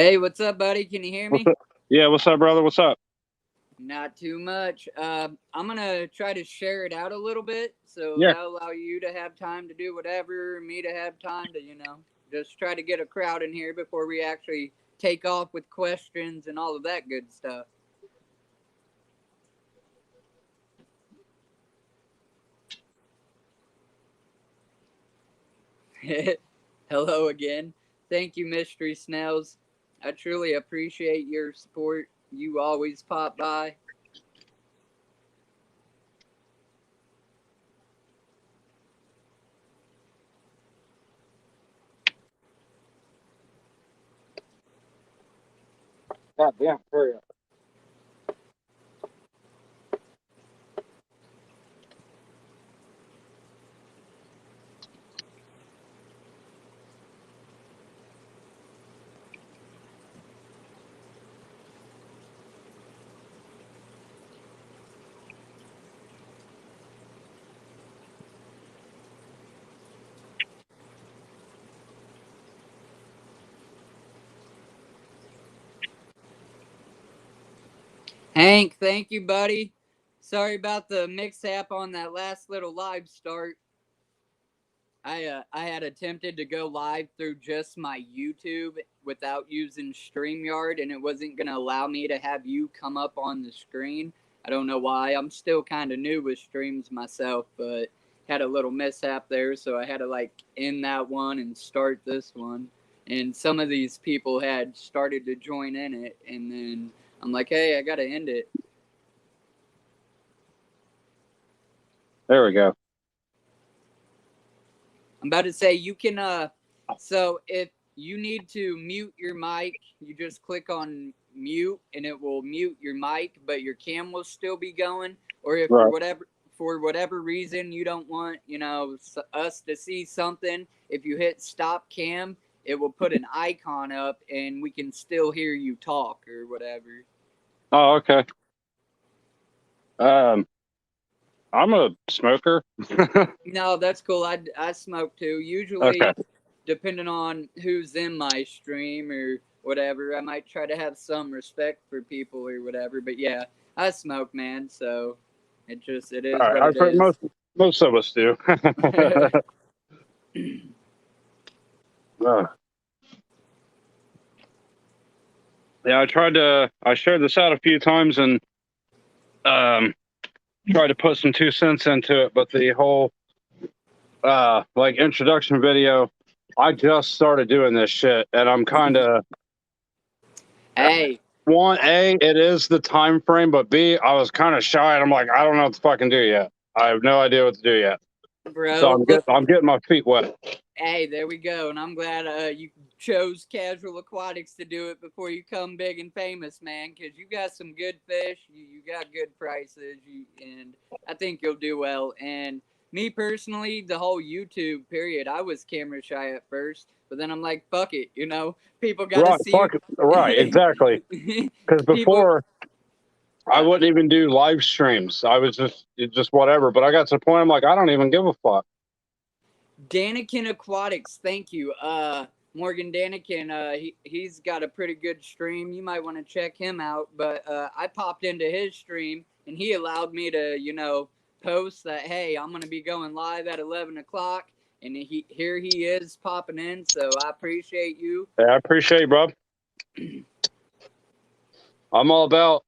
Hey, what's up, buddy? Can you hear What's me? up? Yeah, what's up, brother? What's up? Not too much. I'm gonna try to share it out a little bit, so Yeah. that'll allow you to have time to do whatever, me to have time to, just try to get a crowd in here before we actually take off with questions and all of that good stuff. Hello again. Thank you, Mystery Snails. I truly appreciate your support. You always pop by. God damn, hurry up. Hank, thank you, buddy. Sorry about the mix-up on that last little live start. I had attempted to go live through just my YouTube without using StreamYard, and it wasn't gonna allow me to have you come up on the screen. I don't know why. I'm still kind of new with streams myself, but had a little mishap there, so I had to like end that one and start this one. And some of these people had started to join in it, and then I'm like, hey, I gotta end it. There we go. I'm about to say you can so if you need to mute your mic, you just click on mute and it will mute your mic, but your cam will still be going. Or if Right. for whatever reason you don't want, us to see something, if you hit stop cam, it will put an icon up and we can still hear you talk or whatever. Oh, okay. Um, I'm a smoker. No, that's cool. I smoke too. Okay. Usually, depending on who's in my stream or whatever, I might try to have some respect for people or whatever. But yeah, I smoke, man. So it is All what right. I it think is. most of us do. Uh, yeah, I shared this out a few times and um tried to put some 2 cents into it, but the whole like introduction video, I just started doing this shit and I'm kind of Hey, one, A, it is the time frame, but B, I was kind of shy and I'm like, I don't know what to fucking do yet. I have no idea what to do yet. So bro. I'm getting my feet wet. Hey, there we go. And I'm glad you chose Casual Aquatics to do it before you come big and famous, man, because you got some good fish. You got good prices, and I think you'll do well. And me personally, the whole YouTube period, I was camera shy at first, but then I'm like, fuck it, people got to Right, see. fuck it. Right, exactly. Because People, before I wouldn't even do live streams. I was just whatever. But I got to the point I'm like, I don't even give a fuck. Danikin Aquatics, thank you. Morgan Danikin, he's got a pretty good stream. You might want to check him out. But I popped into his stream and he allowed me to, post that, hey, I'm going to be going live at 11 o'clock. And here he is popping in. So I appreciate you. Yeah, I appreciate you, bro. I'm all about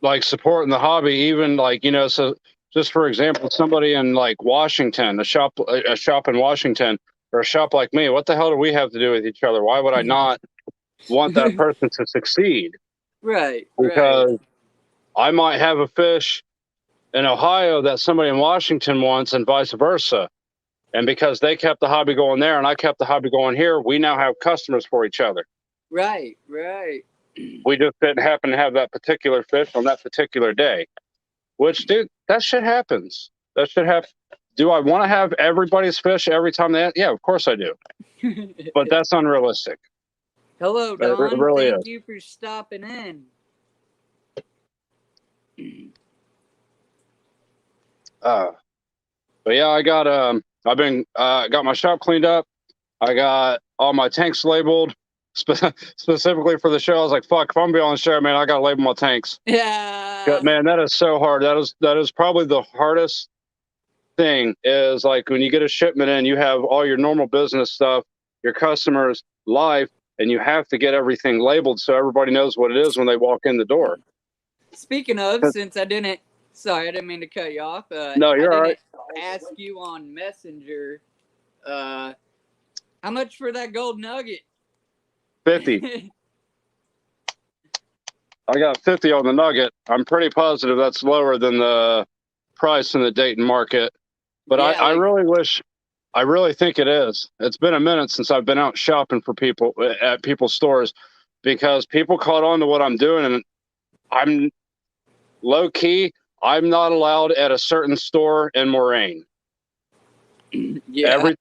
like supporting the hobby, even like so. Just for example, somebody in like Washington, a shop in Washington, or a shop like me. What the hell do we have to do with each other? Why would I not want that person to succeed? Right, right. Because I might have a fish in Ohio that somebody in Washington wants, and vice versa. And because they kept the hobby going there and I kept the hobby going here, we now have customers for each other. Right, right. We just didn't happen to have that particular fish on that particular day. Which, dude, that shit happens. That shit happen. Do I want to have everybody's fish every time they? Yeah, of course I do. But that's unrealistic. Hello, It Don. really Thank is. you for stopping in. But yeah, I've been got my shop cleaned up. I got all my tanks labeled. specifically for the show. I was like, fuck, if I'm be on the show, man, I gotta label my tanks. Yeah. Man, that is so hard. That is probably the hardest thing, is like when you get a shipment in, you have all your normal business stuff, your customers, life, and you have to get everything labeled so everybody knows what it is when they walk in the door. Speaking of, since I didn't mean to cut you off. No, you're all right. Ask you on Messenger, how much for that gold nugget? 50. I got 50 on the nugget. I'm pretty positive that's lower than the price in the Dayton market. But yeah, I really think it is. It's been a minute since I've been out shopping for people at people's stores, because people caught on to what I'm doing, and I'm low key. I'm not allowed at a certain store in Moraine. Yeah. Every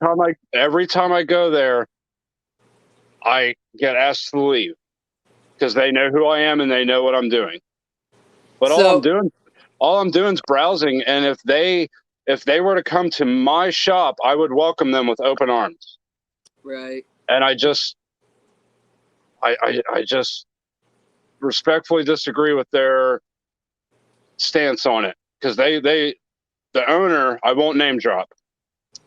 time I go there, I get asked to leave because they know who I am and they know what I'm doing. But all I'm doing is browsing, and if they were to come to my shop, I would welcome them with open arms. Right. And I just respectfully disagree with their stance on it, because the owner, I won't name drop,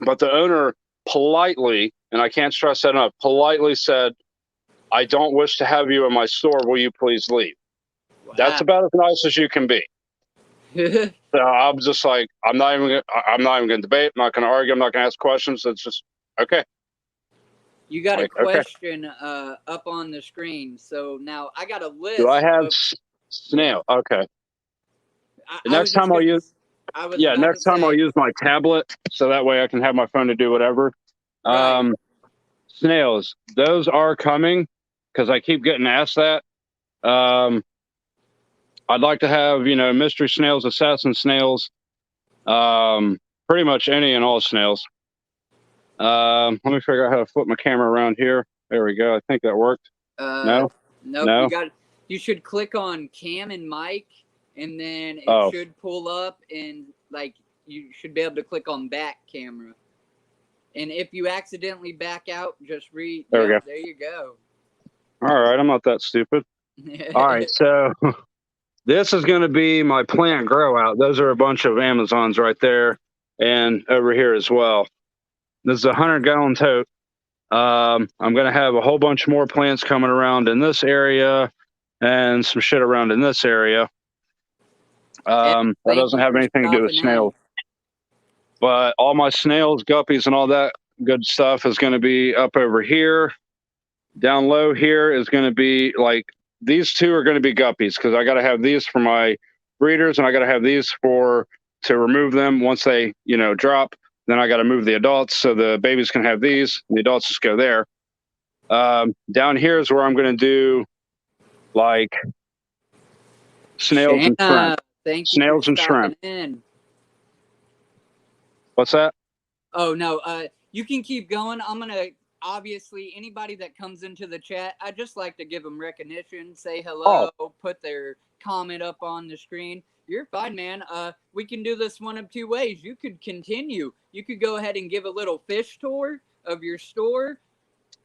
but the owner politely, and I can't stress that enough, politely said, "I don't wish to have you in my store. Will you please leave?" Wow. That's about as nice as you can be. So I'm just like, I'm not even going to debate. I'm not going to argue. I'm not going to ask questions. It's just, okay. You got a question up on the screen. So now I got a list. Do I have snail? Okay. Next time I'll use my tablet, so that way I can have my phone to do whatever. Right. Snails, those are coming, because I keep getting asked that. I'd like to have, mystery snails, assassin snails, pretty much any and all snails. Let me figure out how to flip my camera around here. There we go. I think that worked. No. You should click on cam and mic, and then it should pull up, and like you should be able to click on back camera. And if you accidentally back out, just there you go. All right, I'm not that stupid. All right, so this is going to be my plant grow out. Those are a bunch of Amazons right there, and over here as well. This is a 100-gallon tote. I'm going to have a whole bunch more plants coming around in this area, and some shit around in this area. That doesn't have anything to do with snails. But all my snails, guppies, and all that good stuff is going to be up over here. Down low here is going to be like, these two are going to be guppies, because I got to have these for my breeders, and I got to have these to remove them once they, drop. Then I got to move the adults, so the babies can have these, and the adults just go there. Down here is where I'm going to do like snails and shrimp. Snails and shrimp. What's that? Oh, no. You can keep going. I'm going to, obviously, anybody that comes into the chat, I just like to give them recognition, say hello, put their comment up on the screen. You're fine, man. We can do this one of two ways. You could continue. You could go ahead and give a little fish tour of your store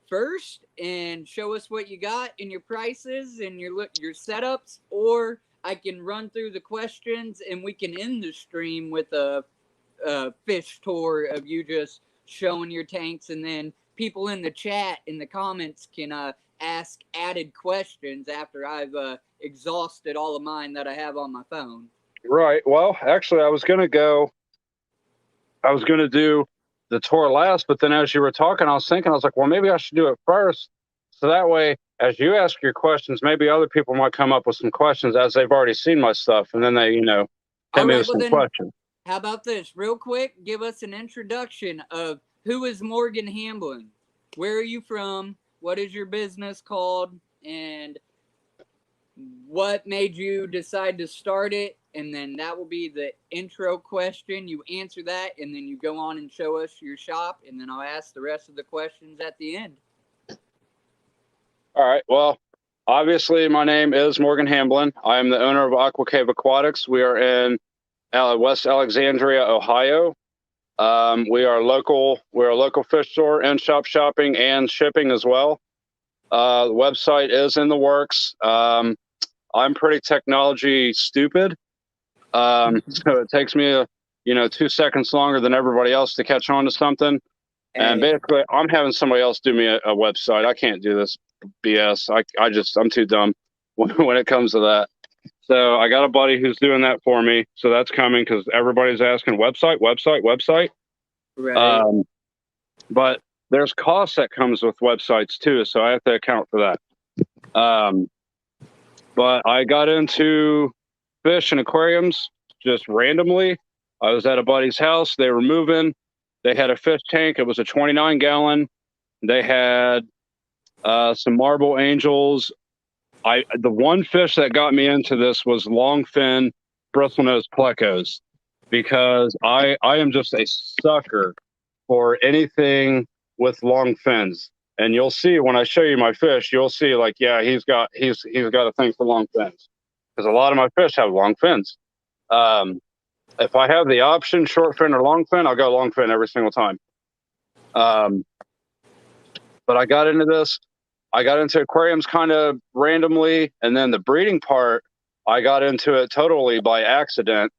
first and show us what you got and your prices and your setups, or I can run through the questions and we can end the stream with a fish tour of you just showing your tanks, and then people in the chat in the comments can ask added questions after I've exhausted all of mine that I have on my phone. Right. Well, actually, I was going to do the tour last, but then as you were talking, I was like, well, maybe I should do it first. So that way, as you ask your questions, maybe other people might come up with some questions as they've already seen my stuff. And then they, hit me with some questions. How about this? Real quick, give us an introduction of who is Morgan Hamblin? Where are you from? What is your business called? And what made you decide to start it? And then that will be the intro question. You answer that, and then you go on and show us your shop, and then I'll ask the rest of the questions at the end. All right. Well, obviously, my name is Morgan Hamblin. I am the owner of Aquacaveaquatics. We are in West Alexandria, Ohio. We are local. We're a local fish store and shop shopping and shipping as well. The website is in the works. I'm pretty technology stupid. So it takes me 2 seconds longer than everybody else to catch on to something. And basically, I'm having somebody else do me a website. I can't do this BS. I'm too dumb when it comes to that. So I got a buddy who's doing that for me. So that's coming because everybody's asking website. Right. But there's costs that comes with websites too. So I have to account for that. But I got into fish and aquariums just randomly. I was at a buddy's house. They were moving. They had a fish tank. It was a 29-gallon. They had some marble angels. The one fish that got me into this was longfin bristlenose plecos, because I am just a sucker for anything with long fins. And you'll see when I show you my fish, you'll see like, yeah, he's got a thing for long fins, because a lot of my fish have long fins. If I have the option, short fin or long fin, I'll go long fin every single time. But I got into this. I got into aquariums kind of randomly, and then the breeding part, I got into it totally by accident.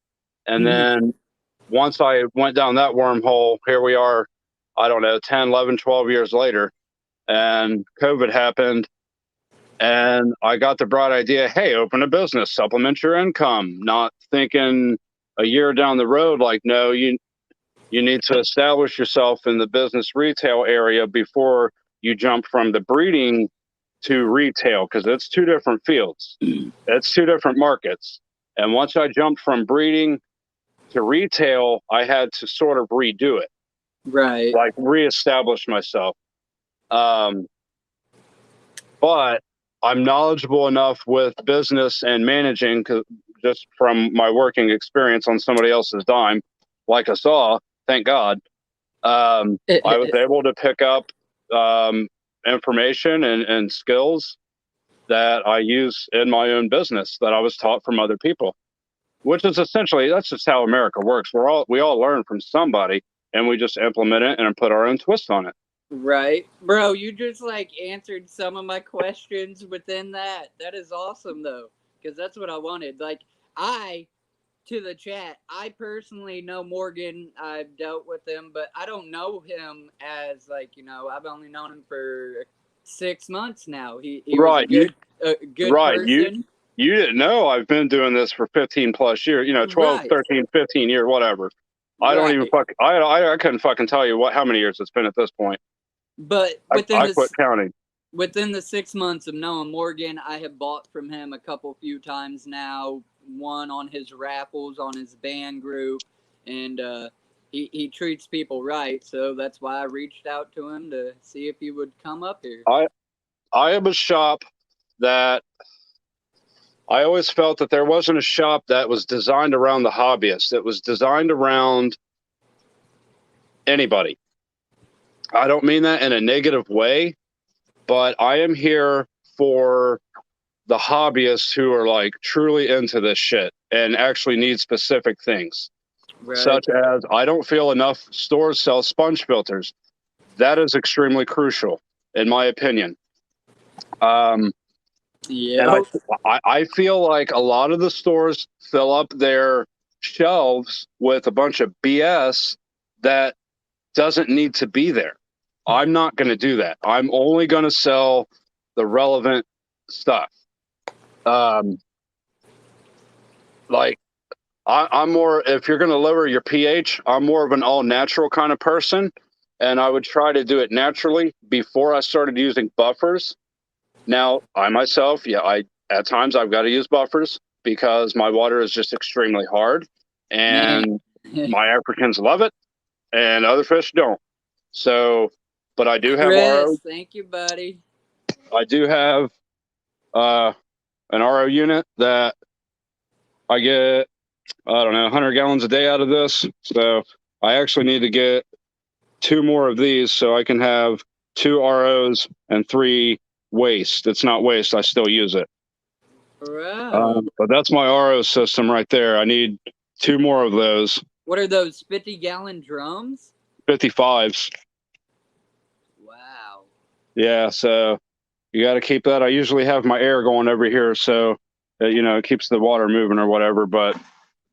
And then once I went down that wormhole, here we are, I don't know, 10, 11, 12 years later, and COVID happened. And I got the bright idea, hey, open a business, supplement your income, not thinking a year down the road, like, no, you need to establish yourself in the business retail area before you jump from the breeding to retail, because it's two different fields. It's two different markets. And once I jumped from breeding to retail, I had to sort of redo it. Right. Like reestablish myself. But I'm knowledgeable enough with business and managing, just from my working experience on somebody else's dime, like I saw, thank God, I was able to pick up information and skills that I use in my own business that I was taught from other people, which is essentially, that's just how America works. We all learn from somebody, and we just implement it and put our own twist on it. Right. Bro, you just like answered some of my questions within that. That is awesome though, because that's what I wanted. Like, to the chat, I personally know Morgan. I've dealt with him, but I don't know him as like, I've only known him for 6 months now. He was a good person. You didn't know I've been doing this for 15 plus years, 12, 13, 15 years, whatever. I don't even I couldn't fucking tell you how many years it's been at this point. But I quit counting. Within the 6 months of knowing Morgan, I have bought from him a few times now. One on his raffles, on his band group, and he treats people right. So that's why I reached out to him to see if he would come up here. I am a shop that I always felt that there wasn't a shop that was designed around the hobbyist. It was designed around anybody. I don't mean that in a negative way, but I am here for the hobbyists who are like truly into this shit and actually need specific things. Right. Such as, I don't feel enough stores sell sponge filters. That is extremely crucial, in my opinion. Yeah. I feel like a lot of the stores fill up their shelves with a bunch of BS that doesn't need to be there. I'm not going to do that. I'm only going to sell the relevant stuff. Like, I'm more, if you're going to lower your pH, I'm more of an all natural kind of person. And I would try to do it naturally before I started using buffers. Now, I myself, at times I've got to use buffers because my water is just extremely hard, and my Africans love it and other fish don't. So, but I do have RO. Thank you, buddy. I do have an RO unit that I get, I don't know, 100 gallons a day out of this. So I actually need to get 2 more of these so I can have 2 ROs and 3 waste. It's not waste. I still use it. Wow. But that's my RO system right there. I need 2 more of those. What are those 50-gallon drums? 55s. Wow. Yeah. So You got to keep that. I usually have my air going over here, so you know, it keeps the water moving or whatever. But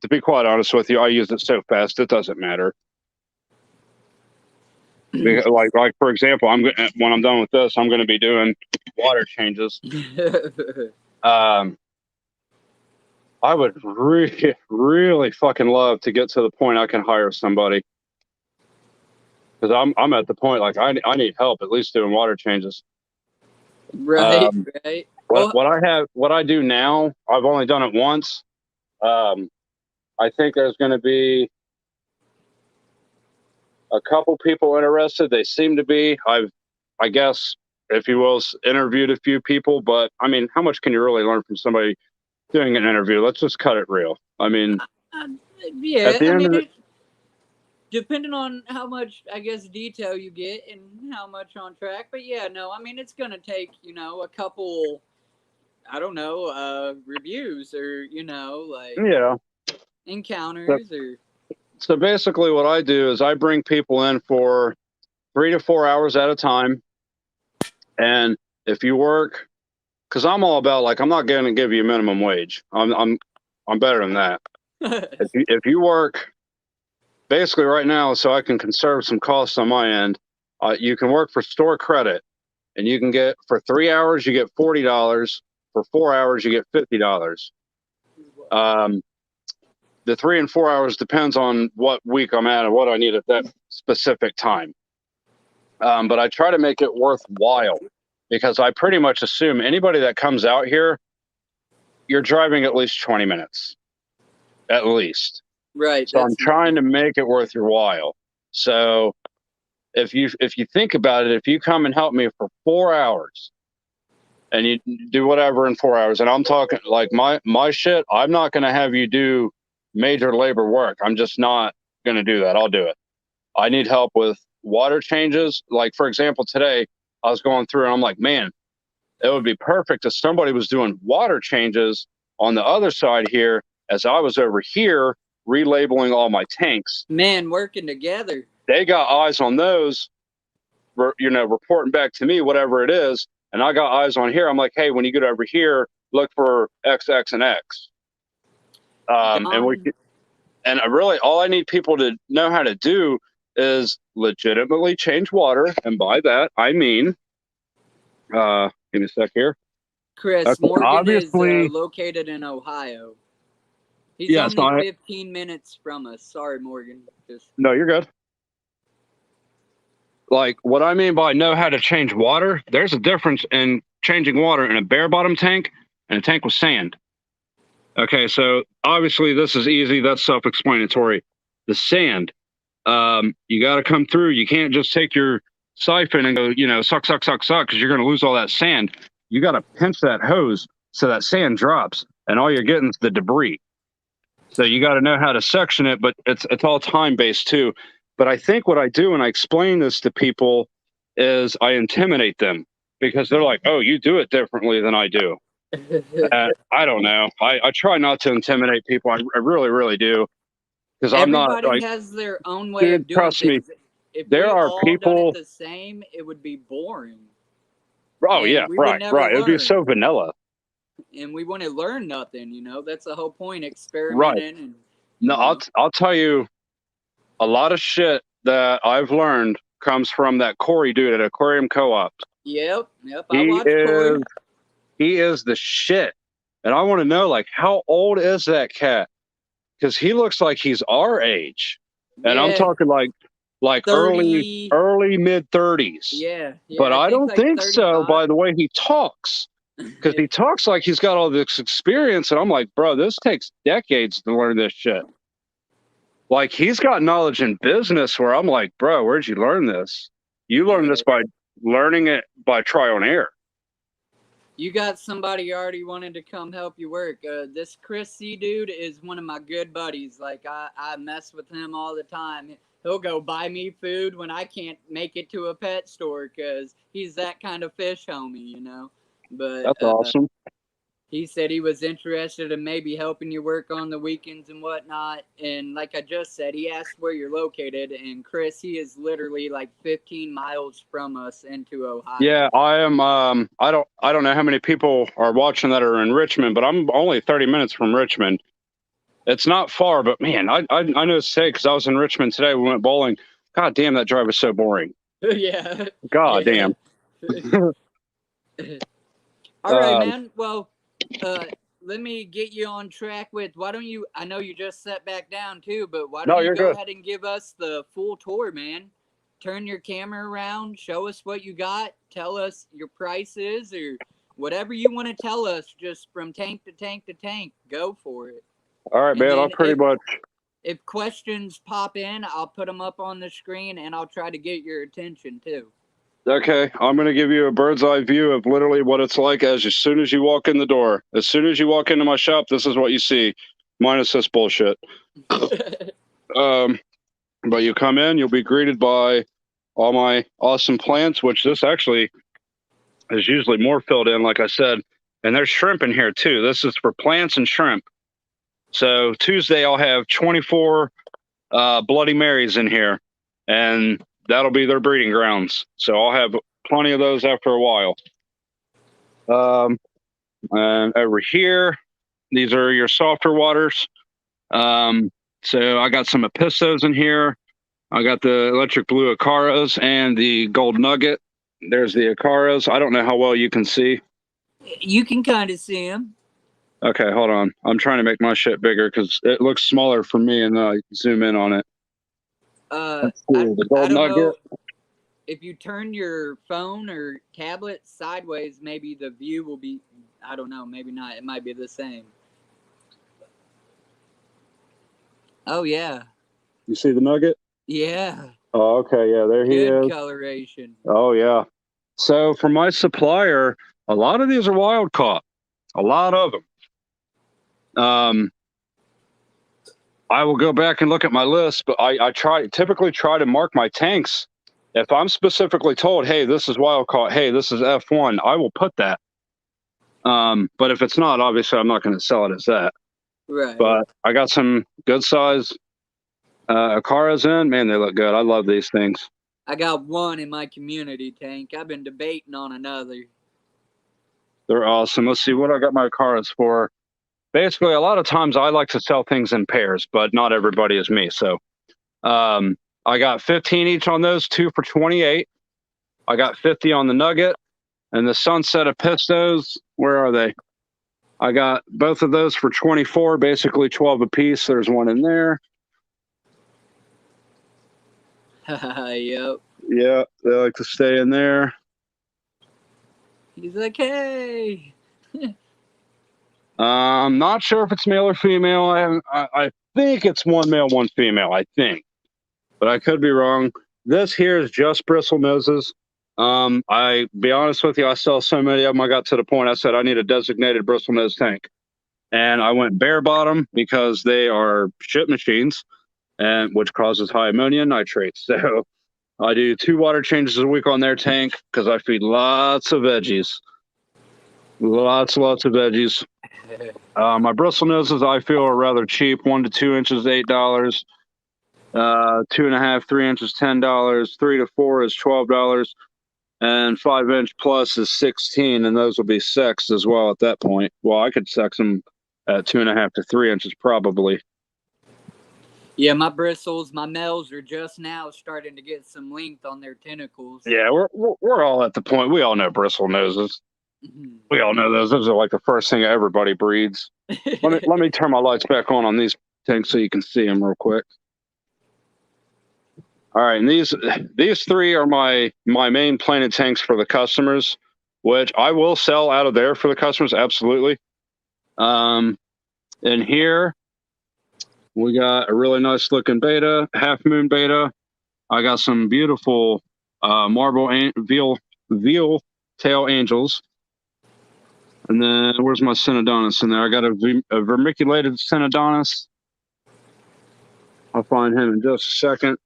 to be quite honest with you, I use it so fast it doesn't matter. Like for example, when I'm done with this, I'm going to be doing water changes. I would really fucking love to get to the point I can hire somebody, because I'm at the point like I need help at least doing water changes. Right, right. What I do now, I've only done it once. I think there's going to be a couple people interested. They seem to be. I guess, if you will, interviewed a few people, but I mean, how much can you really learn from somebody doing an interview? Let's just cut it real. I mean, yeah, at the end of it, depending on how much, I guess, detail you get and how much on track. But yeah, no, I mean, it's gonna take, you know, a couple, I don't know, reviews, or, you know, like, yeah. encounters, or. So basically, what I do is I bring people in for 3 to 4 hours at a time, and if you work, because I'm all about, like, I'm not going to give you minimum wage. I'm better than that. If you work, basically right now, so I can conserve some costs on my end, you can work for store credit, and you can get, for 3 hours you get $40. For 4 hours you get $50. The 3 and 4 hours depends on what week I'm at and what I need at that specific time. But I try to make it worthwhile, because I pretty much assume anybody that comes out here, you're driving at least 20 minutes, at least. Right. So I'm trying to make it worth your while. So if you think about it, if you come and help me for 4 hours, and you do whatever in 4 hours, and I'm talking like my shit, I'm not going to have you do major labor work. I'm just not going to do that. I'll do it. I need help with water changes. Like, for example, today I was going through and I'm like, man, it would be perfect if somebody was doing water changes on the other side here, as I was over here relabeling all my tanks. Man, working together. They got eyes on those, you know, reporting back to me, whatever it is. And I got eyes on here. I'm like, hey, when you get over here, look for X, X, and X. And really, all I need people to know how to do is change water. And by that, I mean, give me a sec here. Chris, Morgan is located in Ohio. He's only 15 minutes from us. Sorry, Morgan. No, you're good. Like, what I mean by know how to change water, there's a difference in changing water in a bare bottom tank and a tank with sand. Okay, so obviously this is easy. That's self-explanatory. The sand, you got to come through. You can't just take your siphon and go, you know, suck, suck, suck, suck, because you're going to lose all that sand. You got to pinch that hose so that sand drops, and all you're getting is the debris. So you got to know how to section it, but it's all time-based too. But I think what I do when I explain this to people is I intimidate them, because they're like, oh, you do it differently than I do. I don't know. I try not to intimidate people. I really, really do. Because I'm not like, everybody has their own way of doing trust things. me, If there are all people done it the same, it would be boring. Oh, yeah, right. It would be so vanilla. And we wouldn't learn nothing, you know? That's the whole point, experimenting. Right. No, I'll tell you, a lot of shit that I've learned comes from that Corey dude at Aquarium Co-op. Yep. I watched Corey. He is the shit. And I want to know, like, how old is that cat? Because he looks like he's our age. And I'm talking like 30, early mid 30s. Yeah. But I don't think so by the way he talks. Because he talks like he's got all this experience. And I'm like, bro, this takes decades to learn this shit. Like, he's got knowledge in business where I'm like, bro, where'd you learn this? You learned this by learning it by trial and error. You got somebody already wanting to come help you work. This Chris C dude is one of my good buddies. Like, I mess with him all the time. He'll go buy me food when I can't make it to a pet store, because he's that kind of fish homie, you know. But that's awesome. he said he was interested in maybe helping you work on the weekends and whatnot. And like I just said, he asked where you're located. And Chris, he is literally like 15 miles from us into Ohio. Yeah, I am. I don't know how many people are watching that are in Richmond, but I'm only 30 minutes from Richmond. It's not far, but man, I know it's today because I was in Richmond today. We went bowling. God damn, that drive was so boring. Yeah. God damn. All right, man. Well, let me get you on track with, why don't you, I know you just sat back down too, but why don't you go ahead and give us the full tour, man? Turn your camera around, show us what you got, tell us your prices or whatever you want to tell us, just from tank to tank to tank. Go for it. All right, man. I'll pretty much. If questions pop in, I'll put them up on the screen and I'll try to get your attention too. Okay, I'm going to give you a bird's eye view of literally what it's like as soon as you walk in the door. As soon as you walk into my shop, this is what you see, minus this bullshit. But you come in, you'll be greeted by all my awesome plants, which this actually is usually more filled in, like I said. And there's shrimp in here too. This is for plants and shrimp. So Tuesday, I'll have 24 Bloody Marys in here. And that'll be their breeding grounds. So I'll have plenty of those after a while. And over here, these are your softer waters. So I got some Epistos in here. I got the electric blue Acaros and the gold nugget. There's the Acaros. I don't know how well you can see. You can kind of see them. Okay, hold on. I'm trying to make my shit bigger because it looks smaller for me, and I zoom in on it. I don't know if you turn your phone or tablet sideways, maybe the view will be, I don't know, maybe not. It might be the same. Oh, yeah. You see the nugget? Yeah. Oh, okay. Yeah, there he is. Good coloration. Oh, yeah. So for my supplier, a lot of these are wild caught. A lot of them. I will go back and look at my list, but I typically try to mark my tanks. If I'm specifically told, hey, this is wild caught, hey, this is F1, I will put that. But if it's not, obviously I'm not going to sell it as that. Right. But I got some good size Acaras in. Man, they look good. I love these things. I got one in my community tank. I've been debating on another. They're awesome. Let's see what I got my Acaras for. Basically, a lot of times I like to sell things in pairs, but not everybody is me. So I got 15 each on those, 2 for 28. I got 50 on the nugget and the sunset Epistos. Where are they? I got both of those for 24, basically 12 a piece. There's one in there. Yep. Yeah, they like to stay in there. He's like, hey. I'm not sure if it's male or female. I think it's one male, one female, I think. But I could be wrong. This here is just bristle noses. I be honest with you, I sell so many of them, I got to the point I said I need a designated bristle nose tank. And I went bare bottom because they are shit machines, and which causes high ammonia nitrate. So I do 2 water changes a week on their tank because I feed lots of veggies. Lots of veggies. My bristle noses I feel are rather cheap. 1 to 2 inches, $8. 2.5, 3 inches, $10. 3 to 4 is $12. And 5 inch plus is 16, and those will be sexed as well at that point. Well, I could sex them at 2.5 to 3 inches probably. Yeah, my bristles, my males are just now starting to get some length on their tentacles. Yeah, we're all at the point. We all know bristle noses. We all know those. Those are like the first thing everybody breeds. Let me turn my lights back on these tanks so you can see them real quick. All right, and these 3 are my main planted tanks for the customers, which I will sell out of there for the customers, absolutely. And here we got a really nice looking beta, half moon beta. I got some beautiful marble veal tail angels. And then where's my Synodontis in there? I got a vermiculated Synodontis. I'll find him in just a second.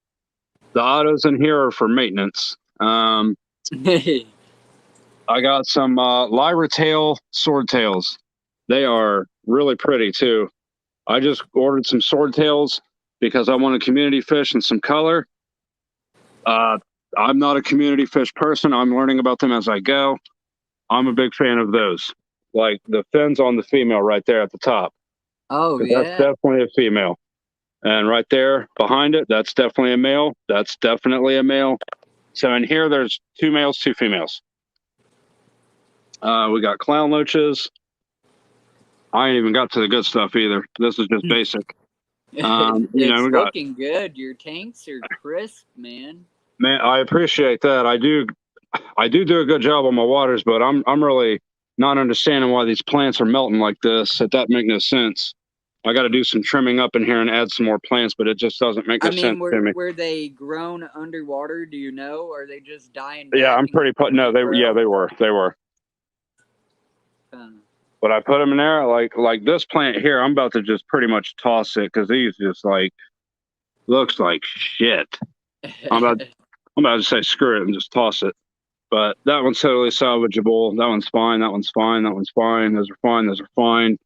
The autos in here are for maintenance. I got some lyra tail swordtails. They are really pretty too. I just ordered some swordtails because I want a community fish and some color. I'm not a community fish person. I'm learning about them as I go. I'm a big fan of those. Like the fins on the female right there at the top. Oh That's yeah. definitely a female. And right there behind it, that's definitely a male. That's definitely a male. So in here, there's 2 males, 2 females. We got clown loaches. I ain't even got to the good stuff either. This is just basic. You know, It's we got, looking good. Your tanks are crisp, man. man, I appreciate that. I do a good job on my waters, but I'm really not understanding why these plants are melting like this. That make no sense. I got to do some trimming up in here and add some more plants, but it just doesn't make no sense to me. Were they grown underwater? Do you know? Or are they just dying Yeah, back? I'm pretty put. No, they were. But I put them in there like this plant here. I'm about to just pretty much toss it because these just like looks like shit. I'm about to say screw it and just toss it. But that one's totally salvageable. That one's fine. That one's fine. That one's fine. Those are fine. Those are fine.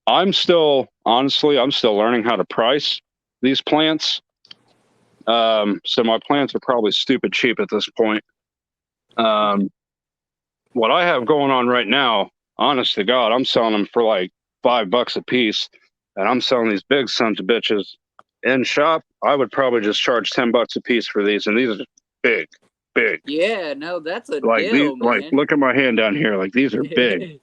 I'm still learning how to price these plants. So my plants are probably stupid cheap at this point. What I have going on right now, honest to God, I'm selling them for like $5 a piece, and I'm selling these big sons of bitches in shop. I would probably just charge $10 a piece for these, and these are big. Yeah, no, that's a Like deal, these, man. like look at my hand down here. Like these are big.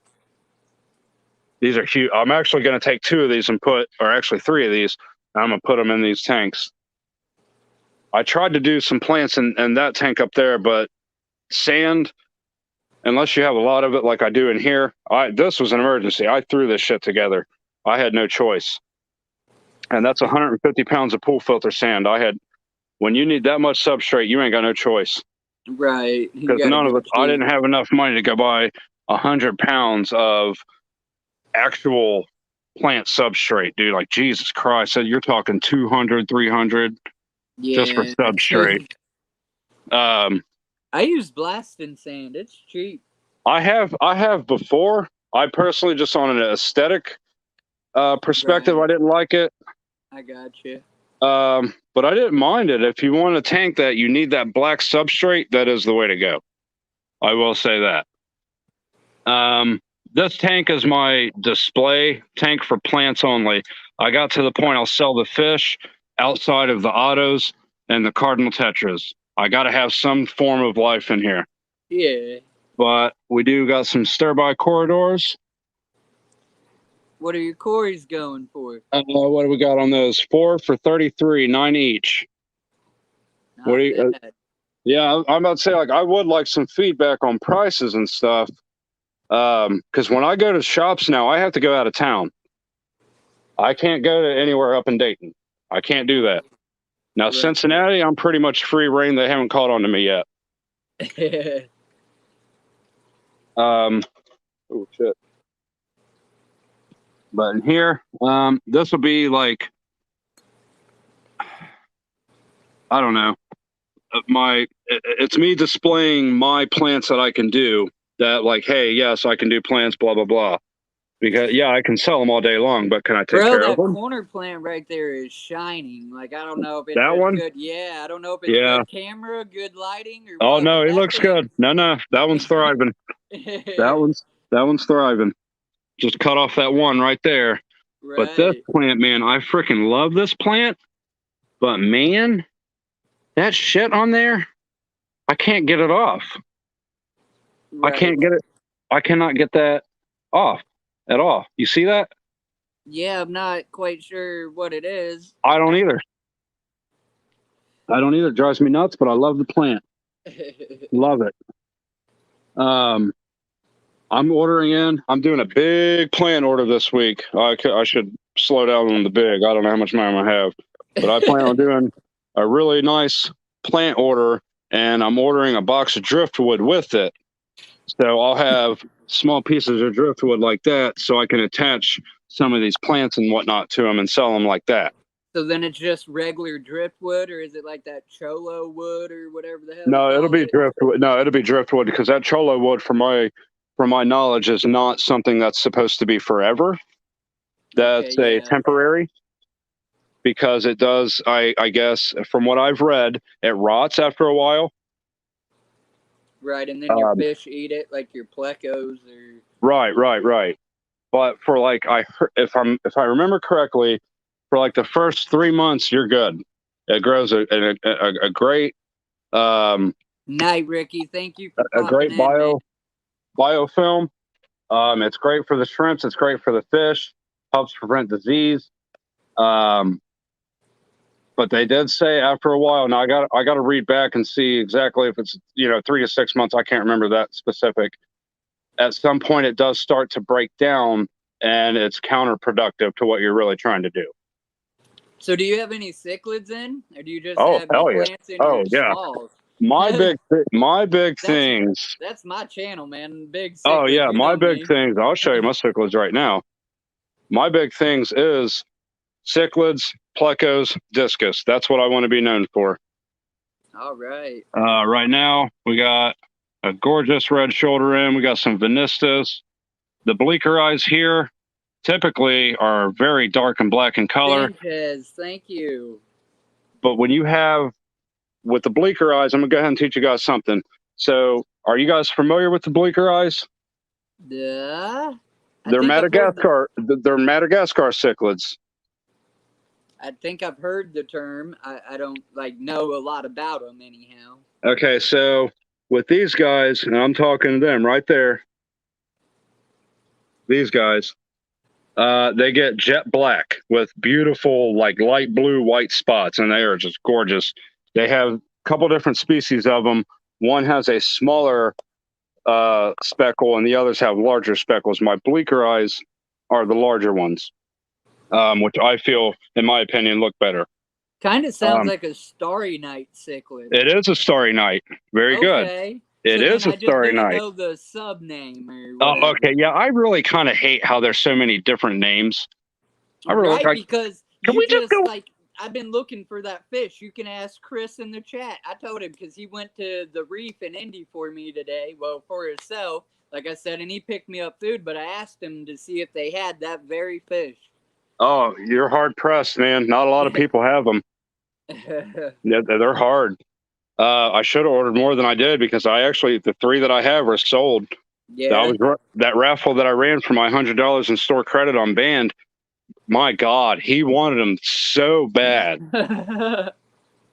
These are huge. I'm actually going to take 2 of these and actually 3 of these. And I'm going to put them in these tanks. I tried to do some plants in that tank up there, but sand, unless you have a lot of it like I do in here, this was an emergency. I threw this shit together. I had no choice. And that's 150 pounds of pool filter sand. When you need that much substrate, you ain't got no choice. Right. Because I didn't have enough money to go buy 100 pounds of actual plant substrate, dude. Like, Jesus Christ. So you're talking 200, 300 just for substrate. I use blasting sand. It's cheap. I have before. I personally, just on an aesthetic perspective, right. I didn't like it. I got you. But I didn't mind it. If you want a tank that you need that black substrate, that is the way to go. I will say that. This tank is my display tank for plants only. I got to the point I'll sell the fish outside of the autos and the cardinal tetras. I got to have some form of life in here. Yeah. But we do got some stir-by corridors. What are your cories going for? What do we got on those? 4 for 33, 9 each. Not bad. Yeah, I'm about to say, like, I would like some feedback on prices and stuff. Because when I go to shops now, I have to go out of town. I can't go to anywhere up in Dayton. I can't do that. Now, right. Cincinnati, I'm pretty much free reign. They haven't caught on to me yet. Oh, shit. But in here, this will be like, I don't know. It's me displaying my plants that I can do. That like, hey, yes, I can do plants, blah, blah, blah. Because, yeah, I can sell them all day long, but can I take care of them? That corner plant right there is shining. Like, I don't know if it's that one? Good. Yeah, I don't know if it's good camera, good lighting, or oh, what. No, it looks good. No, that one's thriving. that one's thriving. Just cut off that one right there. Right. But this plant, man, I freaking love this plant. But, man, that shit on there, I can't get it off. Right. I can't get it. I cannot get that off at all. You see that? Yeah, I'm not quite sure what it is. I don't either. It drives me nuts, but I love the plant. Love it. I'm ordering in. I'm doing a big plant order this week. I should slow down on the big. I don't know how much money I have, but I plan on doing a really nice plant order, and I'm ordering a box of driftwood with it. So I'll have small pieces of driftwood like that, so I can attach some of these plants and whatnot to them and sell them like that. So then it's just regular driftwood, or is it like that cholo wood or whatever the hell? No, it'll be driftwood. No, it'll be driftwood because that cholo wood for my from my knowledge, is not something that's supposed to be forever. That's Okay, a yeah. temporary, because it does, I guess, from what I've read, it rots after a while. Right, and then your fish eat it, like your plecos or. Right. But for like, if I remember correctly, for like the first 3 months, you're good. It grows a great Night, Ricky. Thank you for a popping great in, man. biofilm. It's great for the shrimps. It's great for the fish. Helps prevent disease. But they did say after a while. Now I got to read back and see exactly if it's 3 to 6 months. I can't remember that specific. At some point, it does start to break down, and it's counterproductive to what you're really trying to do. So, do you have any cichlids in, or do you just Oh, have hell yeah. plants in your smalls? My big things. That's my channel, man. Big cichlids. Oh yeah, my big me. things. I'll show you my cichlids right now. My big things is cichlids, plecos, discus. That's what I want to be known for. All right. Right now we got a gorgeous red shoulder in. We got some venistas. The bleaker eyes here typically are very dark and black in color. Sanchez, thank you. But when you have, with the bleaker eyes, I'm gonna go ahead and teach you guys something. So, are you guys familiar with the bleaker eyes? Yeah. They're Madagascar. They're Madagascar cichlids. I think I've heard the term. I don't know a lot about them anyhow. Okay, so with these guys, and I'm talking to them right there. These guys, they get jet black with beautiful, like light blue, white spots, and they are just gorgeous. They have a couple different species of them. One has a smaller speckle, and the others have larger speckles. My bleaker eyes are the larger ones, which I feel, in my opinion, look better. Kind of sounds like a starry night cichlid. It is a starry night. Very good. It is a starry night. I know the sub name or whatever. Oh, okay. Yeah, I really kind of hate how there's so many different names. I really because can we just go? I've been looking for that fish. You can ask Chris in the chat. I told him because he went to the reef in Indy for me today. Well, for himself, like I said, and he picked me up food. But I asked him to see if they had that very fish. Oh, you're hard pressed, man. Not a lot of people have them. Yeah, they're hard. I should have ordered more than I did because the 3 that I have are sold. Yeah. That raffle that I ran for my $100 in store credit on Band. My God, he wanted them so bad.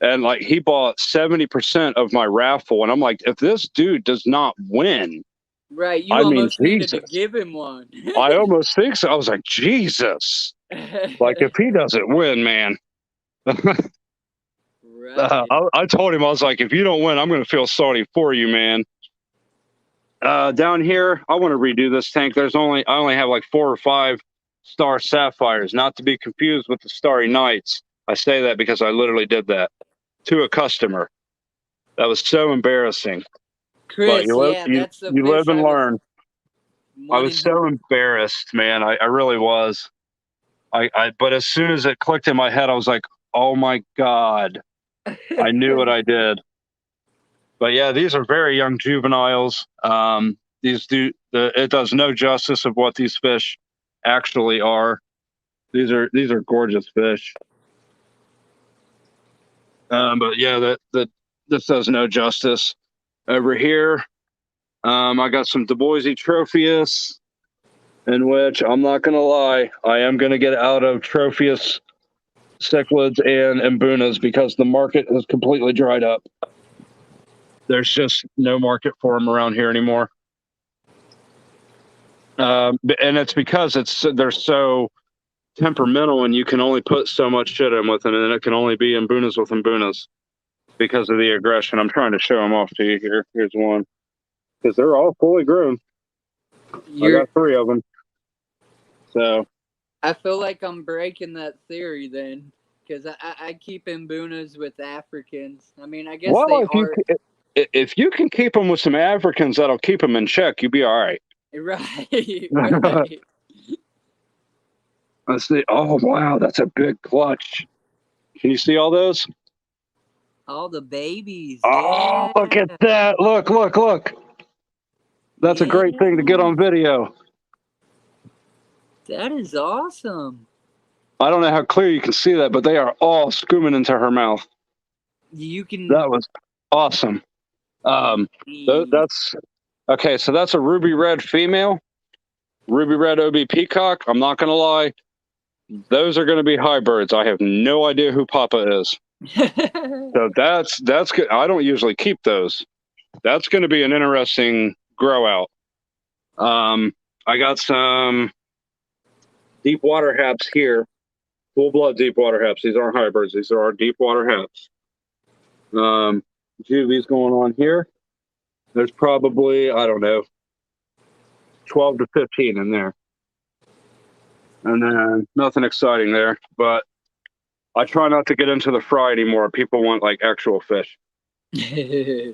And like he bought 70% of my raffle. And I'm like, if this dude does not win. Right. You almost needed to give him one. I almost think so. I was like, Jesus. Like if he doesn't win, man. Right. I told him, I was like, if you don't win, I'm going to feel sorry for you, man. Down here, I want to redo this tank. I only have like 4 or 5 star sapphires, not to be confused with the starry nights. I say that because I literally did that to a customer. That was so embarrassing. Chris, you live and learn. I was so embarrassed, man. I really was. But as soon as it clicked in my head, I was like, oh my God. I knew what I did. But yeah, these are very young juveniles. It does no justice of what these fish actually are. These are gorgeous fish. But yeah, this does no justice. Over here, I got some Du Bois Tropheus, in which I'm not gonna lie, I am gonna get out of Tropheus cichlids and mbunas because the market has completely dried up. There's just no market for them around here anymore. And it's because they're so temperamental, and you can only put so much shit in with them, and it can only be mbunas with mbunas because of the aggression. I'm trying to show them off to you here. Here's one. Because they're all fully grown. I got 3 of them. So I feel like I'm breaking that theory then, because I keep mbunas with Africans. I mean, I guess if you can keep them with some Africans, that'll keep them in check. You'll be all right. Right. Right. Let's see. Oh wow, that's a big clutch. Can you see all those? All the babies. Oh, yeah. Look at that! Look! That's a great thing to get Yeah, on video. that is awesome. I don't know how clear you can see that, but they are all scooming into her mouth. You can. That was awesome. Neat. That's okay. So that's a ruby red female, ruby red OB peacock. I'm not going to lie. Those are going to be hybrids. I have no idea who Papa is. So that's good. I don't usually keep those. That's going to be an interesting grow out. I got some deep water haps here, full blood deep water haps. These aren't hybrids. These are our deep water haps. Juvies going on here. There's probably, I don't know, 12 to 15 in there. And then nothing exciting there, but I try not to get into the fry anymore. People want like actual fish. We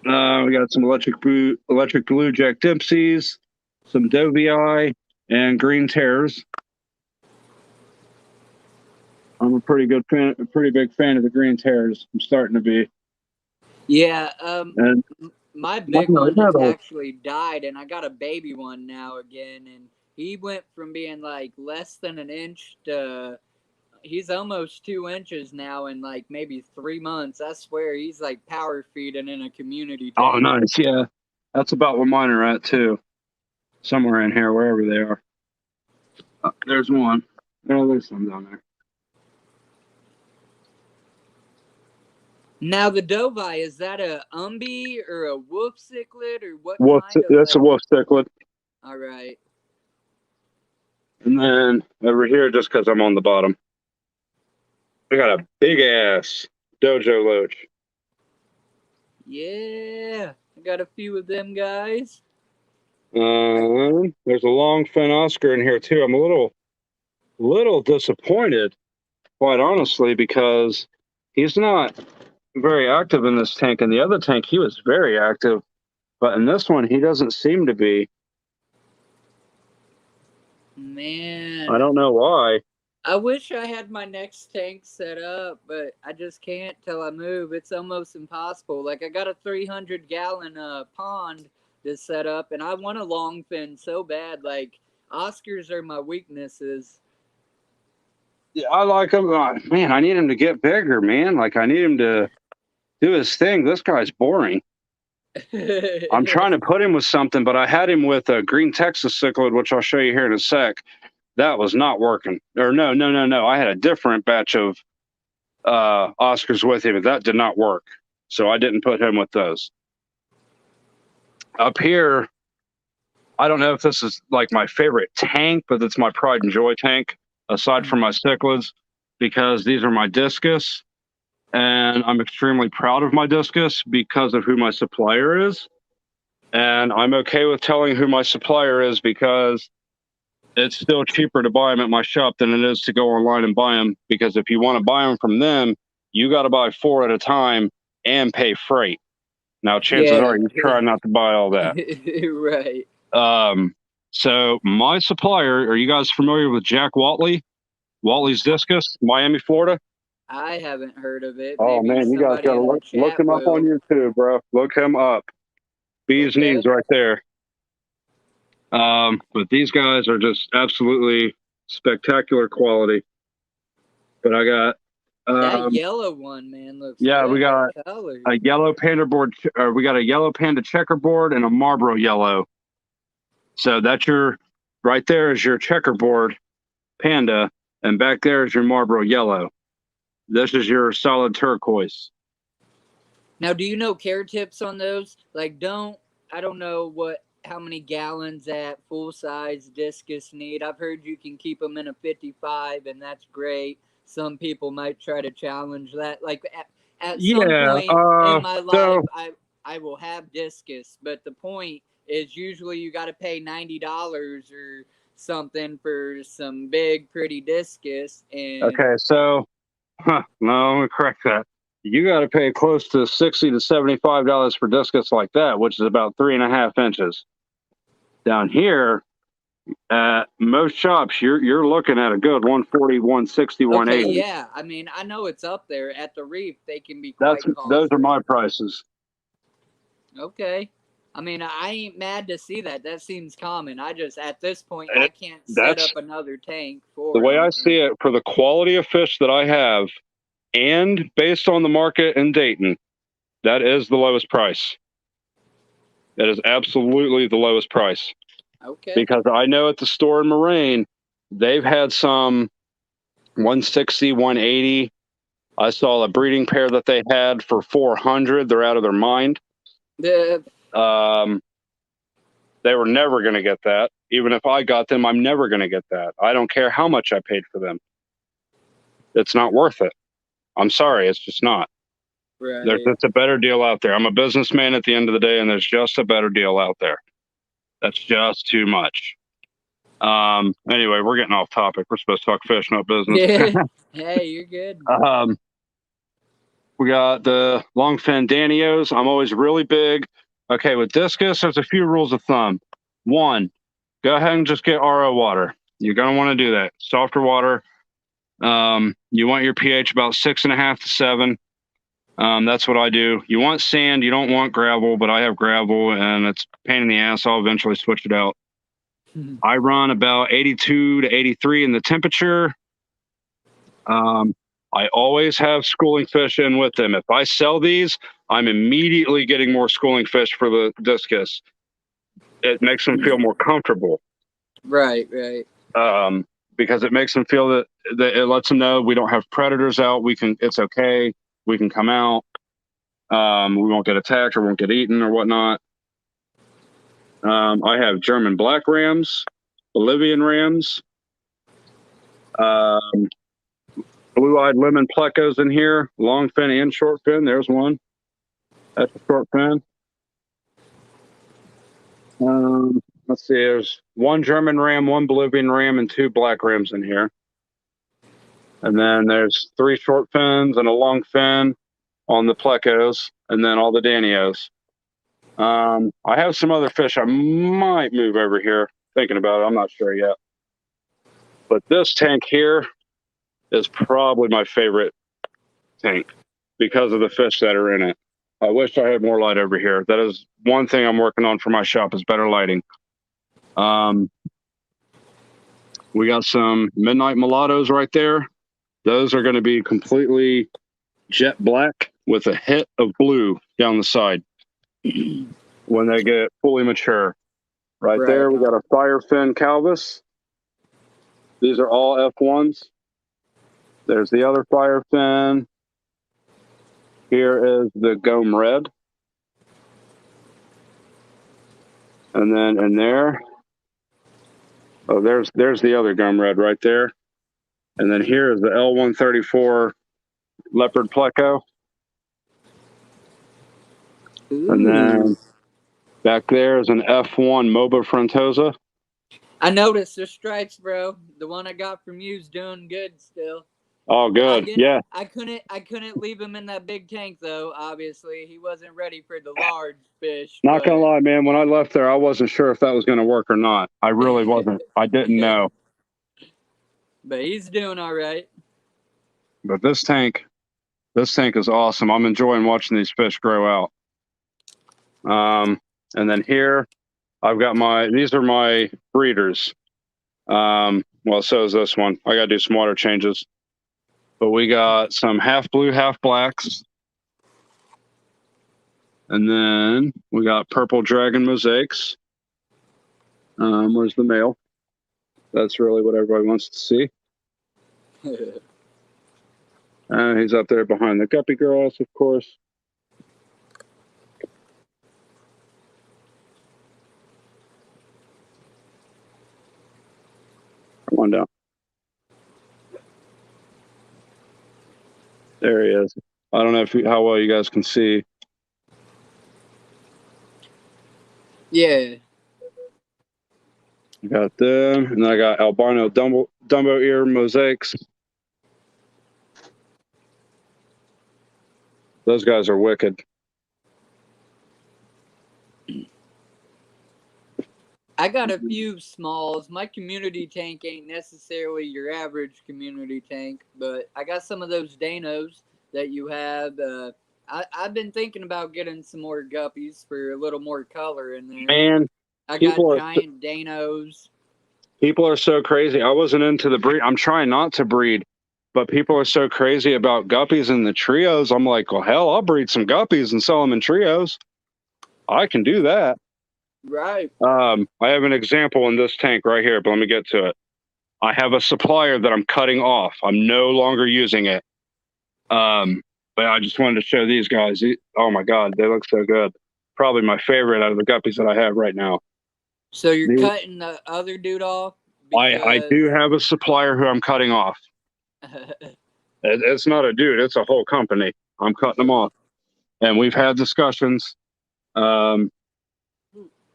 got some electric blue Jack Dempseys, some Dovii, and green terrors. I'm a pretty big fan of the green terrors. I'm starting to be. Yeah. And my big one has actually died, and I got a baby one now again, and he went from being like less than an inch to he's almost 2 inches now in like maybe 3 months. I swear he's like power feeding in a community tank. Oh, nice. Yeah. That's about where mine are at too. Somewhere in here, wherever they are. There's one. Oh, there's some down there. Now the Dovii, is that a umbi or a wolf cichlid or what kind of? That's like... a wolf cichlid. All right. And then over here, just because I'm on the bottom, we got a big ass dojo loach. Yeah, I got a few of them guys. There's a long fin Oscar in here too. I'm a little disappointed, quite honestly, because he's not very active in this tank. In the other tank, he was very active, but in this one, he doesn't seem to be. Man, I don't know why. I wish I had my next tank set up, but I just can't till I move. It's almost impossible. Like, I got a 300-gallon pond to set up, and I want a long fin so bad. Like, Oscars are my weaknesses. Yeah, I like him. Man, I need him to get bigger, man. Like, I need him to do his thing. This guy's boring. I'm trying to put him with something, but I had him with a green Texas cichlid, which I'll show you here in a sec. That was not working. Or no. I had a different batch of Oscars with him, and that did not work. So I didn't put him with those. Up here, I don't know if this is like my favorite tank, but it's my pride and joy tank, aside from my cichlids, because these are my discus. And I'm extremely proud of my discus because of who my supplier is. And I'm okay with telling who my supplier is because it's still cheaper to buy them at my shop than it is to go online and buy them. Because if you want to buy them from them, you got to buy 4 at a time and pay freight. Now, chances are you try not to buy all that. Right. So my supplier, are you guys familiar with Jack Watley? Watley's Discus, Miami, Florida? I haven't heard of it. Oh, maybe man, you guys got to look him up on YouTube, bro. Look him up. Bee's knees right there. But these guys are just absolutely spectacular quality. But I got that yellow one, man, looks good. We got color. A yellow panda board. We got a yellow panda checkerboard and a Marlboro yellow. So that's right there is your checkerboard panda, and back there is your Marlboro yellow. This is your solid turquoise. Now, do you know care tips on those? Like, I don't know how many gallons that full-size discus need. I've heard you can keep them in a 55, and that's great. Some people might try to challenge that. Like, at some point in my life, I will have discus, but the point is usually you got to pay $90 or something for some big, pretty discus. And okay, so, no, let me correct that. You got to pay close to $60 to $75 for discus like that, which is about 3.5 inches. Down here, at most shops, you're looking at a good 140, 160, 180. Okay, yeah. I mean, I know it's up there. At the reef, they can be quite costly. Those are my prices. Okay. I mean, I ain't mad to see that. That seems common. I just, at this point, I can't set That's up another tank for the way them. I see it. For the quality of fish that I have, and based on the market in Dayton, that is the lowest price. That is absolutely the lowest price. Okay. Because I know at the store in Moraine, they've had some 160, 180. I saw a breeding pair that they had for 400. They're out of their mind. The They were never going to get that. Even if I got them, I'm never going to get that. I don't care how much I paid for them. It's not worth it. I'm sorry. It's just not. right. There's just a better deal out there. I'm a businessman at the end of the day, and there's just a better deal out there. That's just too much. Anyway, we're getting off topic. We're supposed to talk fish, not business. Yeah. Hey, you're good. We got the longfin Danios. I'm always really big. Okay, with discus, there's a few rules of thumb. One, go ahead and just get RO water. You're going to want to do that. Softer water. You want your pH about 6.5 to 7. That's what I do. You want sand. You don't want gravel, but I have gravel, and it's a pain in the ass. I'll eventually switch it out. I run about 82 to 83 in the temperature. I always have schooling fish in with them. If I sell these, I'm immediately getting more schooling fish for the discus. It makes them feel more comfortable. Right. Because it makes them feel that it lets them know we don't have predators out. It's okay. We can come out. We won't get attacked or won't get eaten or whatnot. I have German black rams, Bolivian rams, blue-eyed lemon plecos in here, long fin and short fin. There's one. That's a short fin. Let's see. There's one German ram, one Bolivian ram, and 2 black rams in here. And then there's 3 short fins and a long fin on the plecos, and then all the Danios. I have some other fish I might move over here. Thinking about it, I'm not sure yet. But this tank here is probably my favorite tank because of the fish that are in it. I wish I had more light over here. That is one thing I'm working on for my shop is better lighting. We got some midnight mulattoes right there. Those are going to be completely jet black with a hit of blue down the side when they get fully mature. Right there, we got a firefin calvus. These are all F1s. There's the other firefin. Here is the gome red. And then in there, oh, there's the other gome red right there. And then here is the L134 leopard pleco. Ooh. And then back there is an F1 Moba frontosa. I noticed the stripes, bro. The one I got from you is doing good still. Oh, good. Yeah. I couldn't leave him in that big tank though. Obviously, he wasn't ready for the large fish. Not gonna lie, man. When I left there, I wasn't sure if that was gonna work or not. I really wasn't. I didn't know. But he's doing all right. But this tank is awesome. I'm enjoying watching these fish grow out. And then here, I've got these are my breeders. Well, so is this one. I gotta do some water changes. But we got some half blue, half blacks. And then we got purple dragon mosaics. Where's the male? That's really what everybody wants to see. He's up there behind the guppy grass, of course. Come on down. There he is. I don't know how well you guys can see. Yeah. I got them, and then I got albino Dumbo ear mosaics. Those guys are wicked. I got a few smalls. My community tank ain't necessarily your average community tank, but I got some of those Danos that you have. I've been thinking about getting some more guppies for a little more color in there. Man, I got people are giant Danos. people are so crazy. I wasn't into the breed. I'm trying not to breed, but people are so crazy about guppies and the trios. I'm like, well, hell, I'll breed some guppies and sell them in trios. I can do that. Right. I have an example in this tank right here, but let me get to it. I have a supplier that I'm cutting off. I'm no longer using it. But I just wanted to show these guys. Oh my God, they look so good. Probably my favorite out of the guppies that I have right now. So you're cutting the other dude off? I do have a supplier who I'm cutting off. It's not a dude, it's a whole company. I'm cutting them off. And we've had discussions. But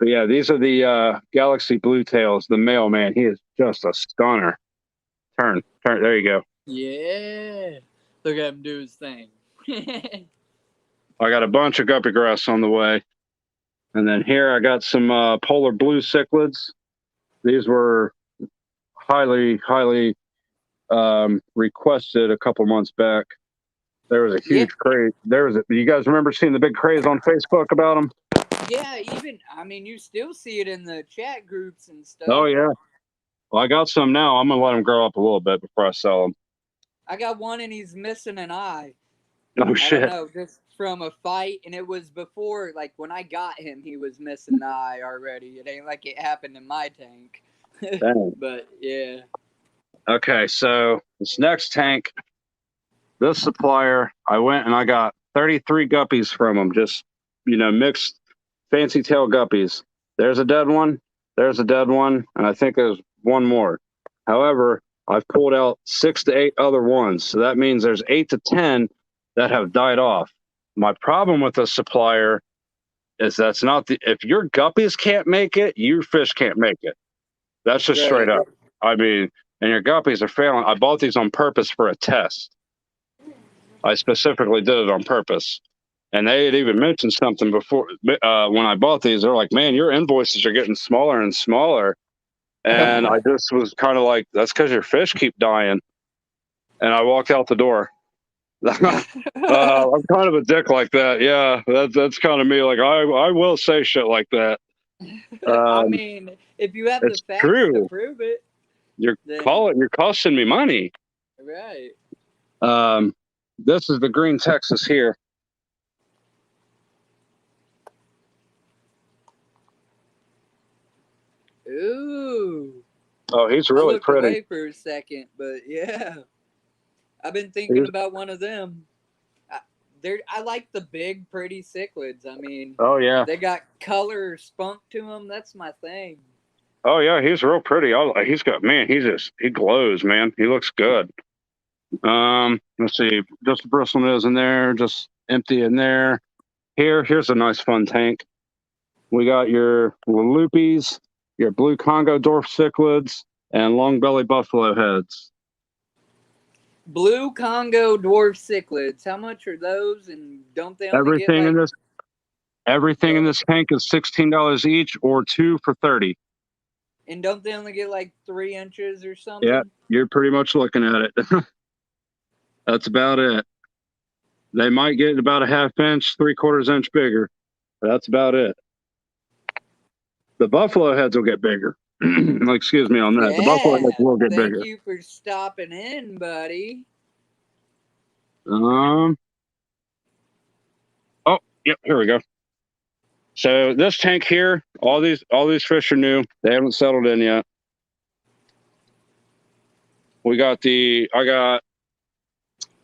yeah, these are the Galaxy Blue Tails, the male, man. He is just a stunner. Turn. There you go. Yeah. Look at him do his thing. I got a bunch of guppy grass on the way. And then here I got some polar blue cichlids. These were highly requested a couple months back. There was a huge craze. You guys remember seeing the big craze on Facebook about them? Yeah, even, I mean, you still see it in the chat groups and stuff. Oh, yeah. Well, I got some now. I'm going to let them grow up a little bit before I sell them. I got one and he's missing an eye. Oh, shit. I don't know, just from a fight. And it was before, like, when I got him, he was missing an eye already. It ain't like it happened in my tank. But, yeah. Okay, so this next tank, this supplier, I went and I got 33 guppies from them, just, mixed fancy tail guppies. There's a dead one, and I think there's one more. However, I've pulled out 6 to 8 other ones, so that means there's 8 to 10 that have died off. My problem with the supplier is that's not if your guppies can't make it, your fish can't make it. That's just straight up. I mean, and your guppies are failing. I bought these on purpose for a test. I specifically did it on purpose. And they had even mentioned something before when I bought these. They're like, man, your invoices are getting smaller and smaller. And I just was kind of like, that's because your fish keep dying. And I walked out the door. I'm kind of a dick like that. Yeah, that's kind of me. Like, I will say shit like that. I mean, if you have the facts to prove it. You're costing me money. Right. This is the green Texas here. Ooh. Oh, he's really pretty. Away for a second, but yeah, I've been thinking about one of them. I like the big, pretty cichlids. I mean, oh yeah, they got color, spunk to them. That's my thing. Oh yeah, he's real pretty. He's got he glows, man. He looks good. Let's see, just a bristle nose in there, just empty in there. Here's a nice fun tank. We got your loopies, your blue Congo dwarf cichlids, and long belly buffalo heads. Blue Congo dwarf cichlids. How much are those? And don't they only everything in this? Everything in this tank is $16 each, or 2 for $30. And don't they only get like 3 inches or something? Yeah, you're pretty much looking at it. That's about it. They might get about a 1/2 inch, 3/4 inch bigger. That's about it. The buffalo heads will get bigger. Excuse me on that. Yeah, the buffalo heads will get bigger. Thank you for stopping in, buddy. Oh, yep. Here we go. So this tank here, all these fish are new. They haven't settled in yet. I got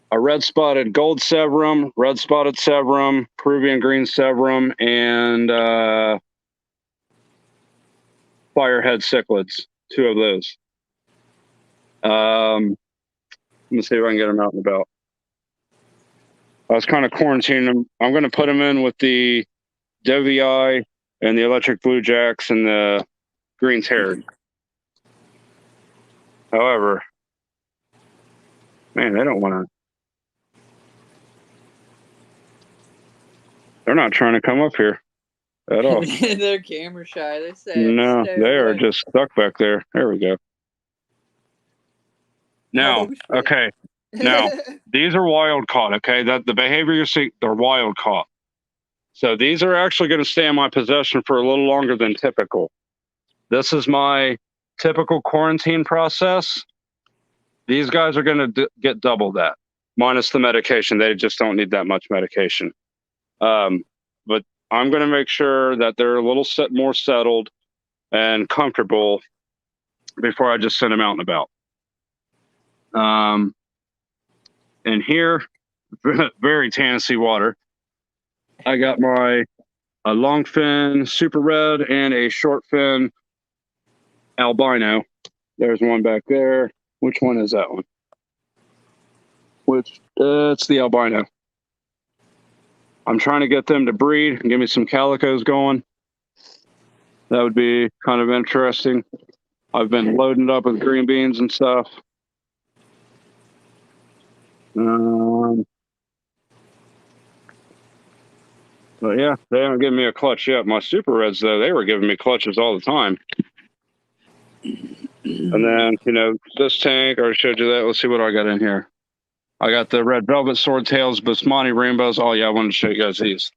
a red spotted gold severum, red spotted severum, Peruvian green severum, and firehead cichlids. 2 of those. Let me see if I can get them out and about. I was kind of quarantining them. I'm going to put them in with the Dovii and the electric blue jacks and the greens haired. However, man, they don't want to. They're not trying to come up here at all. They're camera shy. They say no, they are just stuck back there. There we go. Now, okay. Now, these are wild caught, okay? That the behavior you see, they're wild caught. So these are actually going to stay in my possession for a little longer than typical. This is my typical quarantine process. These guys are going to get double that, minus the medication. They just don't need that much medication. But I'm going to make sure that they're a little more settled and comfortable before I just send them out and about. And here, very Tennessee water. I got a long fin super red and a short fin albino. There's one back there. Which one is that one? It's the albino. I'm trying to get them to breed and give me some calicos going. That would be kind of interesting. I've been loading it up with green beans and stuff. But yeah, they haven't given me a clutch yet. My super reds, though, they were giving me clutches all the time. And then, you know, this tank, I already showed you that. Let's see what I got in here. I got the red velvet swordtails, Basmati rainbows. Oh, yeah, I wanted to show you guys these.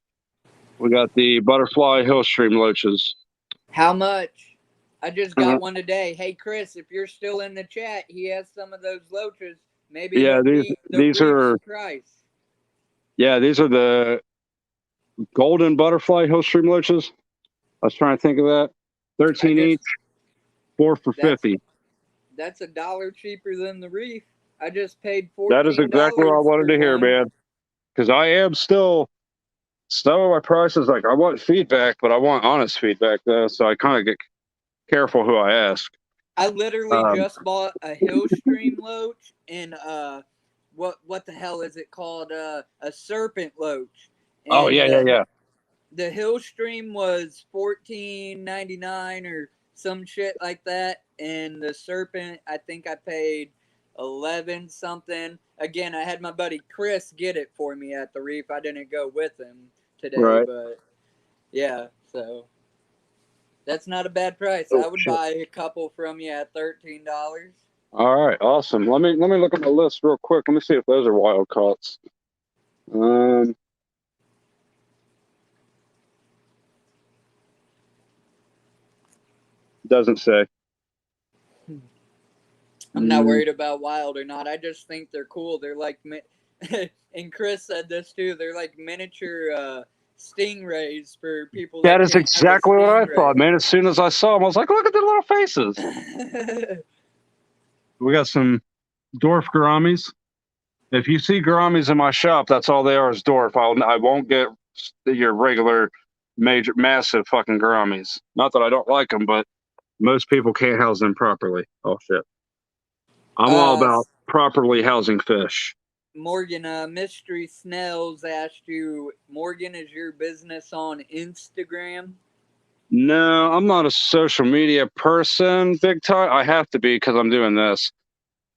We got the butterfly hillstream loaches. How much? I just got one today. Hey, Chris, if you're still in the chat, he has some of those loaches. Maybe yeah, these are price. Yeah, these are the golden butterfly hillstream loaches. I was trying to think of that. 13 each, 4 for $50. That's $1 cheaper than the reef. I just paid $14. That is exactly what I wanted to hear, man. Because I am still some of my prices. Like, I want feedback, but I want honest feedback though. So I kind of get careful who I ask. I literally just bought a hillstream loach and what the hell is it called? A serpent loach. And, oh yeah. The hillstream was $14.99 or some shit like that, and the serpent I think I paid 11 something. Again, I had my buddy Chris get it for me at the reef. I didn't go with him today, right. But yeah, so that's not a bad price. I would buy a couple from you at $13. All right, awesome. Let me look at my list real quick. Let me see if those are wild caughts. Doesn't say. I'm not worried about wild or not. I just think they're cool. They're like, and Chris said this too. They're like miniature stingrays for people. That is exactly what I thought, man. As soon as I saw them, I was like, look at their little faces. We got some dwarf gouramis. If you see gouramis in my shop, that's all they are is dwarf. I won't get your regular, massive fucking gouramis. Not that I don't like them, but most people can't house them properly. Oh, shit. I'm all about properly housing fish. Morgan, Mystery Snells asked you, Morgan, is your business on Instagram? No, I'm not a social media person big time. I have to be because I'm doing this.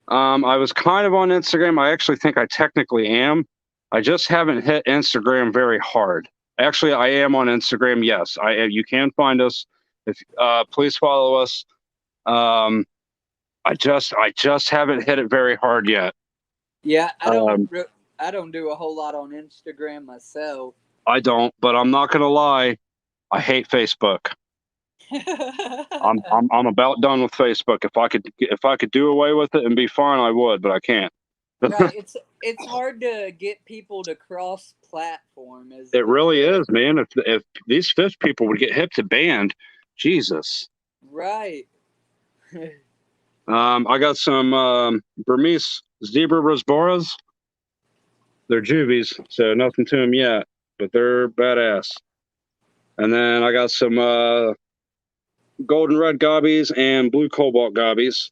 I was kind of on Instagram. I actually think I technically am. I just haven't hit Instagram very hard. Actually, I am on Instagram. Yes, you can find us. If please follow us. I just haven't hit it very hard yet. Yeah, I don't do a whole lot on Instagram myself. I don't, but I'm not gonna lie. I hate Facebook. I'm about done with Facebook. If I could do away with it and be fine, I would, but I can't. Right, it's hard to get people to cross platform. It really is, man. If these fish people would get hip to band, Jesus. Right. I got some Burmese zebra rosboras. They're juvies, so nothing to them yet, but they're badass. And then I got some golden red gobbies and blue cobalt gobbies.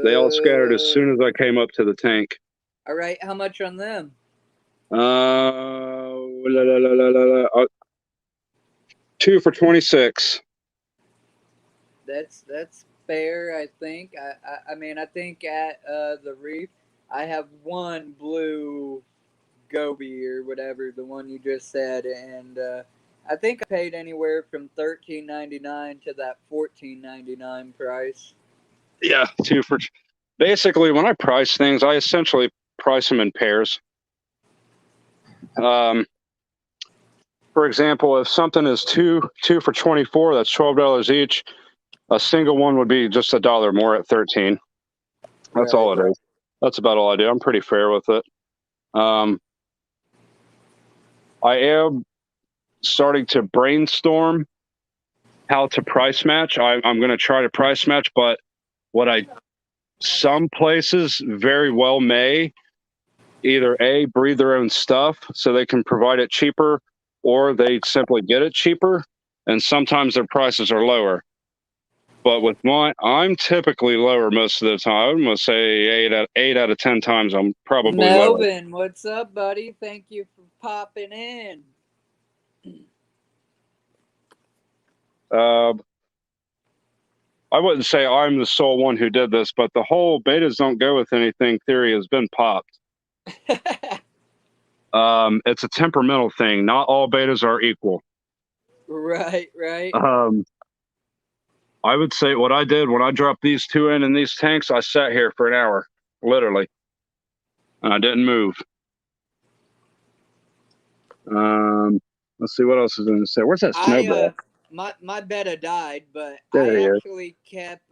They all scattered as soon as I came up to the tank. All right, how much on them? 2 for $26. That's fair, I think. I mean, I think at the reef, I have one blue goby or whatever, the one you just said, and I think I paid anywhere from $13.99 to that $14.99 price. Yeah, basically when I price things, I essentially price them in pairs. For example, if something is two for 24, that's $12 each. A single one would be just $1 more at 13. That's all it is. That's about all I do. I'm pretty fair with it. I am starting to brainstorm how to price match. I'm going to try to price match, but some places very well may either A, breed their own stuff so they can provide it cheaper, or they simply get it cheaper, and sometimes their prices are lower. But with mine, I'm typically lower most of the time. I'm going to say 8 out of 10 times I'm probably Melvin, lower. what's up, buddy? Thank you for popping in. I wouldn't say I'm the sole one who did this, but the whole betas don't go with anything theory has been popped. It's a temperamental thing. Not all betas are equal. Right. I would say what I did when I dropped these two in these tanks, I sat here for an hour, literally, and I didn't move. Let's see what else is in the set. Where's that snowball? My betta died, but There I actually kept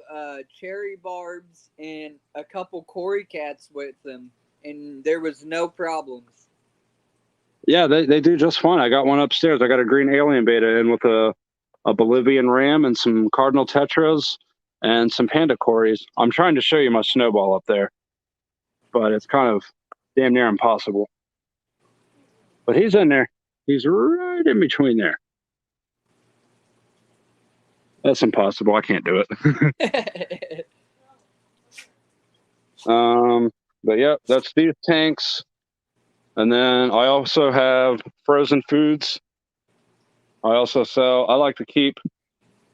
cherry barbs and a couple Cory cats with them, and there was no problems. Yeah, they do just fine. I got one upstairs. I got a green alien beta in with a Bolivian ram and some cardinal tetras and some panda cories. I'm trying to show you my snowball up there, but it's kind of damn near impossible. But he's in there. He's right in between there. That's impossible. I can't do it. But yeah, that's these tanks. And then I also have frozen foods. I like to keep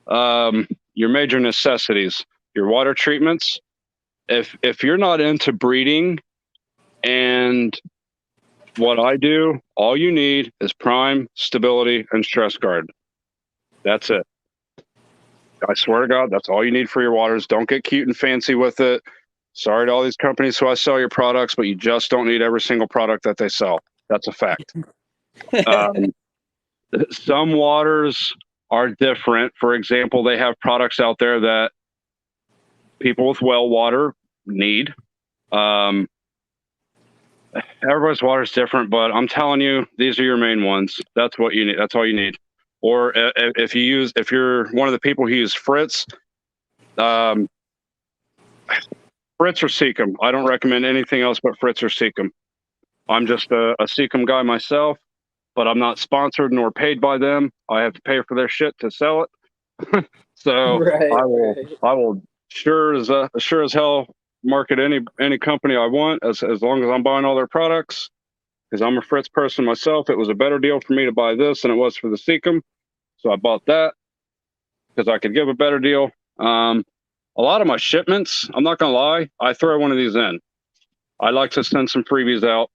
your major necessities, your water treatments. If you're not into breeding and what I do, all you need is prime, stability, and stress guard. That's it. I swear to God, that's all you need for your waters. Don't get cute and fancy with it. Sorry to all these companies who I sell your products, but you just don't need every single product that they sell. That's a fact. Some waters are different. For example, they have products out there that people with well water need. Everybody's water is different, but I'm telling you, these are your main ones. That's what you need. That's all you need. Or if you're one of the people who use Fritz, Fritz or Seacom. I don't recommend anything else but Fritz or Seacom. I'm just a Seacom guy myself, but I'm not sponsored nor paid by them. I have to pay for their shit to sell it. So I will sure as hell market any company I want as long as I'm buying all their products, because I'm a Fritz person myself. It was a better deal for me to buy this than it was for the Seacom, so I bought that because I could give a better deal. A lot of my shipments, I'm not gonna lie, I throw one of these in. I like to send some freebies out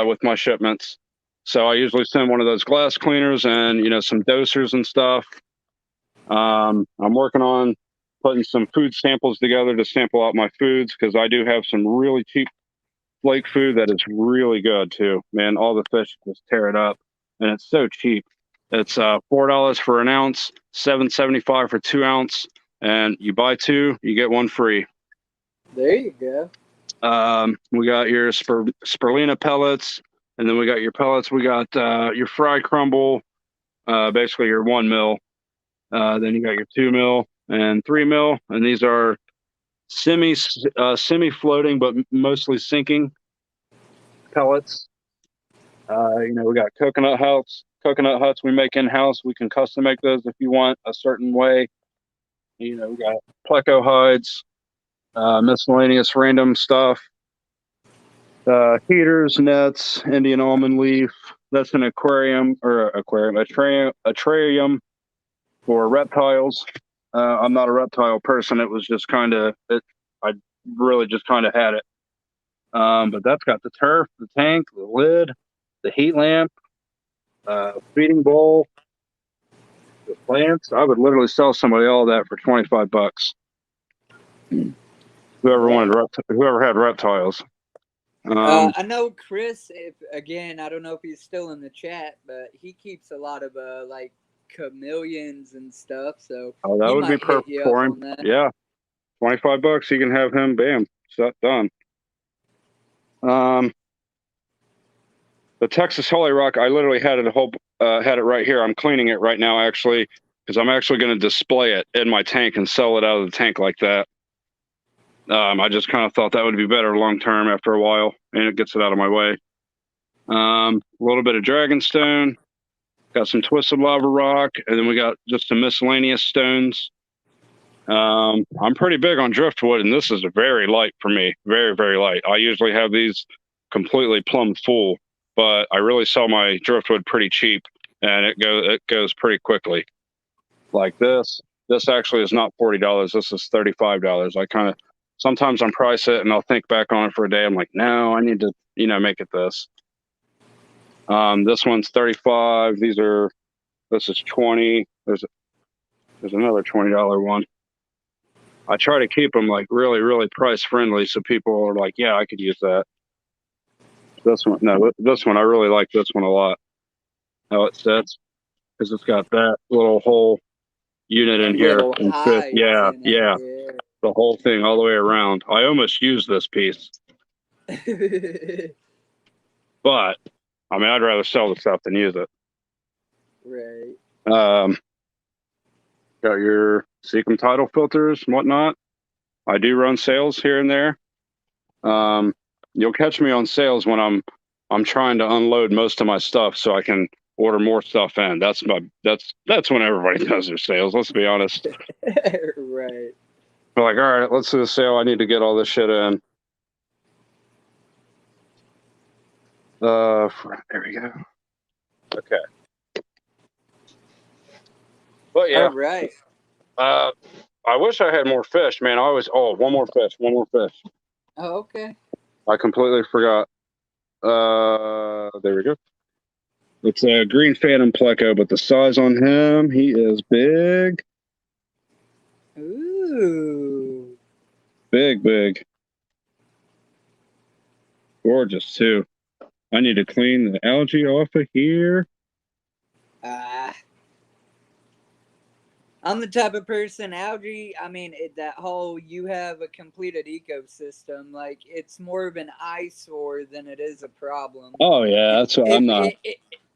with my shipments, so I usually send one of those glass cleaners and some dosers and stuff. I'm working on putting some food samples together to sample out my foods, because I do have some really cheap flake food that is really good too. Man, all the fish just tear it up, and it's so cheap. It's $4 for an ounce, $7.75 for 2 ounce, and you buy 2, you get 1 free. There you go. We got your spirulina pellets, and then we got your pellets. We got your fry crumble, basically your 1 mil. Then you got your 2 mil and 3 mil, and these are semi floating but mostly sinking pellets. We got coconut huts. Coconut huts we make in house. We can custom make those if you want a certain way. We got pleco hides, miscellaneous random stuff, heaters, nets, Indian almond leaf. That's an aquarium terrarium for reptiles. I'm not a reptile person. It was just I really just kind of had it. But that's got the turf, the tank, the lid, the heat lamp, feeding bowl, the plants. I would literally sell somebody all that for $25. Whoever had reptiles. I know Chris. If again, I don't know if he's still in the chat, but he keeps a lot of like chameleons and stuff. So Oh, that he would be might hit perfect you up for him. on that. Yeah, $25. You can have him. Bam, set done. The Texas Holy Rock, I literally had it had it right here. I'm cleaning it right now, actually, because I'm actually going to display it in my tank and sell it out of the tank like that. I just kind of thought that would be better long term after a while, and it gets it out of my way. A little bit of dragonstone, got some twisted lava rock, and then we got just some miscellaneous stones. I'm pretty big on driftwood, and this is very light for me. Very, very light. I usually have these completely plumb full, but I really sell my driftwood pretty cheap, and it goes pretty quickly. Like this. This actually is not $40. This is $35. I kind of sometimes I'm price it and I'll think back on it for a day. I'm like, no, I need to, make it this. This one's 35. This is 20. There's another $20 one. I try to keep them like really, really price friendly, so people are like, yeah, I could use that. This one, no, this one, I really like this one a lot. How it sits, because it's got that little whole unit in here. Little hides Yeah, in yeah, it. the whole thing all the way around. I almost used this piece, Yeah. but I mean, I'd rather sell the stuff than use it. Right. Got your Seacom tidal filters and whatnot. I do run sales here and there. You'll catch me on sales when I'm trying to unload most of my stuff so I can order more stuff in. That's when everybody does their sales. Let's be honest. Right. We're like, all right, let's do the sale. I need to get all this shit in. There we go. Okay. But yeah. All right. I wish I had more fish, man. One more fish. Oh, okay. I completely forgot. There we go. It's a green phantom pleco, but the size on him, he is big. Ooh. Big. Gorgeous, too. I need to clean the algae off of here. I'm the type of person, algae, I mean, that whole you have a completed ecosystem, like, it's more of an eyesore than it is a problem. Oh, yeah, that's what I'm not.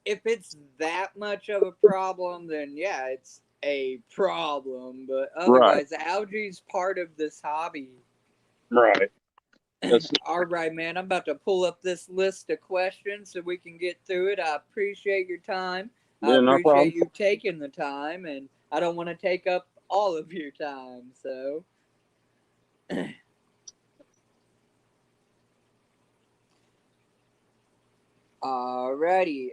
If it's that much of a problem, then yeah, it's a problem. But otherwise, algae is part of this hobby. Right. All right, man. I'm about to pull up this list of questions so we can get through it. I appreciate your time. I appreciate you taking the time, and I don't want to take up all of your time. So, alrighty.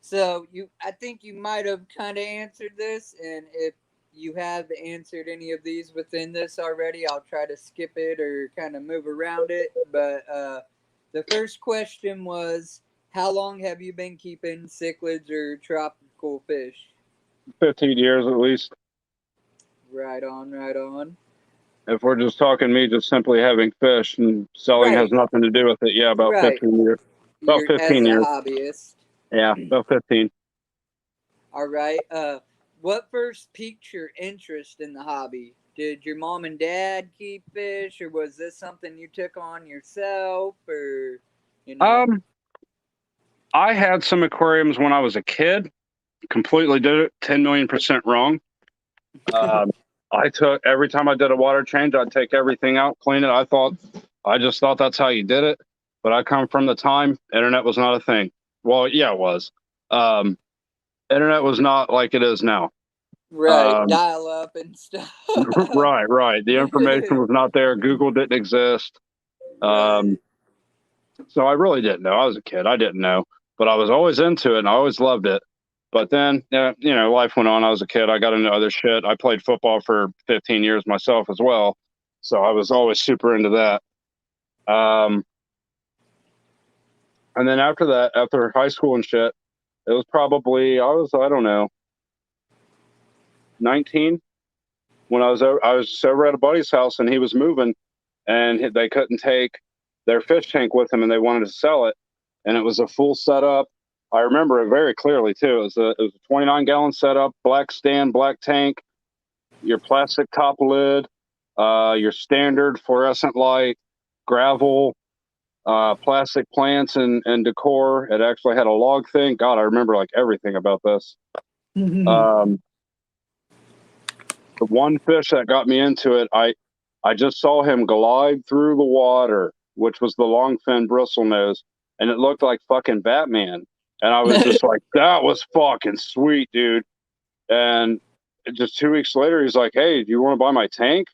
So I think you might have kind of answered this, and if you have answered any of these within this already, I'll try to skip it or kind of move around it. But the first question was, how long have you been keeping cichlids or tropical fish? 15 years at least. Right on. If we're just talking me just simply having fish and selling has nothing to do with it, yeah, about 15 years. About 15 years. As a hobbyist. Yeah, about 15. All right. What first piqued your interest in the hobby? Did your mom and dad keep fish, or was this something you took on yourself, or I had some aquariums when I was a kid. Completely did it 10 million% wrong. Every time I did a water change, I'd take everything out, clean it. I just thought that's how you did it. But I come from the time internet was not a thing. Well, yeah, it was. Internet was not like it is now. Right, dial up and stuff. Right. The information was not there. Google didn't exist. So I really didn't know. I was a kid. I didn't know, but I was always into it and I always loved it. But then, life went on. I was a kid. I got into other shit. I played football for 15 years myself as well. So I was always super into that. And then after that, after high school and shit, it was probably, I don't know, 19 when I was over at a buddy's house and he was moving and they couldn't take their fish tank with them, and they wanted to sell it, and it was a full setup. I remember it very clearly too. It was a 29-gallon setup, black stand, black tank, your plastic top lid, your standard fluorescent light, gravel, plastic plants and decor. It actually had a log thing. God, I remember like everything about this. The one fish that got me into it, I just saw him glide through the water, which was the longfin bristlenose, and it looked like fucking Batman. And I was just like, that was fucking sweet, dude. And just 2 weeks later, he's like, hey, do you want to buy my tank?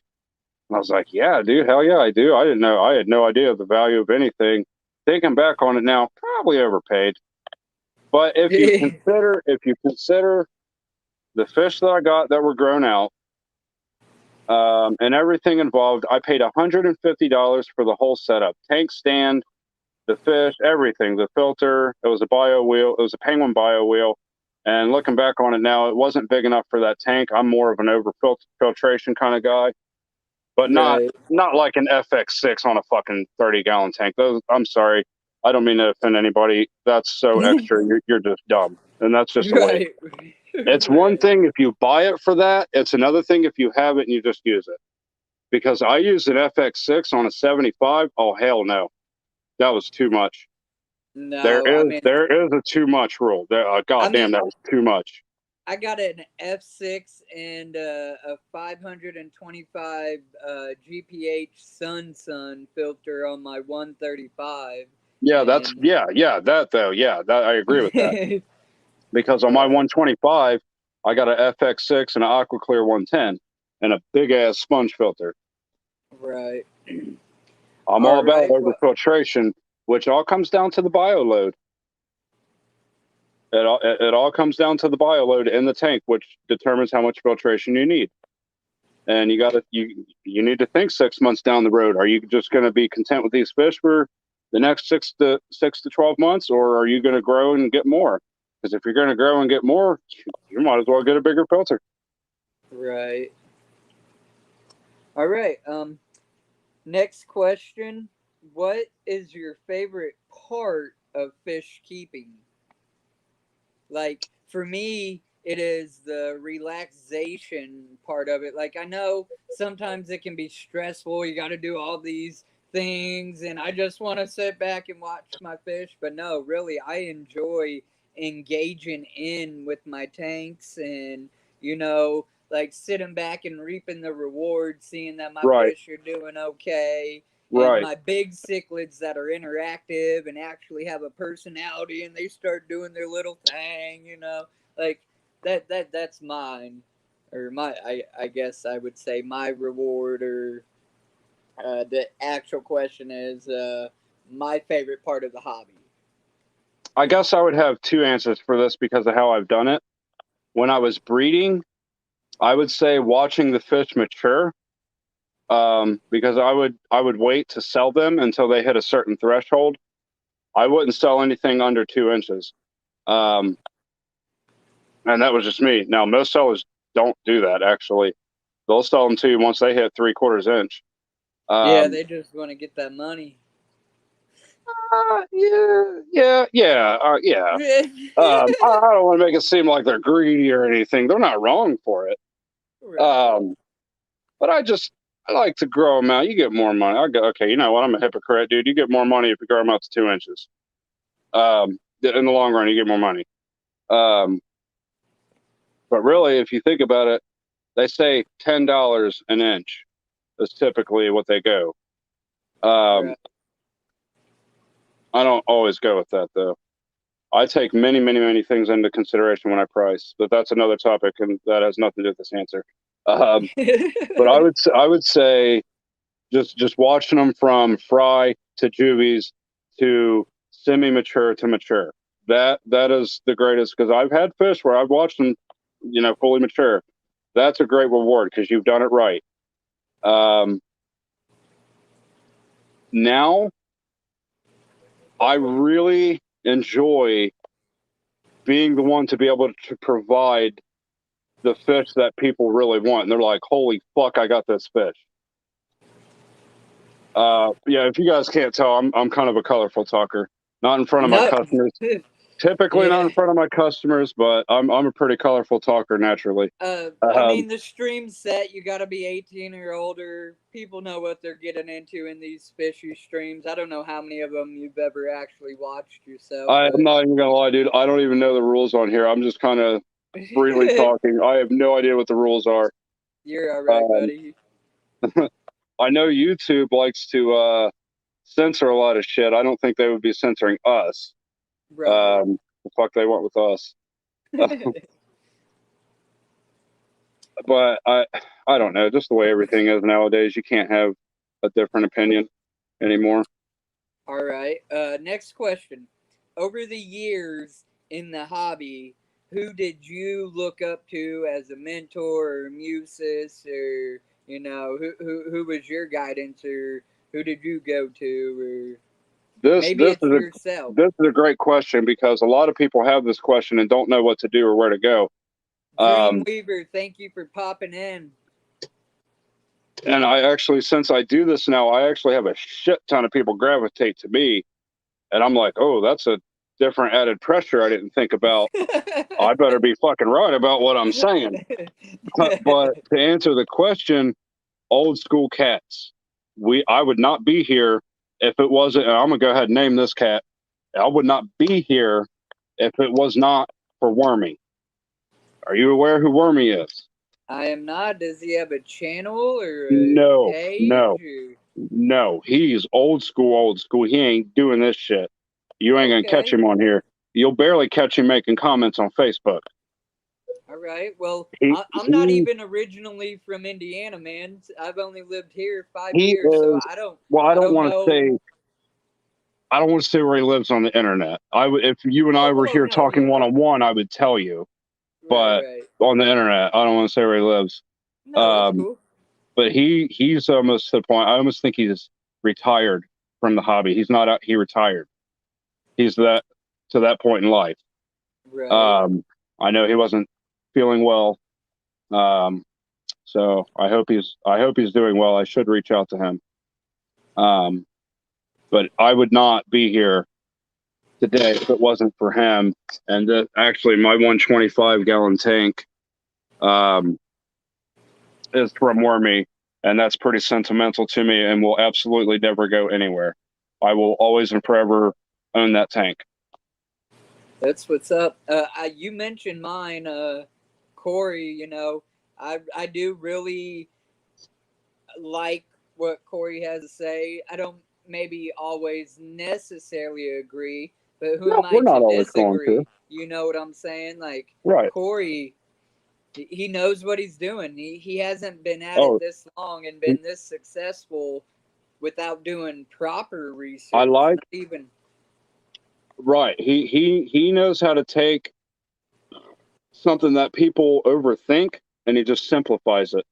And I was like, yeah, dude, hell yeah, I do. I didn't know. I had no idea the value of anything. Thinking back on it now, probably overpaid. But if you consider the fish that I got that were grown out, and everything involved, I paid $150 for the whole setup: tank, stand, the fish, everything, the filter. It was a bio wheel. It was a Penguin bio wheel. And looking back on it now, it wasn't big enough for that tank. I'm more of an over filtration kind of guy, but not like an FX6 on a fucking 30-gallon tank. Those, I'm sorry, I don't mean to offend anybody. That's so extra. You're just dumb, and that's just the way. It's one thing if you buy it for that. It's another thing if you have it and you just use it. Because I used an FX6 on a 75. Oh hell no, that was too much. No, there is a too much rule. God damn, that was too much. I got an F6 and a 525 GPH Sun filter on my 135. Yeah, that's that though. Yeah, that I agree with that. Because on my 125, I got an FX6 and an Aqua Clear 110 and a big ass sponge filter. Right. I'm all about overfiltration, which all comes down to the bio load. It all comes down to the bio load in the tank, which determines how much filtration you need. And you need to think 6 months down the road. Are you just going to be content with these fish for the next 6 to 12 months, or are you going to grow and get more? Because if you're going to grow and get more, you might as well get a bigger filter. Right. All right. Next question. What is your favorite part of fish keeping? Like, for me, it is the relaxation part of it. Like, I know sometimes it can be stressful. You got to do all these things, and I just want to sit back and watch my fish. But no, really, I enjoy engaging in with my tanks and, like sitting back and reaping the reward, seeing that my fish are doing okay. And my big cichlids that are interactive and actually have a personality, and they start doing their little thing, like that's mine, or I guess I would say my reward, or the actual question is my favorite part of the hobby. I guess I would have two answers for this because of how I've done it. When I was breeding, I would say watching the fish mature. Because I would wait to sell them until they hit a certain threshold. I wouldn't sell anything under 2 inches. And that was just me. Now, most sellers don't do that, actually. They'll sell them to you once they hit 3/4 inch. Yeah, they just want to get that money. Yeah. I don't want to make it seem like they're greedy or anything. They're not wrong for it. Right. But I like to grow them out. You get more money. I go, okay, you know what? I'm a hypocrite, dude. You get more money if you grow them out to 2 inches. In the long run, you get more money. But really, if you think about it, they say $10 an inch is typically what they go. Right. I don't always go with that, though. I take many, many, many things into consideration when I price, but that's another topic, and that has nothing to do with this answer. But I would say just watching them from fry to juvies to semi-mature to mature. That is the greatest, because I've had fish where I've watched them, fully mature. That's a great reward because you've done it right. Now, I really enjoy being the one to be able to provide the fish that people really want. And they're like, holy fuck, I got this fish. Yeah, if you guys can't tell, I'm kind of a colorful talker. Not in front of my No. customers. Typically not Yeah. in front of my customers, but I'm a pretty colorful talker naturally. I Um, mean, the stream set, you got to be 18 or older. People know what they're getting into in these fishy streams. I don't know how many of them you've ever actually watched yourself, I'm but not even gonna lie, dude. I don't even know the rules on here. I'm just kind of freely talking. I have no idea what the rules are. you're all right, Um, buddy. I know YouTube likes to censor a lot of shit. I don't think they would be censoring us. Right. The fuck they want with us. But I don't know. Just the way everything is nowadays, you can't have a different opinion anymore. All right. Next question. Over the years in the hobby, who did you look up to as a mentor or musis, or who was your guidance, or who did you go to, or This maybe this it's is a yourself? this is a great question because a lot of people have this question and don't know what to do or where to go. Um, Dreamweaver, thank you for popping in. and I actually, since I do this now, I actually have a shit ton of people gravitate to me, and I'm like, oh, that's a different added pressure I didn't think about. I better be fucking right about what I'm saying. But to answer the question, old school cats. I would not be here if it wasn't. And I'm gonna go ahead and name this cat. I would not be here if it was not for Wormy. Are you aware who Wormy is? I am not. Does he have a channel or a No, page? no, no. He's old school, old school. He ain't doing this shit. You ain't gonna catch Okay. him on here. You'll barely catch him making comments on Facebook. All right. Well, He I'm not he even originally from Indiana, man. I've only lived here 5 he years, so is. Well, I I don't don't want to say. know. I don't want to say where he lives on the internet. I would, if you and I were Oh here no, talking one yeah, on one, I would tell you. right, But right. on the internet, I don't want to say where he lives. No, that's Um, cool. but he's almost to the point. I almost think he's retired from the hobby. He's not out. He retired. He's that to that point in life. Right. Um, I know he wasn't feeling well. Um, so I hope he's doing well. I should reach out to him. Um, but I would not be here today if it wasn't for him. And actually, my 125-gallon tank um, is from Wormy, and that's pretty sentimental to me and will absolutely never go anywhere. I will always and forever own that tank. That's what's up. You mentioned mine, Corey. I do really like what Corey has to say. I don't maybe always necessarily agree, but who No, am I we're to not always going to. disagree? You know what I'm saying? Like Right. Corey, he knows what he's doing. He hasn't been at it Oh, this long and been this successful without doing proper I research. like. Not even Right. He knows how to take something that people overthink and he just simplifies it.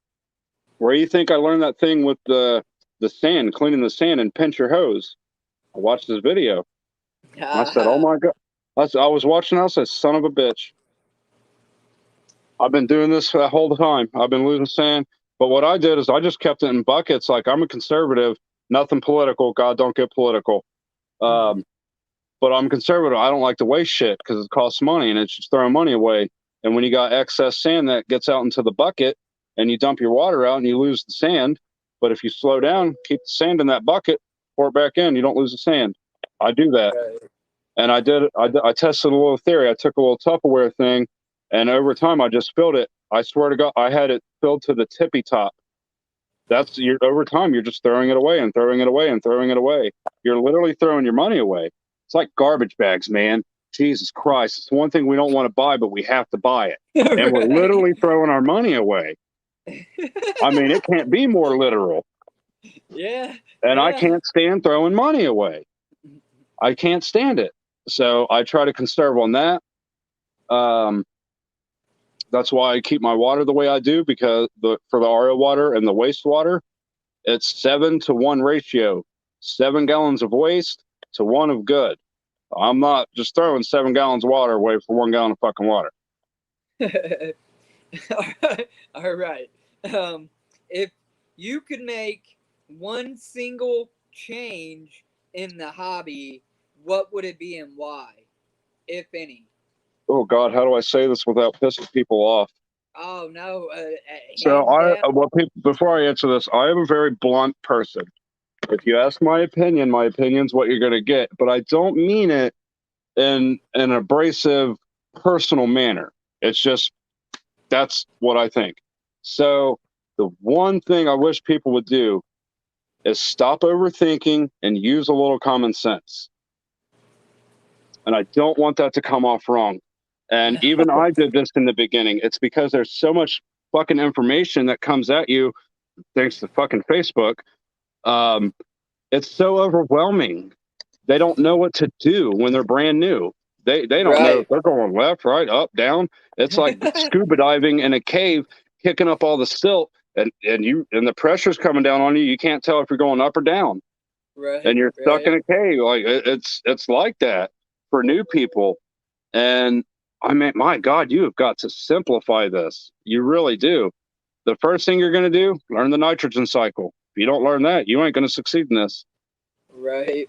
Where you think I learned that thing with the sand, cleaning the sand and pinch your hose? I watched this video. I said, "Oh my god!" I was watching. I said, "Son of a bitch!" I've been doing this for the whole time. I've been losing sand. But what I did is I just kept it in buckets. Like I'm a conservative, nothing political. God, don't get political. Um, but I'm conservative. I don't like to waste shit because it costs money and it's just throwing money away. And when you got excess sand that gets out into the bucket and you dump your water out and you lose the sand, but if you slow down, keep the sand in that bucket, pour it back in, you don't lose the sand. I do that. right. And I tested a little theory. I took a little Tupperware thing, and over time, I just filled it. I swear to God, I had it filled to the tippy top. Over time, you're just throwing it away and throwing it away and throwing it away. You're literally throwing your money away. It's like garbage bags, man. Jesus Christ. It's one thing we don't want to buy, but we have to buy it. And we're Right. literally throwing our money away. I mean, it can't be more literal. Yeah, And I yeah. can't stand throwing money away. I can't stand it. So I try to conserve on that. Um, that's why I keep my water the way I do, because for the RO water and the wastewater, it's 7-to-1 ratio. 7 gallons of waste to 1 of good. I'm not just throwing 7 gallons of water away for 1 gallon of fucking water. All right. If you could make one single change in the hobby, what would it be and why, if any? Oh God, how do I say this without pissing people off? Oh no, So hands down. before I answer this, I am a very blunt person. If you ask my opinion's what you're gonna get. But I don't mean it in an abrasive, personal manner. It's just that's what I think. So the one thing I wish people would do is stop overthinking and use a little common sense. And I don't want that to come off wrong. And even I did this in the beginning. It's because there's so much fucking information that comes at you thanks to fucking Facebook. It's so overwhelming. They don't know what to do when they're brand new. They don't know if Right. they're going left, right, up, down. It's like scuba diving in a cave, kicking up all the silt, and the pressure's coming down on you. You can't tell if you're going up or down, and Right. you're stuck in Right. a cave. Like it's like that for new people. And I mean, my God, you have got to simplify this. You really do. The first thing you're going to do, learn the nitrogen cycle. If you don't learn that, you ain't going to succeed in this. Right.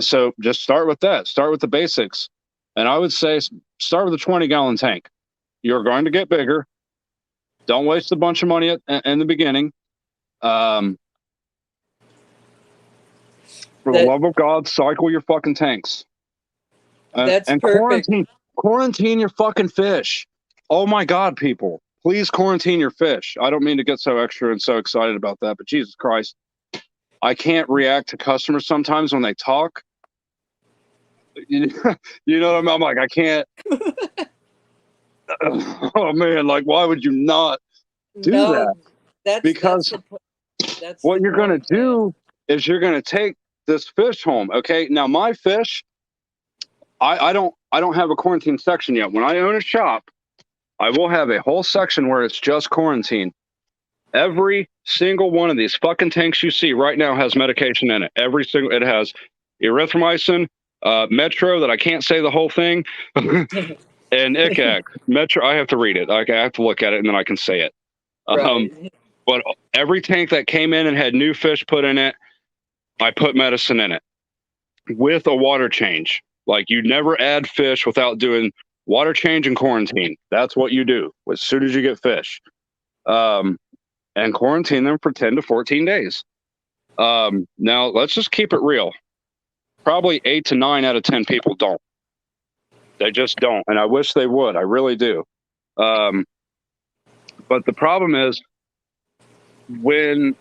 So just start with that. Start with the basics. And I would say start with a 20-gallon tank. You're going to get bigger. Don't waste a bunch of money in the beginning. For the That love of God, cycle your fucking tanks. that's And perfect. quarantine your fucking fish. Oh my God, people. Please quarantine your fish. I don't mean to get so extra and so excited about that, but Jesus Christ. I can't react to customers sometimes when they talk. You know what I mean? I'm like, I can't. Oh man, like why would you not do No, that? that's Because that's what the you're going to point, man. do is you're going to take this fish home. Okay. Now my fish, I don't have a quarantine section yet. When I own a shop, I will have a whole section where it's just quarantine. Every single one of these fucking tanks you see right now has medication in it. It has erythromycin, Metro that I can't say the whole thing, and ICAC. Metro, I have to read it. Like, I have to look at it and then I can say it. Right. But every tank that came in and had new fish put in it, I put medicine in it with a water change. Like you never add fish without doing water change and quarantine. That's what you do as soon as you get fish. And quarantine them for 10 to 14 days. Now, let's just keep it real. Probably 8 to 9 out of 10 people don't. They just don't. And I wish they would. I really do. But the problem is when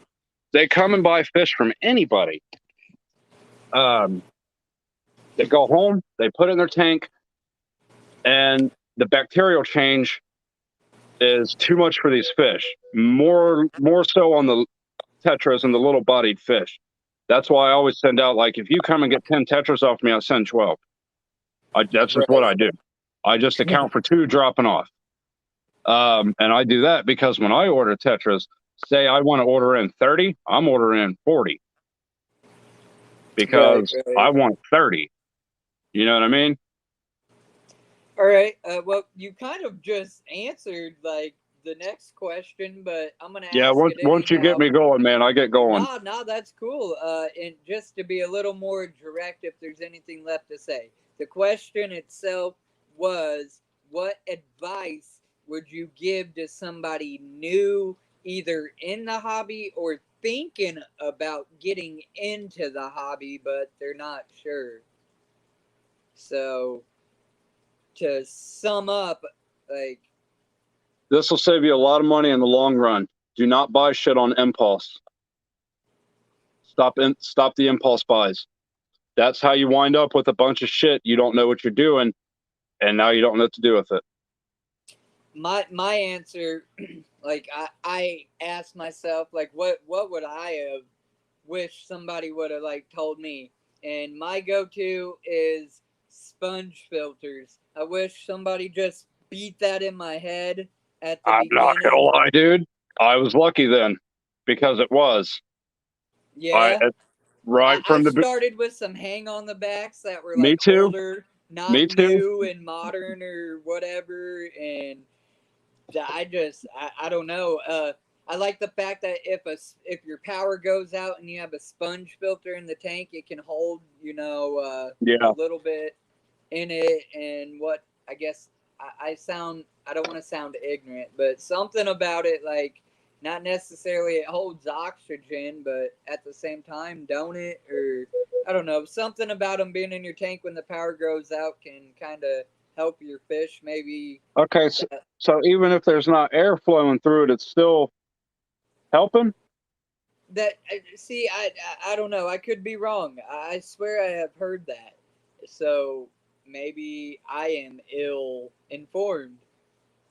they come and buy fish from anybody, they go home, they put it in their tank, and the bacterial change is too much for these fish. More so on the tetras and the little bodied fish. That's why I always send out, like, if you come and get 10 tetras off me, I'll send 12. That's just what I Right. do. I just account for 2 dropping off. And I do that because when I order tetras, say I want to order in 30, I'm ordering in 40 Right. because Right. I want 30. You know what I mean? All right. Well, you kind of just answered like the next question, but I'm gonna Yeah, ask it once you get anyhow. me going, man, I get going. Nah, nah, that's cool. And just to be a little more direct, if there's anything left to say, the question itself was, what advice would you give to somebody new, either in the hobby or thinking about getting into the hobby, but they're not sure? So, to sum up, like, This will save you a lot of money in the long run. Do not buy shit on impulse. Stop the impulse buys. That's how you wind up with a bunch of shit. You don't know what you're doing, and now you don't know what to do with it. my answer, like I asked myself, like, what would I have wished somebody would have like told me? And my go-to is sponge filters. I wish somebody just beat that in my head at the I'm not gonna beginning. lie, dude. I was lucky then because it was. I Yeah, right I from the started with some hang on the backs that were me like too, older, not me too. new and modern or whatever, and I don't know. I like the fact that if your power goes out and you have a sponge filter in the tank, it can hold, a Yeah. little bit in it. And what I guess I don't want to sound ignorant, but something about it, like, not necessarily it holds oxygen, but at the same time, don't it? Or I don't know, something about them being in your tank when the power goes out can kind of help your fish. Maybe Okay. So even if there's not air flowing through it, it's still helping. that see, I don't know. I could be wrong. I swear I have heard that. So maybe I am ill informed.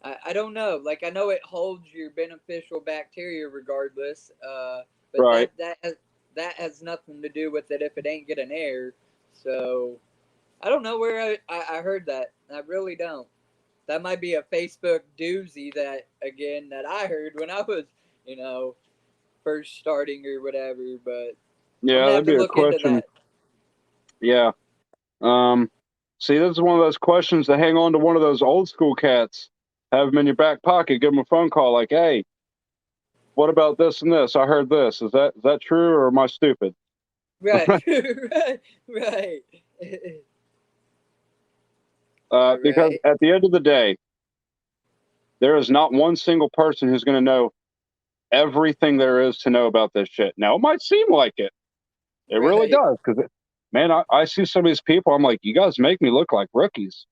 I don't know. Like, I know it holds your beneficial bacteria regardless. But Right. that has nothing to do with it if it ain't getting air. So I don't know where I heard that. I really don't. That might be a Facebook doozy that I heard when I was, you know, first starting or whatever. But I'm Yeah, gonna have that'd to be a look into question. that. Yeah. See, this is one of those questions to hang on to one of those old school cats. Have them in your back pocket. Give them a phone call, like, "Hey, what about this and this? I heard this. Is that true, or am I stupid?" Right, right, right. All Because right. at the end of the day, there is not one single person who's going to know everything there is to know about this shit. Now, it might seem like it. It really Right. does. Because, man, I see some of these people. I'm like, you guys make me look like rookies.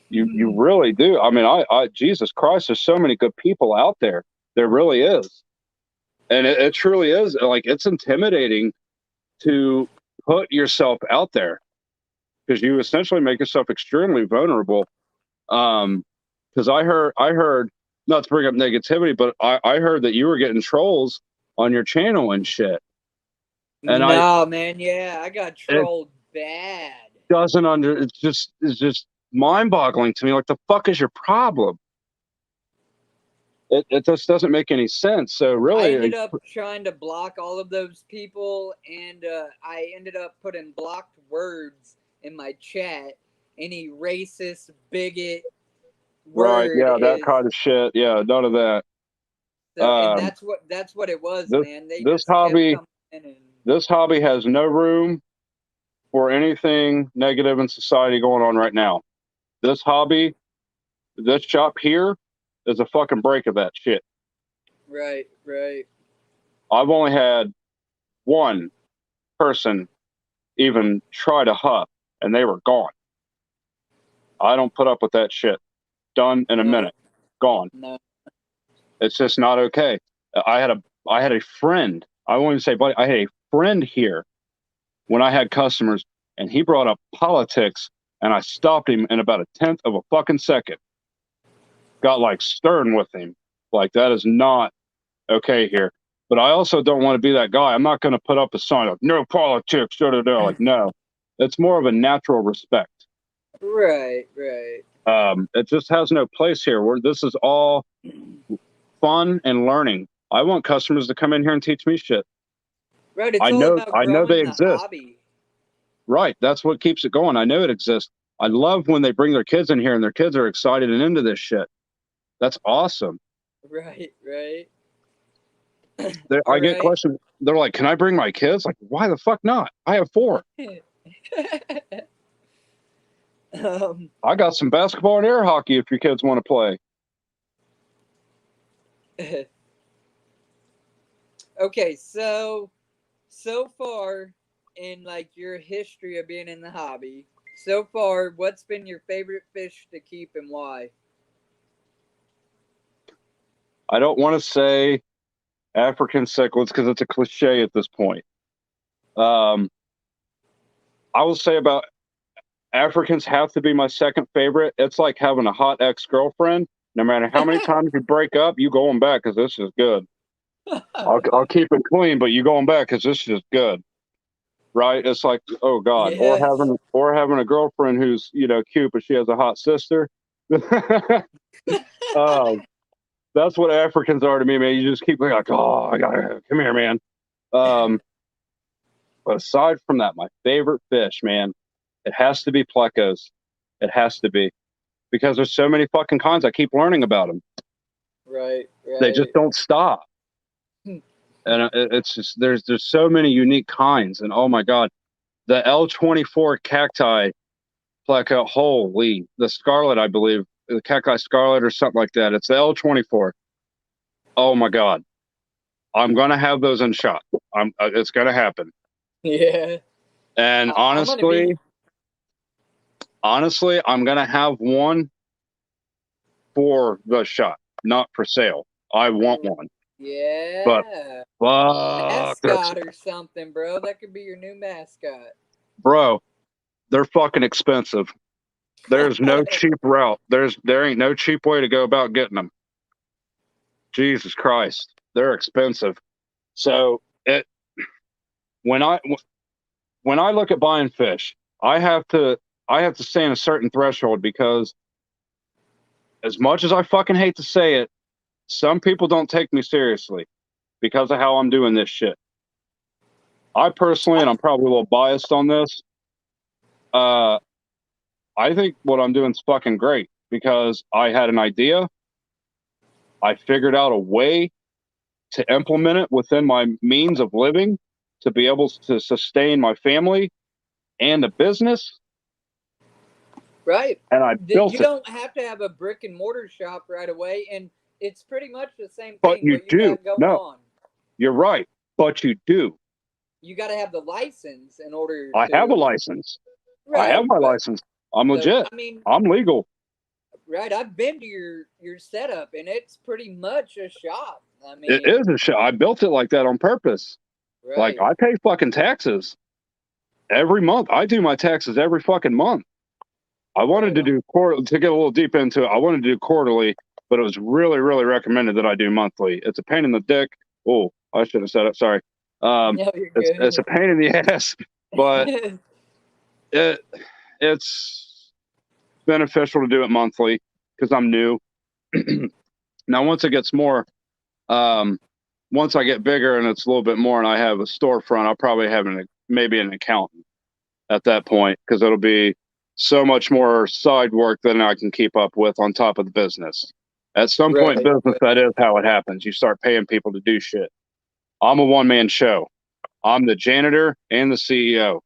You really do. I mean, Jesus Christ, there's so many good people out there. There really is. And it truly is. Like, it's intimidating to put yourself out there because you essentially make yourself extremely vulnerable. Because I heard, not to bring up negativity, but I heard that you were getting trolls on your channel and shit. And No, man. Yeah, I got it trolled bad. it's just mind boggling to me. Like, the fuck is your problem? It just doesn't make any sense. So I really, ended up trying to block all of those people, and I ended up putting blocked words in my chat. Any racist, bigot right? word Yeah, that is kind of shit. Yeah, none of that. so, and Um, that's what it was, this man. They this just kept hobby coming in and this hobby has no room for anything negative in society going on right now. This hobby, this shop here, is a fucking break of that shit. right, right. I've only had one person even try to huff, and they were gone. I don't put up with that shit. Done in a No, minute. Gone. no. It's just not okay. I had a friend. I won't even say buddy. I had a friend here when I had customers, and he brought up politics, and I stopped him in about a tenth of a fucking second. Got like stern with him. Like, that is not okay here. But I also don't want to be that guy. I'm not going to put up a sign of no politics. Da, da, da. Like, no, it's more of a natural respect. Right, right. It just has no place here. Where this is all fun and learning. I want customers to come in here and teach me shit. Right, it's I all know, about I know they growing the exist. hobby. Right, that's what keeps it going. I know it exists. I love when they bring their kids in here and their kids are excited and into this shit. That's awesome. Right, right. All I get right. questions. They're like, "Can I bring my kids?" Like, why the fuck not? I have 4. um, I got some basketball and air hockey if your kids want to play. okay, so far in like your history of being in the hobby, so far, what's been your favorite fish to keep and why? I don't want to say African cichlids because it's a cliche at this point. Um, I will say about Africans have to be my second favorite. It's like having a hot ex-girlfriend. No matter how many times you break up, you going back because this is good. I'll keep it clean, but you going back because this is good, right? It's like, oh God, yes. or having a girlfriend who's cute, but she has a hot sister. um, that's what Africans are to me, man. You just keep like, oh, I gotta come here, man. Um, but aside from that, my favorite fish, man, it has to be plecos. It has to be because there's so many fucking kinds. I keep learning about them. Right, They just right. don't stop. and it's just there's so many unique kinds, and oh my god, the L24 cacti pleco, holy, the scarlet, I believe, the cacti scarlet or something like that. It's the L24. Oh my god, I'm gonna have those in shop. It's gonna happen. Yeah. And honestly, I'm gonna have one for the shop, not for sale. I want one. Yeah. But fuck, mascot or something, bro. That could be your new mascot. Bro, they're fucking expensive. There's no cheap route. There ain't no cheap way to go about getting them. Jesus Christ, they're expensive. So when I look at buying fish, I have to stay in a certain threshold, because as much as I fucking hate to say it, some people don't take me seriously because of how I'm doing this shit. I personally, and I'm probably a little biased on this, I think what I'm doing is fucking great, because I had an idea. I figured out a way to implement it within my means of living to be able to sustain my family and a business. Right. And I built it. You don't have to have a brick and mortar shop right away, and it's pretty much the same thing. But you do. Got going on. You're right. But you do. You got to have the license in order. I have a license. Right, I have my license. I'm legit. I mean, I'm legal. Right. I've been to your setup, and it's pretty much a shop. I mean, it is a shop. I built it like that on purpose. Right. Like, I pay fucking taxes every month. I do my taxes every fucking month. I wanted to do to get a little deep into it. I wanted to do quarterly, but it was really, really recommended that I do monthly. It's a pain in the dick. Oh, I should have said it. Sorry. No, you're good. It's a pain in the ass, but it's beneficial to do it monthly because I'm new. Now, once it gets more, once I get bigger and it's a little bit more, and I have a storefront, I'll probably have maybe an accountant at that point, because it'll be so much more side work than I can keep up with on top of the business. At some point in business, that is how it happens. You start paying people to do shit. I'm a one-man show. I'm the janitor and the CEO.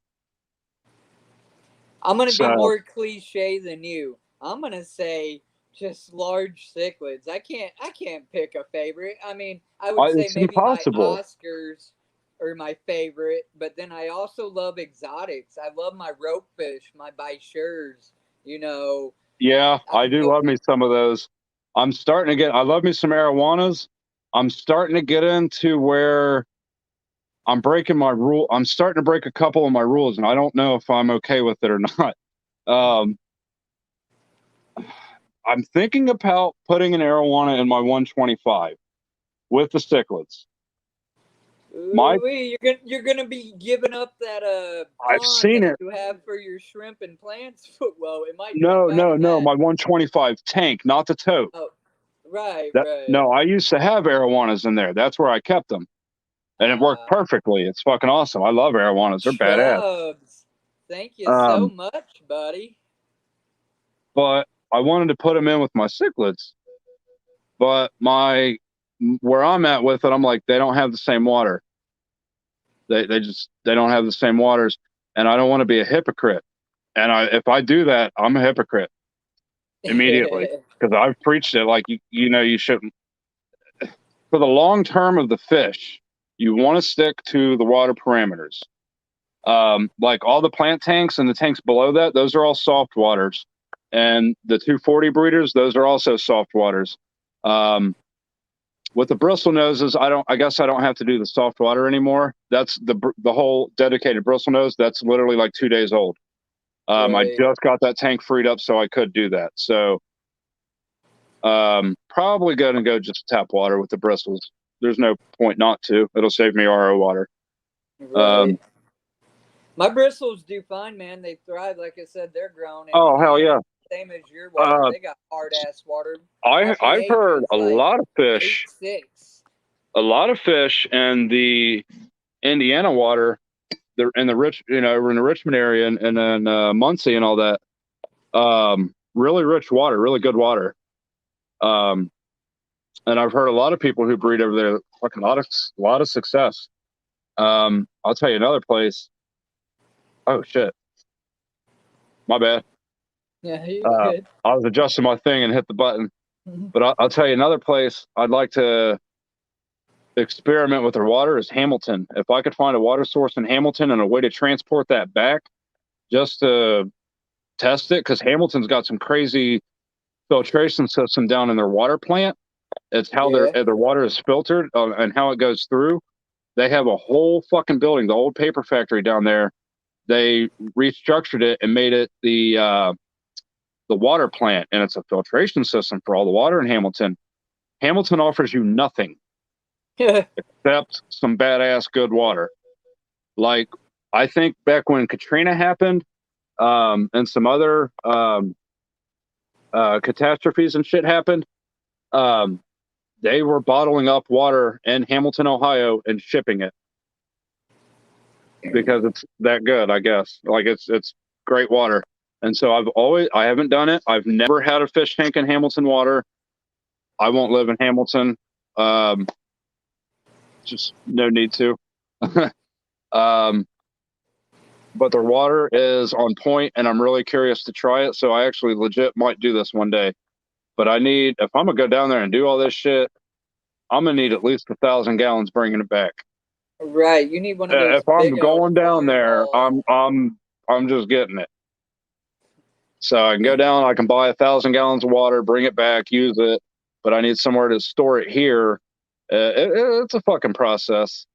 I'm going to be more cliche than you. I'm going to say just large cichlids. I can't pick a favorite. I mean, I would say maybe impossible. My Oscars are my favorite, but then I also love exotics. I love my ropefish, my bichures, you know. Yeah, I do love me some of those. I love me some arowanas. I'm starting to get into where I'm breaking my rule. I'm starting to break a couple of my rules, and I don't know if I'm okay with it or not. I'm thinking about putting an arowana in my 125 with the cichlids. You're gonna be giving up that I've seen it you have for your shrimp and plants. Well, it might. No. My 125 tank, not the tote. Oh, right. No, I used to have arowanas in there. That's where I kept them, and it worked perfectly. It's fucking awesome. I love arowanas. They're badass. Thank you so much, buddy. But I wanted to put them in with my cichlids, but where I'm at with it, I'm like, they don't have the same water. They don't have the same waters, and I don't want to be a hypocrite. And if I do that, I'm a hypocrite immediately, because I've preached it. Like, you shouldn't. For the long term of the fish, you want to stick to the water parameters. Like all the plant tanks and the tanks below that, those are all soft waters, and the 240 breeders, those are also soft waters. With the bristle noses, I guess I don't have to do the soft water anymore. That's the whole dedicated bristle nose. That's literally like 2 days old. I just got that tank freed up, so I could do that. So, probably going to go just tap water with the bristles. There's no point not to. It'll save me RO water. Right. My bristles do fine, man. They thrive. Like I said, they're grown. Oh, hell yeah. Same as your water. They got hard-ass water. I've heard a lot of fish. 8-6. A lot of fish in the Indiana water, in the Richmond area, and then Muncie and all that. Really rich water, really good water. and I've heard a lot of people who breed over there, fucking lot of success. I'll tell you another place. Oh shit, my bad. Yeah, you're good. I was adjusting my thing and hit the button. But I'll tell you another place I'd like to experiment with their water is Hamilton. If I could find a water source in Hamilton and a way to transport that back just to test it, because Hamilton's got some crazy filtration system down in their water plant. It's how their water is filtered and how it goes through. They have a whole fucking building, the old paper factory down there. They restructured it and made it the water plant, and it's a filtration system for all the water in Hamilton. Hamilton offers you nothing except some badass good water. Like, I think back when Katrina happened, and some other catastrophes and shit happened, they were bottling up water in Hamilton, Ohio, and shipping it because it's that good, I guess. Like, it's great water. And so I haven't done it. I've never had a fish tank in Hamilton water. I won't live in Hamilton. Just no need to. But their water is on point, and I'm really curious to try it. So I actually legit might do this one day. But if I'm gonna go down there and do all this shit, I'm gonna need at least 1,000 gallons bringing it back. Right, you need one of those. If I'm going down there, I'm just getting it. So I can go down, I can buy 1,000 gallons of water, bring it back, use it, but I need somewhere to store it here. It's a fucking process.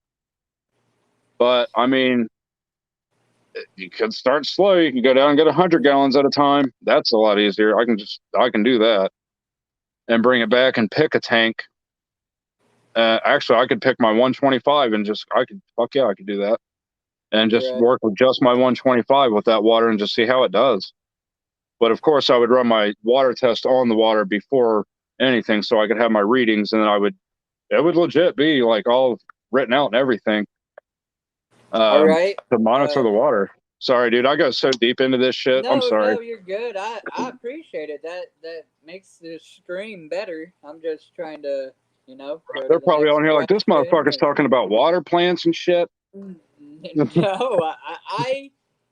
But I mean, you could start slow. You can go down and get 100 gallons at a time. That's a lot easier. I can do that and bring it back and pick a tank. Actually, I could pick my 125 and I could do that and just work with just my 125 with that water and just see how it does. But of course, I would run my water test on the water before anything, so I could have my readings, and then it would legit be like all written out and everything. All right. To monitor the water. Sorry, dude, I got so deep into this shit. I'm sorry. No, you're good. I appreciate it. That makes the stream better. I'm just trying to, They're probably on here like, this motherfucker's talking about water plants and shit. No,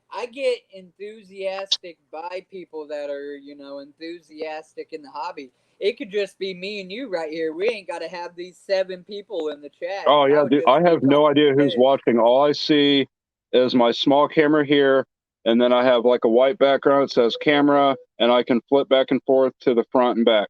I get enthusiastic by people that are, enthusiastic in the hobby. It could just be me and you right here. We ain't got to have these 7 people in the chat. Oh, yeah, dude, I have no idea who's watching. All I see is my small camera here, and then I have like a white background that says camera, and I can flip back and forth to the front and back.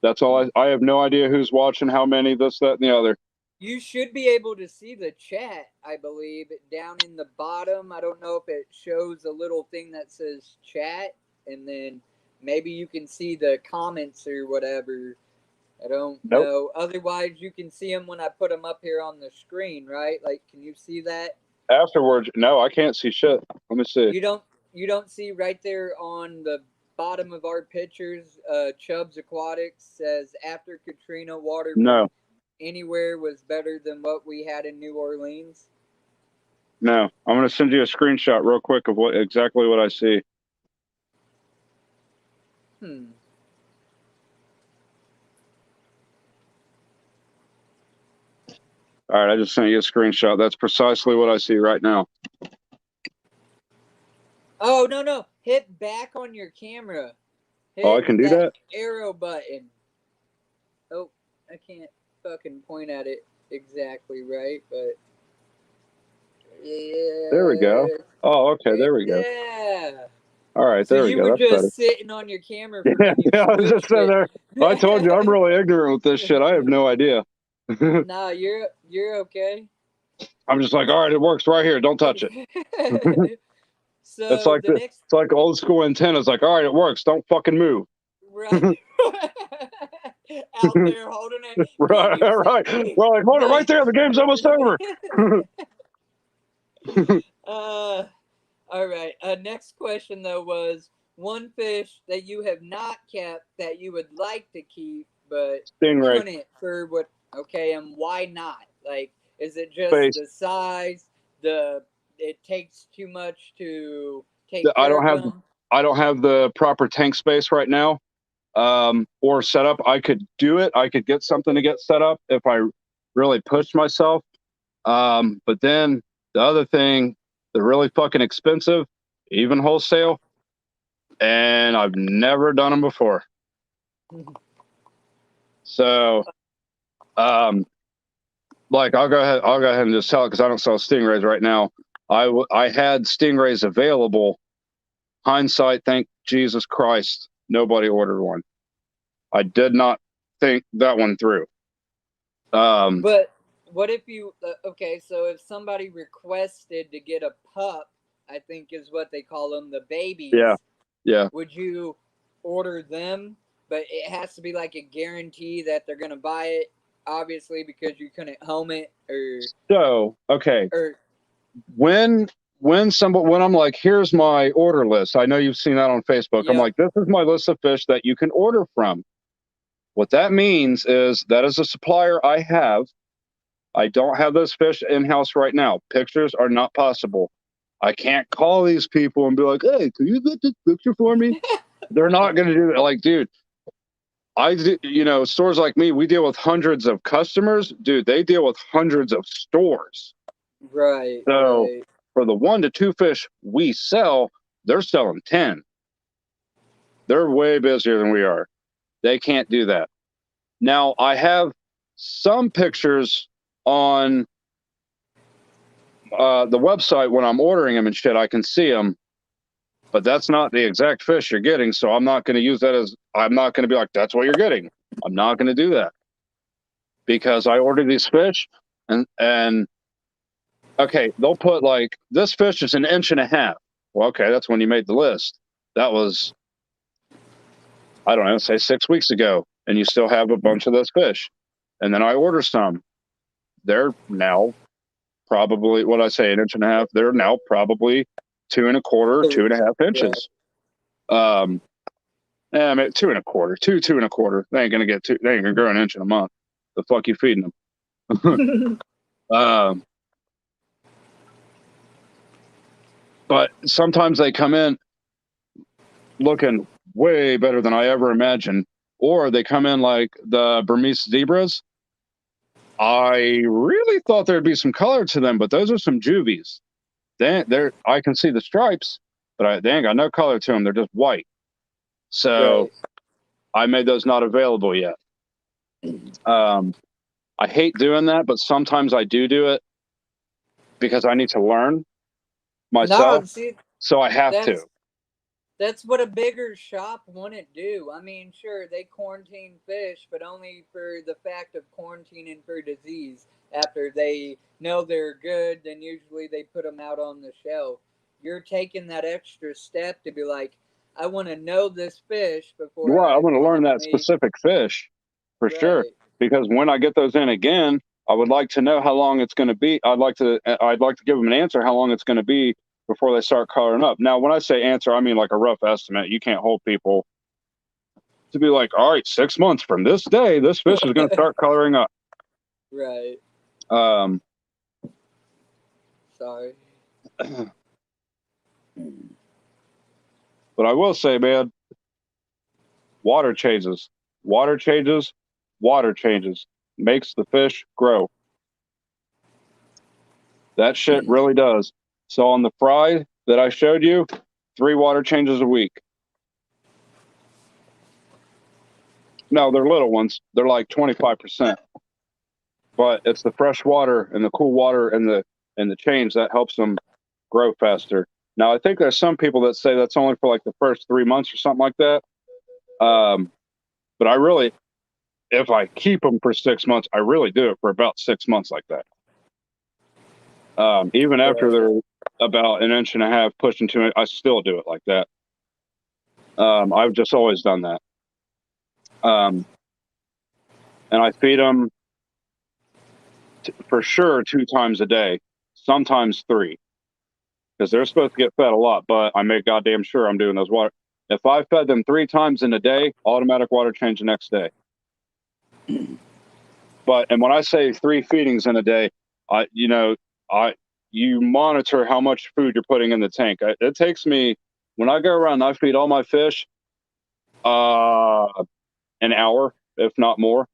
That's all. I have no idea who's watching, how many, this, that, and the other. You should be able to see the chat, I believe, down in the bottom. I don't know if it shows a little thing that says chat, and then maybe you can see the comments or whatever. I don't know. Otherwise, you can see them when I put them up here on the screen, right? Like, can you see that? Afterwards, no, I can't see shit. Let me see. You don't see right there on the bottom of our pictures, Chubb's Aquatics says, after Katrina, water anywhere was better than what we had in New Orleans? No. I'm going to send you a screenshot real quick of exactly what I see. All right, I just sent you a screenshot. That's precisely what I see right now. Oh, no. Hit back on your camera. I can do that? Arrow button. Oh, I can't fucking point at it exactly right, but yeah. There we go. Oh, okay, there we go. Yeah. All right, there we go. You were just better. Sitting on your camera. Yeah, I was just sitting there. I told you I'm really ignorant with this shit. I have no idea. Nah, you're okay. I'm just like, all right, it works right here. Don't touch it. So it's like it's like old school antennas. Like, all right, it works. Don't fucking move. Right. Out there holding it. Right. Well, like, hold it right there. The game's almost over. All right. Next question though was one fish that you have not kept that you would like to keep, but stingray. Couldn't for what? Okay, and why not? Like, is it just the size? It takes too much to take. I don't have the proper tank space right now. or set up. I could do it. I could get something to get set up if I really pushed myself. But then the other thing, they're really fucking expensive, even wholesale, and I've never done them before. So, like I'll go ahead and just tell it because I don't sell stingrays right now. I had stingrays available. Hindsight, thank Jesus Christ, nobody ordered one. I did not think that one through. But what if you okay? So if somebody requested to get a pup, I think is what they call them, the babies. Yeah. Would you order them? But it has to be like a guarantee that they're gonna buy it, obviously, because you couldn't home it or. So okay. Or when I'm like, here's my order list. I know you've seen that on Facebook. Yep. I'm like, this is my list of fish that you can order from. What that means is that is a supplier I have. I don't have those fish in-house right now. Pictures are not possible. I can't call these people and be like, hey, can you get this picture for me? They're not going to do that. Like, dude, stores like me, we deal with hundreds of customers. Dude, they deal with hundreds of stores. Right. So right. for the 1 to 2 fish we sell, they're selling 10. They're way busier than we are. They can't do that. Now, I have some pictures on the website when I'm ordering them and shit. I can see them, but that's not the exact fish you're getting. So I'm not going to use that as, I'm not going to be like, that's what you're getting. I'm not going to do that because I ordered these fish and okay, they'll put like, this fish is 1.5 inches. Well, okay, that's when you made the list. That was, I don't know, say 6 weeks ago, and you still have a bunch of those fish. And then I order some. They're now probably, what I say, 1.5 inches. They're now probably 2 1/4, 2.5 inches. I mean, 2 1/4, 2 1/4. They ain't gonna get two. They ain't gonna grow 1 inch in a month. The fuck you feeding them? But sometimes they come in looking way better than I ever imagined, or they come in like the Burmese zebras. I really thought there'd be some color to them, but those are some juvies. I can see the stripes, but they ain't got no color to them. They're just white. So I made those not available yet. I hate doing that, but sometimes I do it because I need to learn myself. No, see, so I have to. That's what a bigger shop wouldn't do. I mean, sure, they quarantine fish, but only for the fact of quarantining for disease. After they know they're good, then usually they put them out on the shelf. You're taking that extra step to be like, I want to know this fish before. Right, I want to learn that specific fish for sure. Because when I get those in again, I would like to know how long it's going to be. I'd like to give them an answer how long it's going to be before they start coloring up. Now, when I say answer, I mean like a rough estimate. You can't hold people to be like, all right, 6 months from this day, this fish is going to start coloring up. Right. Sorry. But I will say, man, water changes. Water changes. Water changes. Makes the fish grow. That shit really does. So on the fry that I showed you, 3 water changes a week. No, they're little ones. They're like 25%. But it's the fresh water and the cool water and the change that helps them grow faster. Now, I think there's some people that say that's only for like the first 3 months or something like that. But I really, if I keep them for 6 months, I really do it for about 6 months like that. Even after they're about 1.5 inches pushing 2 inches, I still do it like that. I've just always done that. And I feed them for sure 2 times a day, sometimes 3, because they're supposed to get fed a lot, but I make goddamn sure I'm doing those water. If I fed them 3 times in a day, automatic water change the next day. And when I say 3 feedings in a day, you monitor how much food you're putting in the tank. It takes me, when I go around and I feed all my fish, An hour, if not more,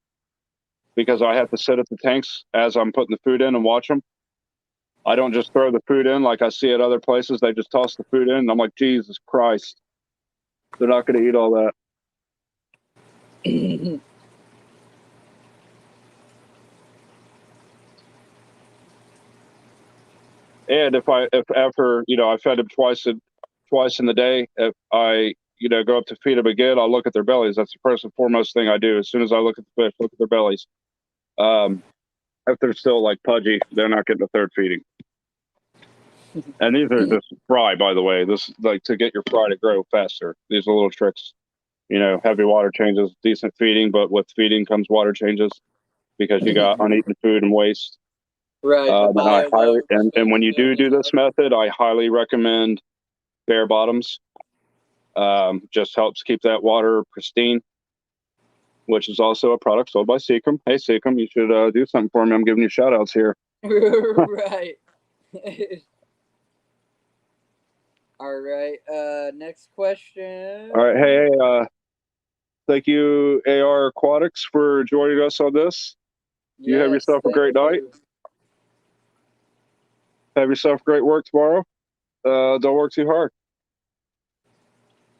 because I have to sit at the tanks as I'm putting the food in and watch them. I don't just throw the food in like I see at other places. They just toss the food in. And I'm like, Jesus Christ, they're not going to eat all that. And if after, I fed them twice in the day, if I, go up to feed them again, I'll look at their bellies. That's the first and foremost thing I do. As soon as I look at the fish, look at their bellies. If they're still like pudgy, they're not getting a third feeding. And these are just fry, by the way. This like to get your fry to grow faster. These are little tricks. Heavy water changes, decent feeding, but with feeding comes water changes because you got uneaten food and waste. Right. And when you do this method, I highly recommend bare bottoms. Just helps keep that water pristine, which is also a product sold by Seacom. Hey, Seacom, you should do something for me. I'm giving you shout outs here. Right. All right. Next question. All right. Hey, thank you, AR Aquatics, for joining us on this. You have yourself a great night. Have yourself great work tomorrow. Don't work too hard.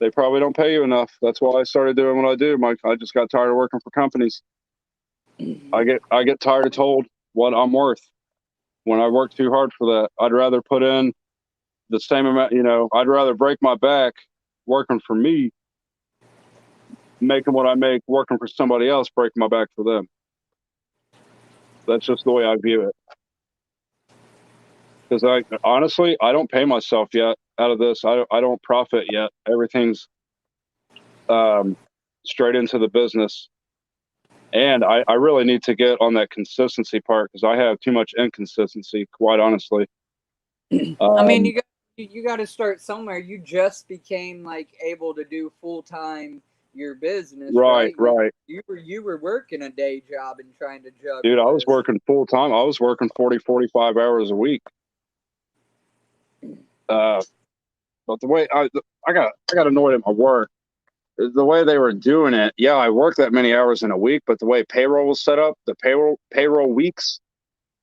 They probably don't pay you enough. That's why I started doing what I do. I just got tired of working for companies. I get tired of told what I'm worth. When I work too hard for that, I'd rather put in the same amount. I'd rather break my back working for me, making what I make, working for somebody else, breaking my back for them. That's just the way I view it. Because honestly, I don't pay myself yet out of this. I don't profit yet. Everything's straight into the business. And I really need to get on that consistency part because I have too much inconsistency, quite honestly. I mean, you got to start somewhere. You just became like able to do full time your business, right? You were working a day job and trying to juggle. Dude, I was working full time. I was working 40, 45 hours a week. But the way I got annoyed at my work, the way they were doing it. Yeah, I worked that many hours in a week, but the way payroll was set up, the payroll weeks,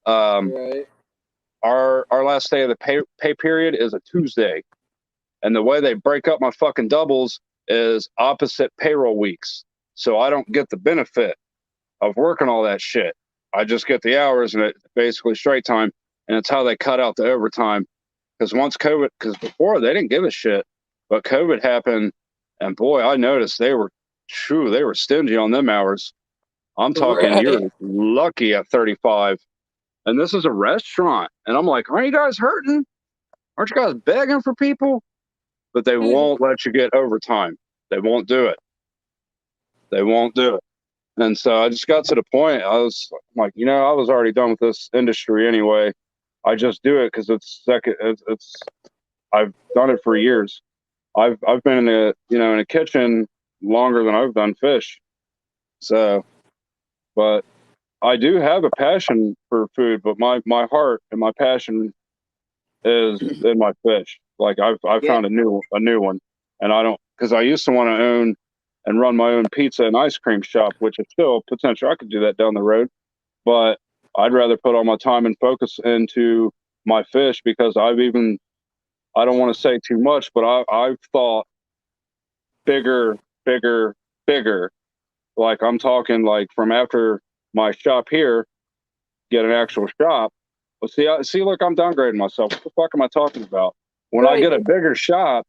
right. Our last day of the pay period is a Tuesday, and the way they break up my fucking doubles is opposite payroll weeks. So I don't get the benefit of working all that shit. I just get the hours and it's basically straight time, and it's how they cut out the overtime. Because before they didn't give a shit, but COVID happened, and boy, I noticed they were stingy on them hours. I'm talking, You're lucky at 35, and this is a restaurant, and I'm like, aren't you guys hurting? Aren't you guys begging for people? But they won't let you get overtime. They won't do it. And so I just got to the point. I was like, I was already done with this industry anyway. I just do it because I've done it for years. I've been in a kitchen longer than I've done fish. So, but I do have a passion for food, but my heart and my passion is in my fish. Like I found a new one, and because I used to want to own and run my own pizza and ice cream shop, which is still potential. I could do that down the road, but I'd rather put all my time and focus into my fish because I don't want to say too much, but I've thought bigger. Like I'm talking like from after my shop here, get an actual shop. Well, see, look, I'm downgrading myself. What the fuck am I talking about? When I get a bigger shop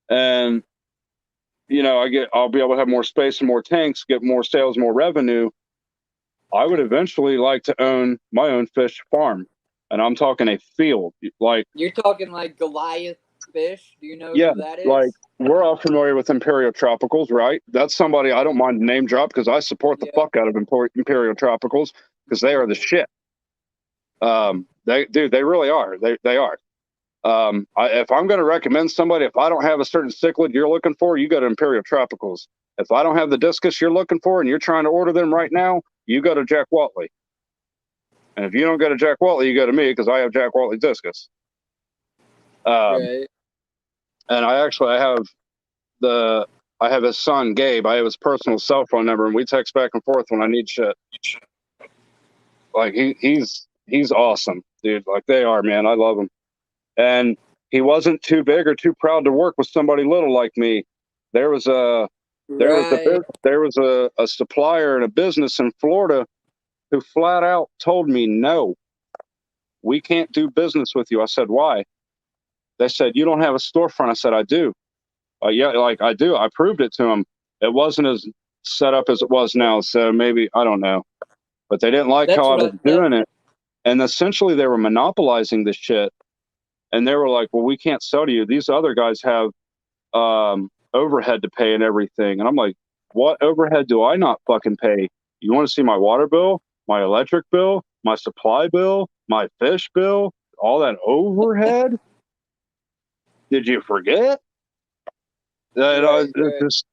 and I'll be able to have more space and more tanks, get more sales, more revenue. I would eventually like to own my own fish farm, and I'm talking a field. Like you're talking like Goliath Fish. Do you know who that is? Like we're all familiar with Imperial Tropicals, right? That's somebody I don't mind name drop because I support the fuck out of Imperial Tropicals because they are the shit. They really are. They are. If I'm going to recommend somebody, if I don't have a certain cichlid you're looking for, you go to Imperial Tropicals. If I don't have the discus you're looking for and you're trying to order them right now, you go to Jack Watley. And if you don't go to Jack Watley, you go to me because I have Jack Watley discus. And I have I have his son, Gabe. I have his personal cell phone number, and we text back and forth when I need shit. Like he's awesome, dude. Like they are, man. I love him. And he wasn't too big or too proud to work with somebody little like me. There was a supplier and a business in Florida who flat out told me, no, we can't do business with you. I said, why? They said, you don't have a storefront. I said, I do. Yeah, like I do. I proved it to them. It wasn't as set up as it was now. So maybe, I don't know. But they didn't like how I was doing it. And essentially they were monopolizing this shit. And they were like, well, we can't sell to you. These other guys have overhead to pay and everything. And I'm like, what overhead do I not fucking pay? You want to see my water bill, my electric bill, my supply bill, my fish bill, all that overhead? Did you forget? It just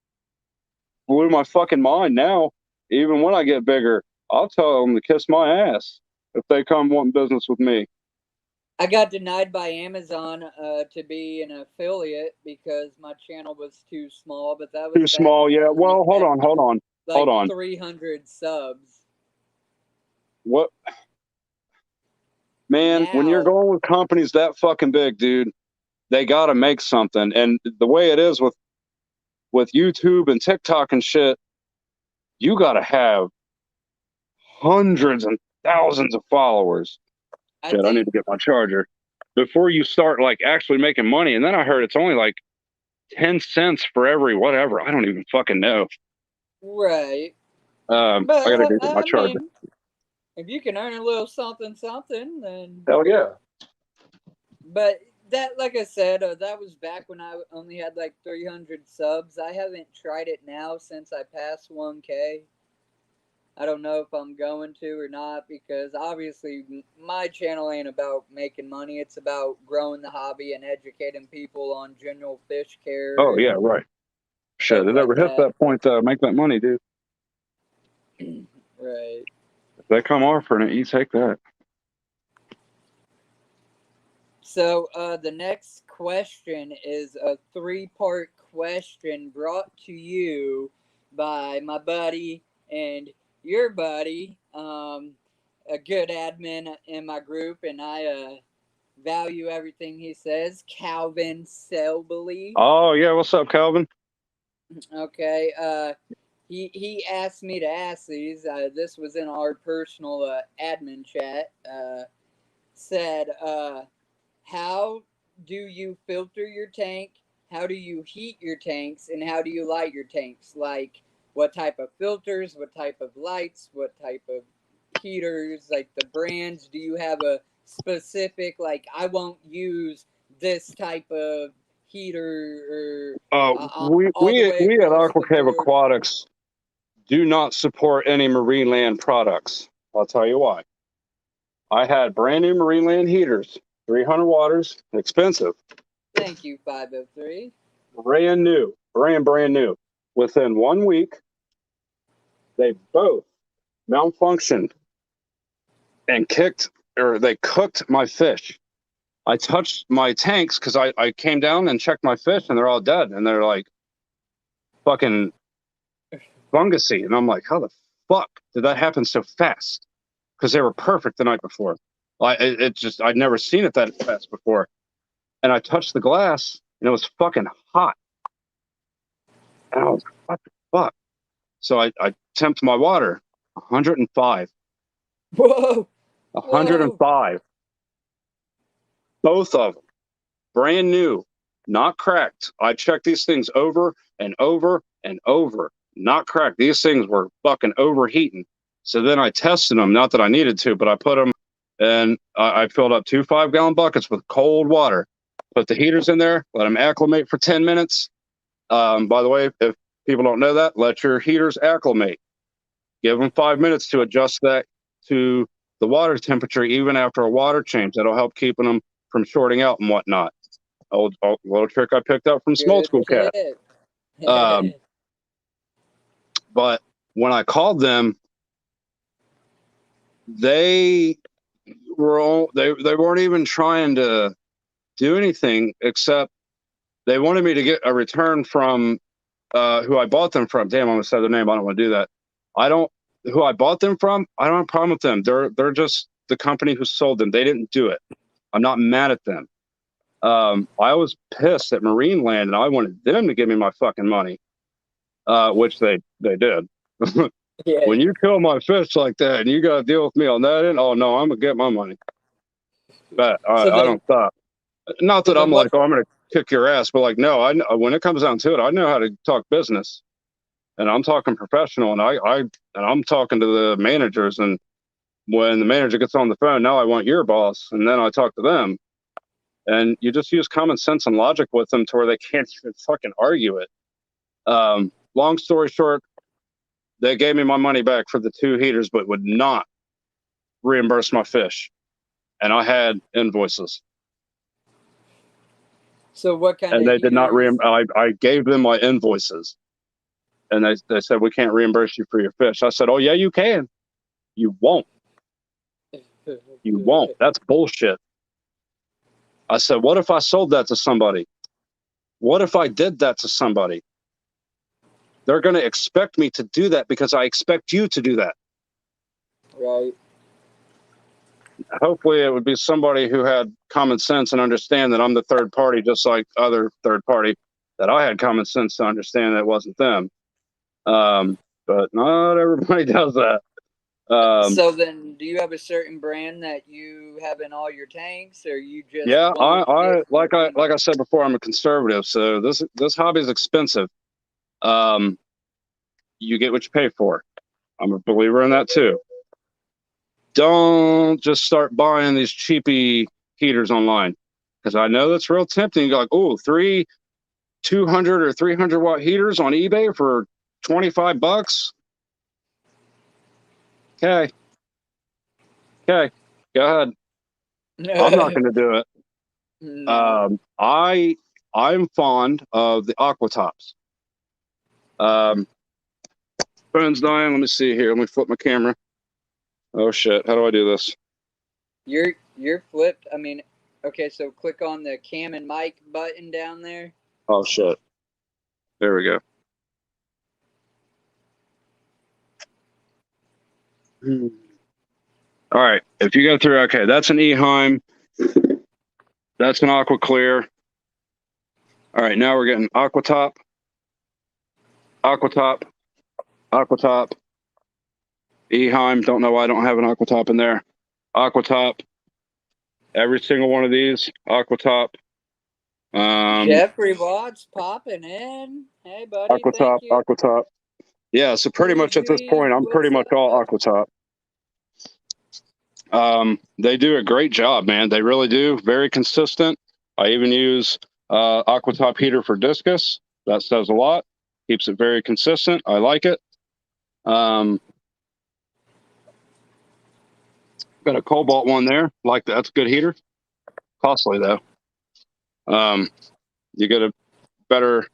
blew my fucking mind. Now, even when I get bigger, I'll tell them to kiss my ass if they come wanting business with me. I got denied by Amazon to be an affiliate because my channel was too small, but that was too small. Yeah. Well, hold on. 300 subs. What? Man, when you're going with companies that fucking big, dude, they got to make something. And the way it is with YouTube and TikTok and shit, you got to have hundreds and thousands of followers. I need to get my charger before you start like actually making money. And then I heard it's only like 10 cents for every whatever. I don't even fucking know. Right. But I gotta go get my charger. Mean, if you can earn a little something, then hell yeah. But that, like I said, that was back when I only had like 300 subs. I haven't tried it now since I passed 1K. I don't know if I'm going to or not, because obviously my channel ain't about making money. It's about growing the hobby and educating people on general fish care. Oh, yeah, right. Shit, it never hit that point to make that money, dude. Right. If they come offering it, you take that. So the next question is a 3-part question brought to you by my buddy and your buddy, a good admin in my group, and I value everything he says, Calvin Selbely. Oh, yeah. What's up, Calvin? Okay. He asked me to ask these. This was in our personal admin chat. Said, how do you filter your tank? How do you heat your tanks? And how do you light your tanks? Like, what type of filters, what type of lights, what type of heaters, like the brands? Do you have a specific, like, I won't use this type of heater? Or we at Aquacaveaquatics do not support any marine land products. I'll tell you why. I had brand new marine land heaters, 300 waters, expensive. Thank you, 503. Brand new, brand new. Within 1 week, they both malfunctioned and they cooked my fish. I touched my tanks because I came down and checked my fish and they're all dead. And they're like fucking fungusy. And I'm like, how the fuck did that happen so fast? Because they were perfect the night before. I'd never seen it that fast before. And I touched the glass and it was fucking hot. And I was like, what the fuck? So I temped my water, 105. Whoa! 105. Both of them. Brand new. Not cracked. I checked these things over and over and over. Not cracked. These things were fucking overheating. So then I tested them. Not that I needed to, but I put them and I filled up 2 5-gallon buckets with cold water. Put the heaters in there. Let them acclimate for 10 minutes. By the way, if people don't know that, let your heaters acclimate. Give them 5 minutes to adjust that to the water temperature, even after a water change. That'll help keeping them from shorting out and whatnot. Old little trick I picked up from Small School Cat. But when I called them, they weren't even trying to do anything except they wanted me to get a return from who I bought them from. Damn, I'm gonna say their name. I don't want to do that. I don't. Who I bought them from, I don't have a problem with them. They're just the company who sold them. They didn't do it. I'm not mad at them. I was pissed at Marine Land, and I wanted them to give me my fucking money, which they did. Yeah. When you kill my fish like that, and you got to deal with me on that end, oh no, I'm gonna get my money. But I don't stop. Not that I'm like, oh, I'm gonna kick your ass, but like, no, when it comes down to it, I know how to talk business, and I'm talking professional, and I'm talking to the managers, and when the manager gets on the phone, now I want your boss, and then I talk to them, and you just use common sense and logic with them to where they can't even fucking argue it. Long story short, they gave me my money back for the 2 heaters, but would not reimburse my fish, and I had invoices. So what kind and of they did not I gave them my invoices, and they said, we can't reimburse you for your fish. I said, oh yeah, you can. You won't. You won't. That's bullshit. I said, what if I sold that to somebody? What if I did that to somebody? They're going to expect me to do that because I expect you to do that. Right. Hopefully it would be somebody who had common sense and understand that I'm the third party, just like other third party, that I had common sense to understand that it wasn't them. But not everybody does that. So then, do you have a certain brand that you have in all your tanks, or you just yeah, won't like I said before, I'm a conservative, so this hobby is expensive. You get what you pay for. I'm a believer in that too. Don't just start buying these cheapy heaters online, because I know that's real tempting. You're like, oh, 200 or 300 watt heaters on eBay for $25. Okay, go ahead. I'm not going to do it. No. I'm fond of the Aquatops. Phone's dying. Let me see here. Let me flip my camera. Oh shit! How do I do this? You're flipped. I mean, okay. So click on the cam and mic button down there. Oh shit! There we go. All right. If you go through, okay, that's an Eheim. That's an Aqua Clear. All right. Now we're getting Aquatop, Aquatop, Aquatop, Eheim. Don't know why I don't have an Aquatop in there. Aquatop. Every single one of these Aquatop. Jeffrey Watts popping in. Hey, buddy. Aquatop, thank you. Aquatop. Yeah, so pretty much at this point, I'm pretty much all Aquatop. They do a great job, man. They really do. Very consistent. I even use Aquatop heater for discus. That says a lot. Keeps it very consistent. I like it. Got a Cobalt one there. Like that. That's a good heater. Costly though. You get a better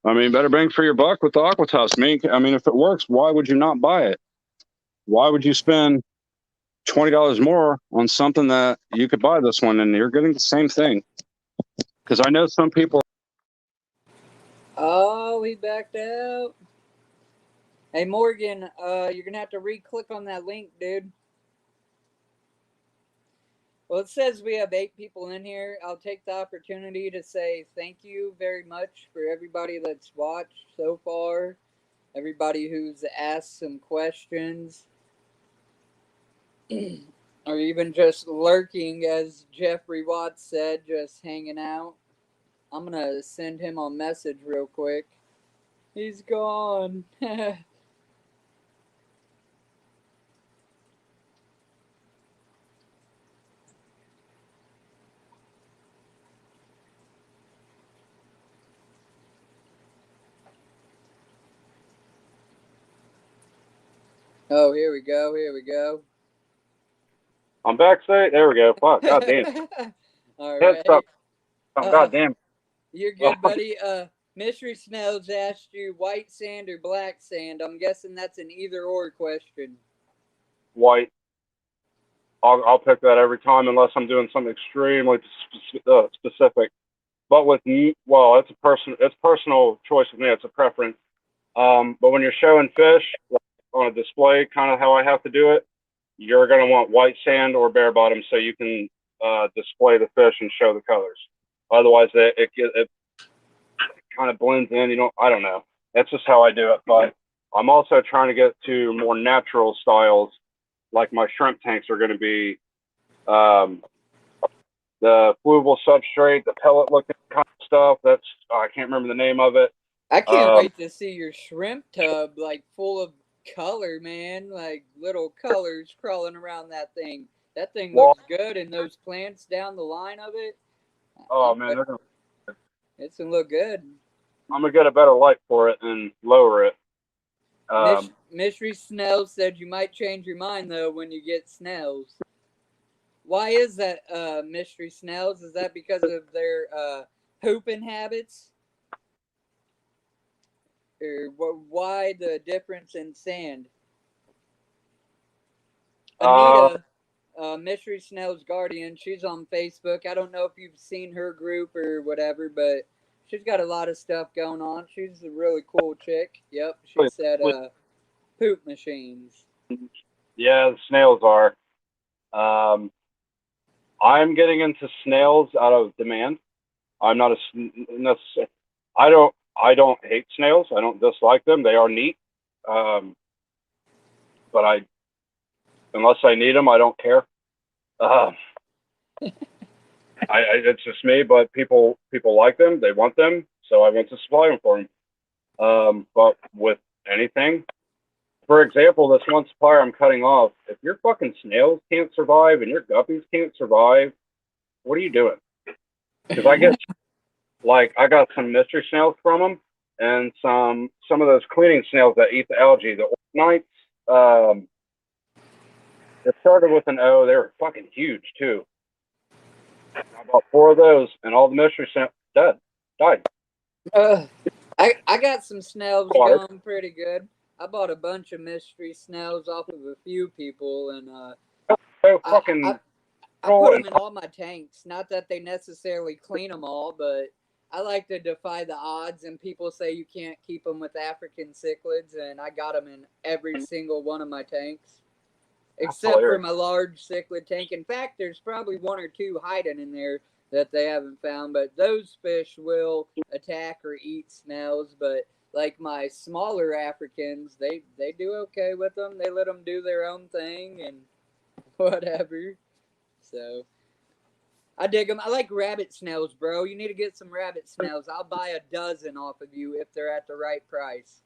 bang for your buck with the Aquatops. I mean, if it works, why would you not buy it? Why would you spend $20 more on something that you could buy this one and you're getting the same thing? Because I know some people. Oh, he backed out. Hey, Morgan, you're going to have to re-click on that link, dude. Well, it says we have 8 people in here. I'll take the opportunity to say thank you very much for everybody that's watched so far. Everybody who's asked some questions. Or even just lurking, as Jeffrey Watts said, just hanging out. I'm going to send him a message real quick. He's gone. Oh, here we go. Here we go. I'm backstage. There we go. Fuck. God damn. All right. Oh, God damn. You're good, buddy. Mystery Snells asked you white sand or black sand. I'm guessing that's an either or question. White. I'll pick that every time unless I'm doing something extremely specific. But with me, well, it's personal choice with me. It's a preference. But when you're showing fish like, on a display, kind of how I have to do it, you're going to want white sand or bare bottom so you can display the fish and show the colors. Otherwise, it kind of blends in. I don't know. That's just how I do it. But I'm also trying to get to more natural styles, like my shrimp tanks are going to be the fluval substrate, the pellet looking kind of stuff. I can't remember the name of it. I can't wait to see your shrimp tub, like full of color, man. Like little colors crawling around that thing. That thing looks good, and those plants down the line of it. Oh man, it's gonna look good. I'm gonna get a better light for it and lower it. Mystery Snell said you might change your mind though when you get snails. Why is that, Mystery Snells? Is that because of their pooping habits? Or why the difference in sand? Anita, Mystery Snell's guardian, she's on Facebook. I don't know if you've seen her group or whatever, but she's got a lot of stuff going on. She's a really cool chick. Yep, she said poop machines. Yeah, the snails are. I'm getting into snails out of demand. I'm not I don't hate snails. I don't dislike them. They are neat. But unless I need them, I don't care. It's just me, but people like them. They want them, so I want to supply them for them. But with anything, for example, this one supplier I'm cutting off, if your fucking snails can't survive and your guppies can't survive, what are you doing? Because I got some mystery snails from them and some of those cleaning snails that eat the algae, the ornites. It started with an O. They were fucking huge too. I bought 4 of those, and all the mystery snails died. I got some snails going pretty good. I bought a bunch of mystery snails off of a few people, and I put them in all my tanks. Not that they necessarily clean them all, but I like to defy the odds. And people say you can't keep them with African cichlids, and I got them in every single one of my tanks, except for my large cichlid tank. In fact, there's probably 1 or 2 hiding in there that they haven't found. But those fish will attack or eat snails. But like my smaller Africans, they do okay with them. They let them do their own thing and whatever. So I dig them. I like rabbit snails, bro. You need to get some rabbit snails. I'll buy a dozen off of you if they're at the right price.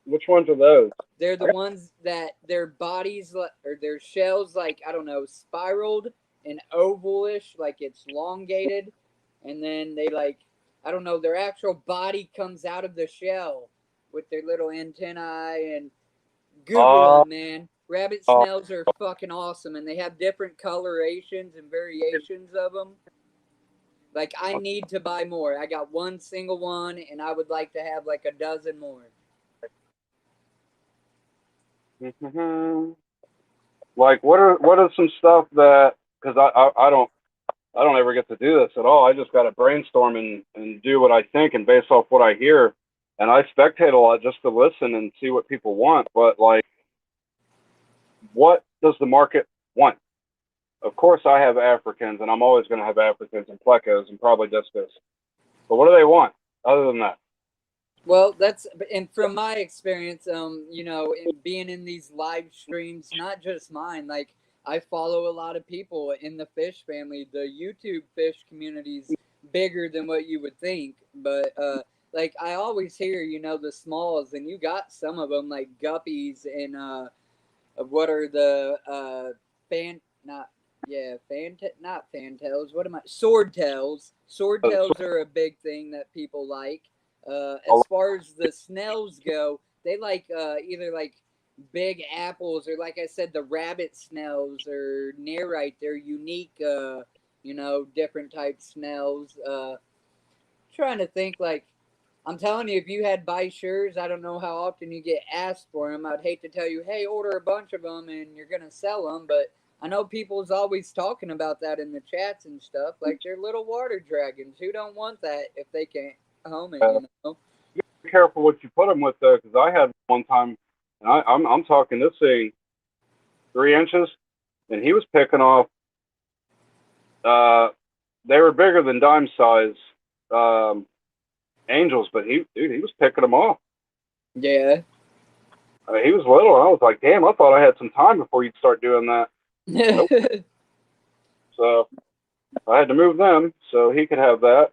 Which ones are those? They're the ones that their bodies or their shells, like, I don't know, spiraled and ovalish, like it's elongated, and then they, like, I don't know, their actual body comes out of the shell with their little antennae. And Google them, man. Rabbit snails are fucking awesome, and they have different colorations and variations of them. Like, I need to buy more. I got 1 single one, and I would like to have like a dozen more. Mm-hmm. Like, what are some stuff that, because I don't ever get to do this at all. I just got to brainstorm and do what I think and base off what I hear. And I spectate a lot just to listen and see what people want. But like, what does the market want? Of course, I have Africans, and I'm always going to have Africans and plecos and probably discos. But what do they want other than that? Well, and from my experience, being in these live streams, not just mine, like, I follow a lot of people in the fish family. The YouTube fish community is bigger than what you would think. But, like, I always hear, the smalls, and you got some of them, like guppies and, what are the, not fantails. What am I? Swordtails. Swordtails are a big thing that people like. As far as the snails go, they like either like big apples or, like I said, the rabbit snails or nearite. They're unique, different type snails. Trying to think, like, I'm telling you, if you had Bishers, I don't know how often you get asked for them. I'd hate to tell you, hey, order a bunch of them and you're going to sell them. But I know people's always talking about that in the chats and stuff. Like, they're little water dragons. Who don't want that if they can't home it, careful what you put them with though, because I had one time, and I'm talking this thing 3 inches, and he was picking off. They were bigger than dime size angels, but he was picking them off. Yeah. He was little, and I was like, damn, I thought I had some time before you'd start doing that. Nope. So I had to move them so he could have that.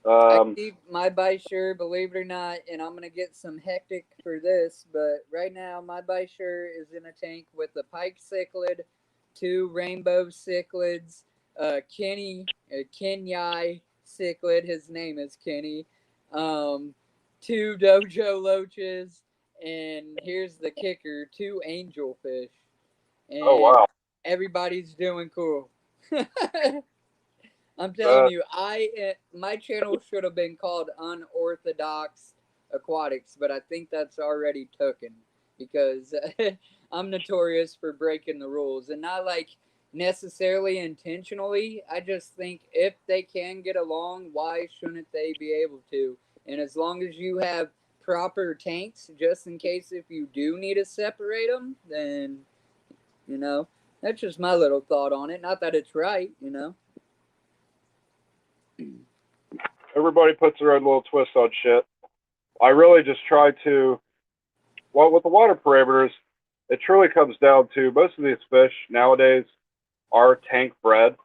I keep my Bisher, believe it or not, and I'm gonna get some hectic for this, but right now my Bisher is in a tank with a pike cichlid, 2 rainbow cichlids, Kenyai cichlid, his name is Kenny, 2 dojo loaches, and here's the kicker, 2 angelfish. And Oh wow! everybody's doing cool. I'm telling you, my channel should have been called Unorthodox Aquatics, but I think that's already taken because I'm notorious for breaking the rules, and not like necessarily intentionally. I just think if they can get along, why shouldn't they be able to? And as long as you have proper tanks, just in case if you do need to separate them, then that's just my little thought on it. Not that it's right. Everybody puts their own little twist on shit. I really just try to, well, with the water parameters, it truly comes down to most of these fish nowadays are tank bred,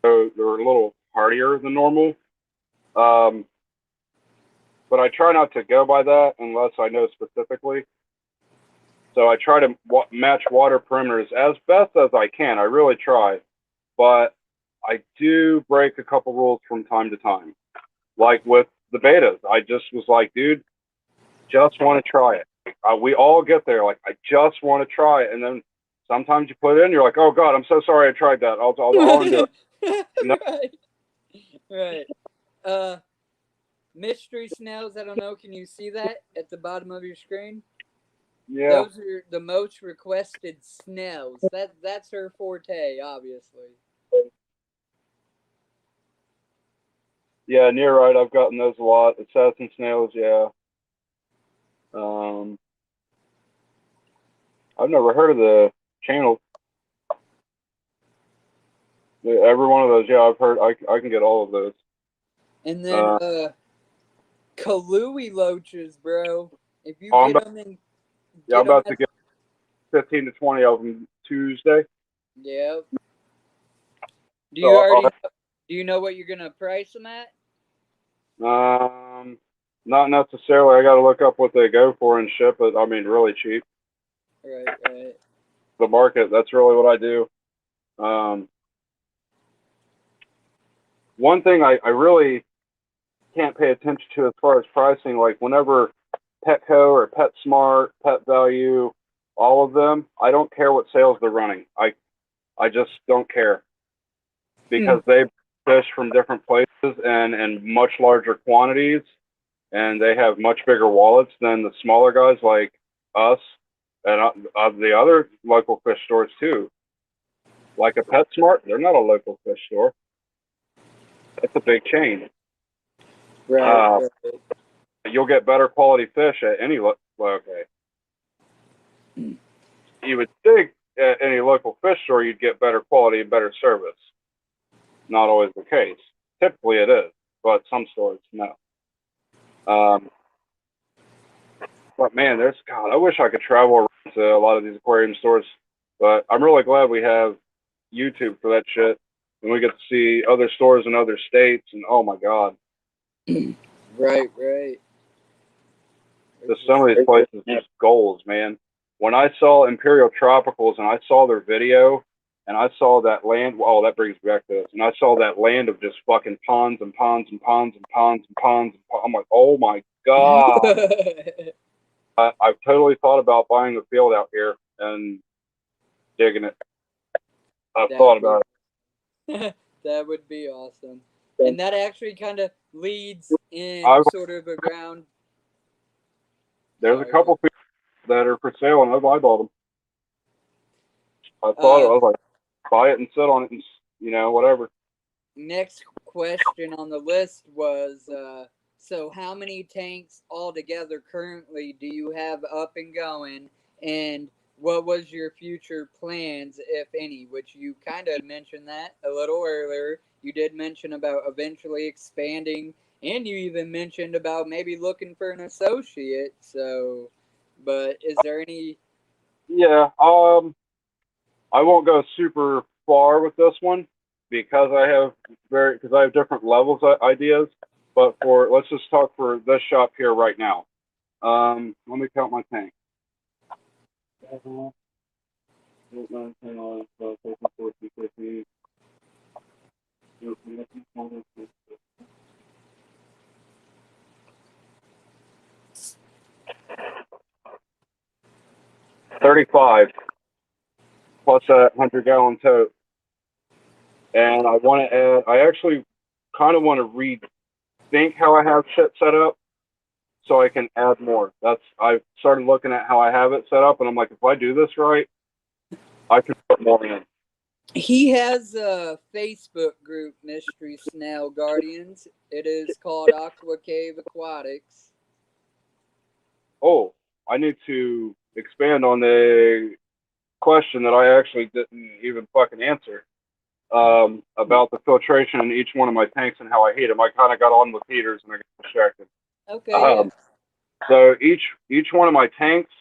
so they're a little hardier than normal. But I try not to go by that unless I know specifically. So I try to match water perimeters as best as I can. I really try, but I do break a couple rules from time to time. Like with the betas, I just was like, dude, just want to try it. We all get there, like, I just want to try it. And then sometimes you put it in, you're like, oh, God, I'm so sorry I tried that. I'll undo it. Right. Mystery snails, I don't know. Can you see that at the bottom of your screen? Yeah. Those are the most requested snails. That's her forte, obviously. Yeah, and you're right. I've gotten those a lot. Assassin snails, yeah. I've never heard of the channel. Every one of those, yeah, I've heard. I can get all of those. And then Kalui loaches, bro. If you get them in, I'm about to get 15 to 20 of them Tuesday. Yeah. Do you know what you're gonna price them at? Not necessarily. I got to look up what they go for and ship it. I mean, really cheap. Right. The market. That's really what I do. One thing I really can't pay attention to as far as pricing, like whenever Petco or PetSmart, Pet Value, all of them, I don't care what sales they're running. I just don't care because they fish from different places and in much larger quantities, and they have much bigger wallets than the smaller guys like us and the other local fish stores too. Like a PetSmart, they're not a local fish store. It's a big chain. Right. You'll get better quality fish at any okay. You would think at any local fish store you'd get better quality and better service. Not always the case. Typically it is, but some stores no. But man, I wish I could travel around to a lot of these aquarium stores, but I'm really glad we have YouTube for that shit, and we get to see other stores in other states, and oh my God. Right. Just some of these places just goals, man. When I saw Imperial Tropicals and I saw their video and I saw that land, oh, that brings me back to this. And I saw that land of just fucking ponds and ponds and ponds and ponds and ponds. I'm like, oh my God. I've totally thought about buying a field out here and digging it. I've thought about it. That would be awesome. And that actually kind of leads in sort of a ground. There's a couple people that are for sale, and I've eyeballed them. I thought I was like, buy it and sit on it, and whatever. Next question on the list was So how many tanks altogether currently do you have up and going? And what was your future plans, if any? Which you kind of mentioned that a little earlier. You did mention about eventually expanding, and you even mentioned about maybe looking for an associate. So, but is there any? Yeah. I won't go super far with this one because I have different levels of ideas. But let's just talk for this shop here right now. Let me count my tank. 35 plus a 100-gallon tote. And I want to add, I actually kind of want to rethink how I have shit set up so I can add more. I've started looking at how I have it set up, and I'm like, if I do this right, I can put more in. He has a Facebook group, Mystery Snail Guardians. It is called Aquacaveaquatics. Oh, I need to expand on the question that I actually didn't even fucking answer about the filtration in each one of my tanks and how I heat them. I kind of got on with heaters and I got distracted. Okay, yeah. So each one of my tanks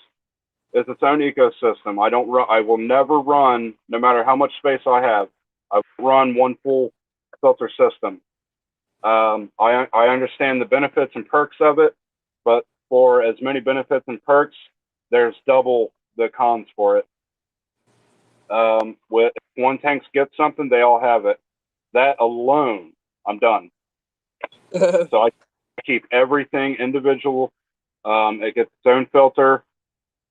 is its own ecosystem. I will never run, no matter how much space I have. I run one full filter system. I understand the benefits and perks of it, but for as many benefits and perks, there's double the cons for it. With if one tank gets something, they all have it. That alone, I'm done. So I keep everything individual. It gets its own filter,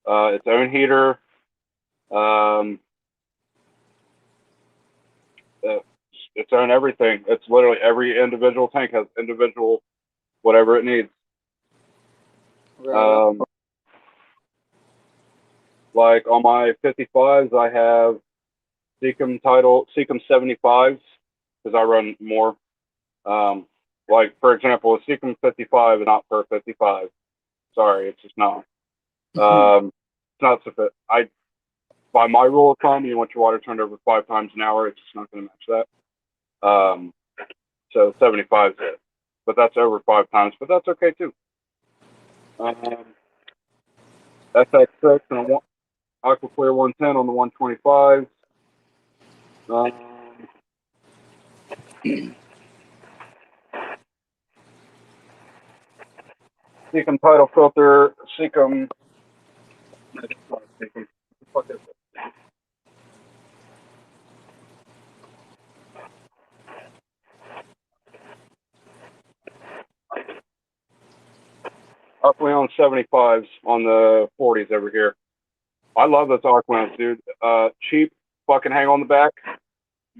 its own heater. Its own everything. It's literally every individual tank has individual whatever it needs. Right. Like on my 55s, I have Seacom 75s because I run more. Like for example, a Seacom 55 is not per 55. Sorry, it's just not. It's not sufficient. By my rule of thumb, you want your water turned over 5 times an hour. It's just not going to match that. So 75 is it, but that's over 5 times. But that's okay too. FX6 and Aqua Clear 110 on the 125s. Seacom tidal filter, Seacom. What the fuck is it? Aquarium 75s on the 40s over here. I love those Aquariums, dude. Cheap, fucking hang on the back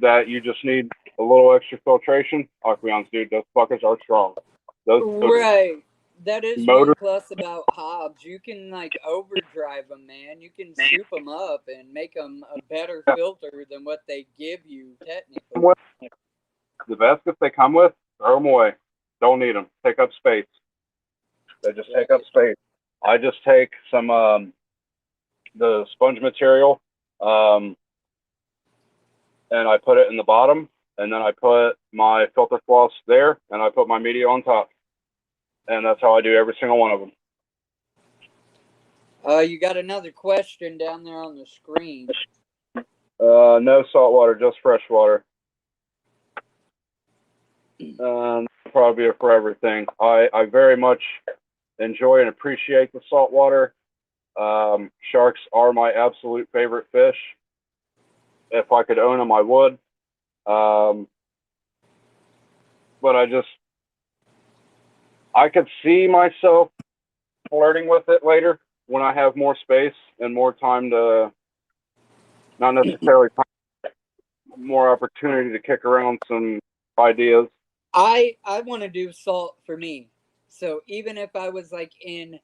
that you just need a little extra filtration. Aquariums, dude, those fuckers are strong. Those Right. That is motor one plus about Hobbs. You can like overdrive them, man. You can soup them up and make them a better filter than what they give you technically. the baskets they come with, throw them away. Don't need them. Take up space. They just take up space. I just take some the sponge material and I put it in the bottom, and then I put my filter floss there, and I put my media on top, and that's how I do every single one of them. You got another question down there on the screen. No salt water, just fresh water. Probably a forever thing. I very much enjoy and appreciate the salt water. Sharks are my absolute favorite fish. If I could own them, I would. But I could see myself flirting with it later when I have more space and more time to, not necessarily time, more opportunity to kick around some ideas. I want to do salt for me. So even if I was like in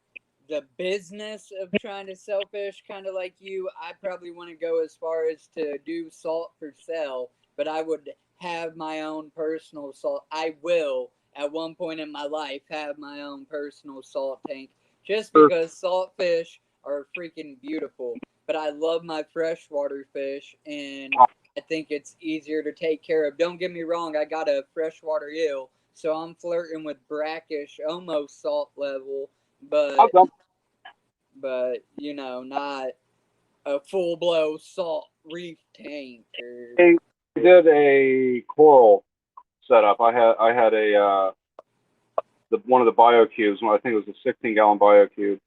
the business of trying to sell fish, kind of like you, I probably want to go as far as to do salt for sale, but I would have my own personal salt. I will at one point in my life have my own personal salt tank, just because salt fish are freaking beautiful. But I love my freshwater fish, and I think it's easier to take care of. Don't get me wrong, I got a freshwater eel, so I'm flirting with brackish, almost salt level, but you know, not a full blow salt reef tank. I did a coral setup. I had a one of the BioCubes. I think it was a 16-gallon BioCube.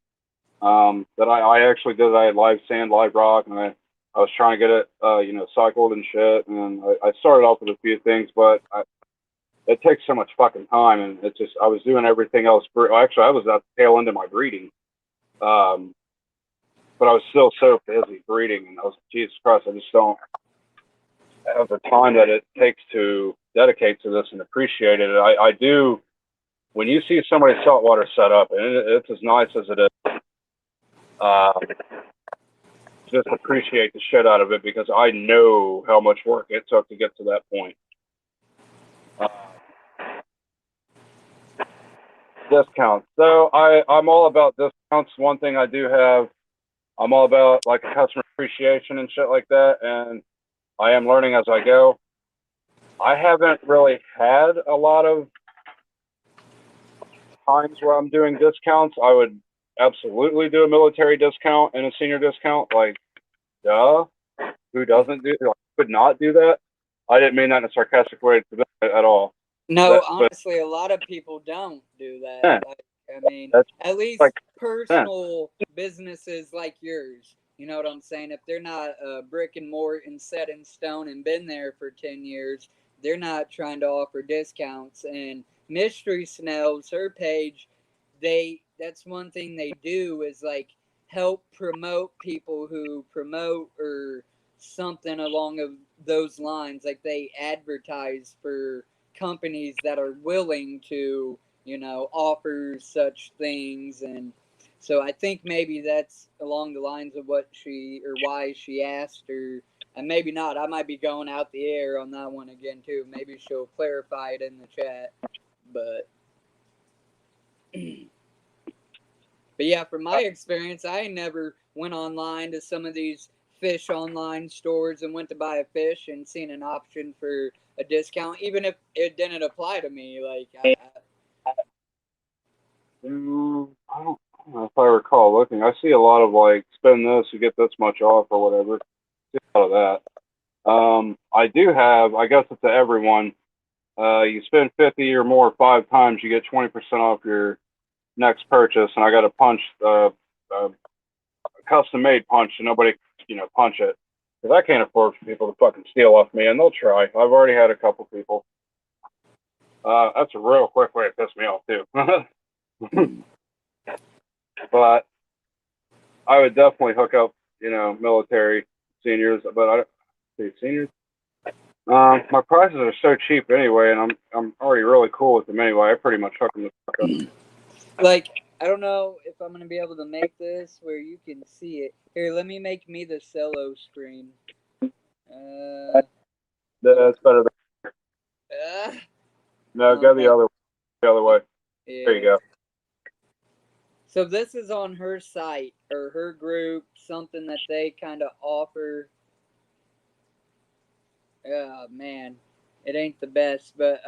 That I actually did. I had live sand, live rock, and I was trying to get it, you know, cycled and shit. And I started off with a few things, but it takes so much fucking time, and it just I was doing everything else. Actually, I was at the tail end of my breeding, but I was still so busy breeding, and I was, Jesus Christ, I just don't have the time that it takes to dedicate to this and appreciate it. I do. When you see somebody's saltwater set up, and it's as nice as it is, just appreciate the shit out of it, because I know how much work it took to get to that point. Discounts. So I'm all about discounts. One thing I do have, I'm all about like a customer appreciation and shit like that, and I am learning as I go. I haven't really had a lot of times where I'm doing discounts. I would absolutely do a military discount and a senior discount. Like, duh, who doesn't do? Like, would not do that? I didn't mean that in a sarcastic way at all. No, honestly, a lot of people don't do that. Yeah. Like, I mean, at least like, personal businesses like yours. You know what I'm saying? If they're not brick and mortar and set in stone and been there for 10 years, they're not trying to offer discounts. And Mystery Snails, her page, that's one thing they do is like help promote people who promote or something along of those lines. Like they advertise for companies that are willing to, you know, offer such things. And so I think maybe that's along the lines of what she or why she asked her. And maybe not. I might be going out the air on that one again too. Maybe she'll clarify it in the chat. But but yeah, from my experience, I never went online to some of these fish online stores and went to buy a fish and seen an option for a discount, even if it didn't apply to me. Like, I don't know if I recall looking. I see a lot of like spend this, you get this much off or whatever. I see a lot of that. I do have, I guess it's to everyone. You spend 50 or more 5 times, you get 20% off your next purchase. And I got a punch, a custom made punch, so nobody, you know, punch it. Because I can't afford for people to fucking steal off me, and they'll try. I've already had a couple people. That's a real quick way to piss me off too. But I would definitely hook up, you know, military seniors. But I see seniors. My prices are so cheap anyway, and I'm already really cool with them anyway. I pretty much hook them the fuck up. Like, I don't know if I'm gonna be able to make this where you can see it. Here, let me make me the cello screen. That's better. No, go the other way. Yeah. There you go. So this is on her site or her group, something that they kind of offer. Man, it ain't the best, but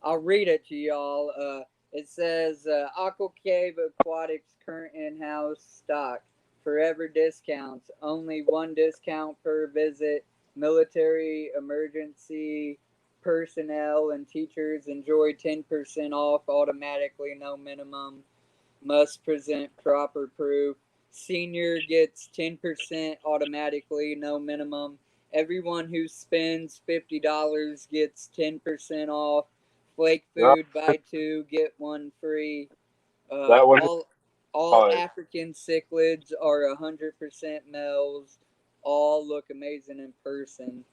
I'll read it to y'all. It says Aquacaveaquatics current in-house stock, forever discounts, only one discount per visit. Military emergency personnel and teachers enjoy 10% off automatically, no minimum. Must present proper proof. Senior gets 10% automatically, no minimum. Everyone who spends $50 gets 10% off. Flake food, buy 2, get 1 free. All African cichlids are 100% males. All look amazing in person.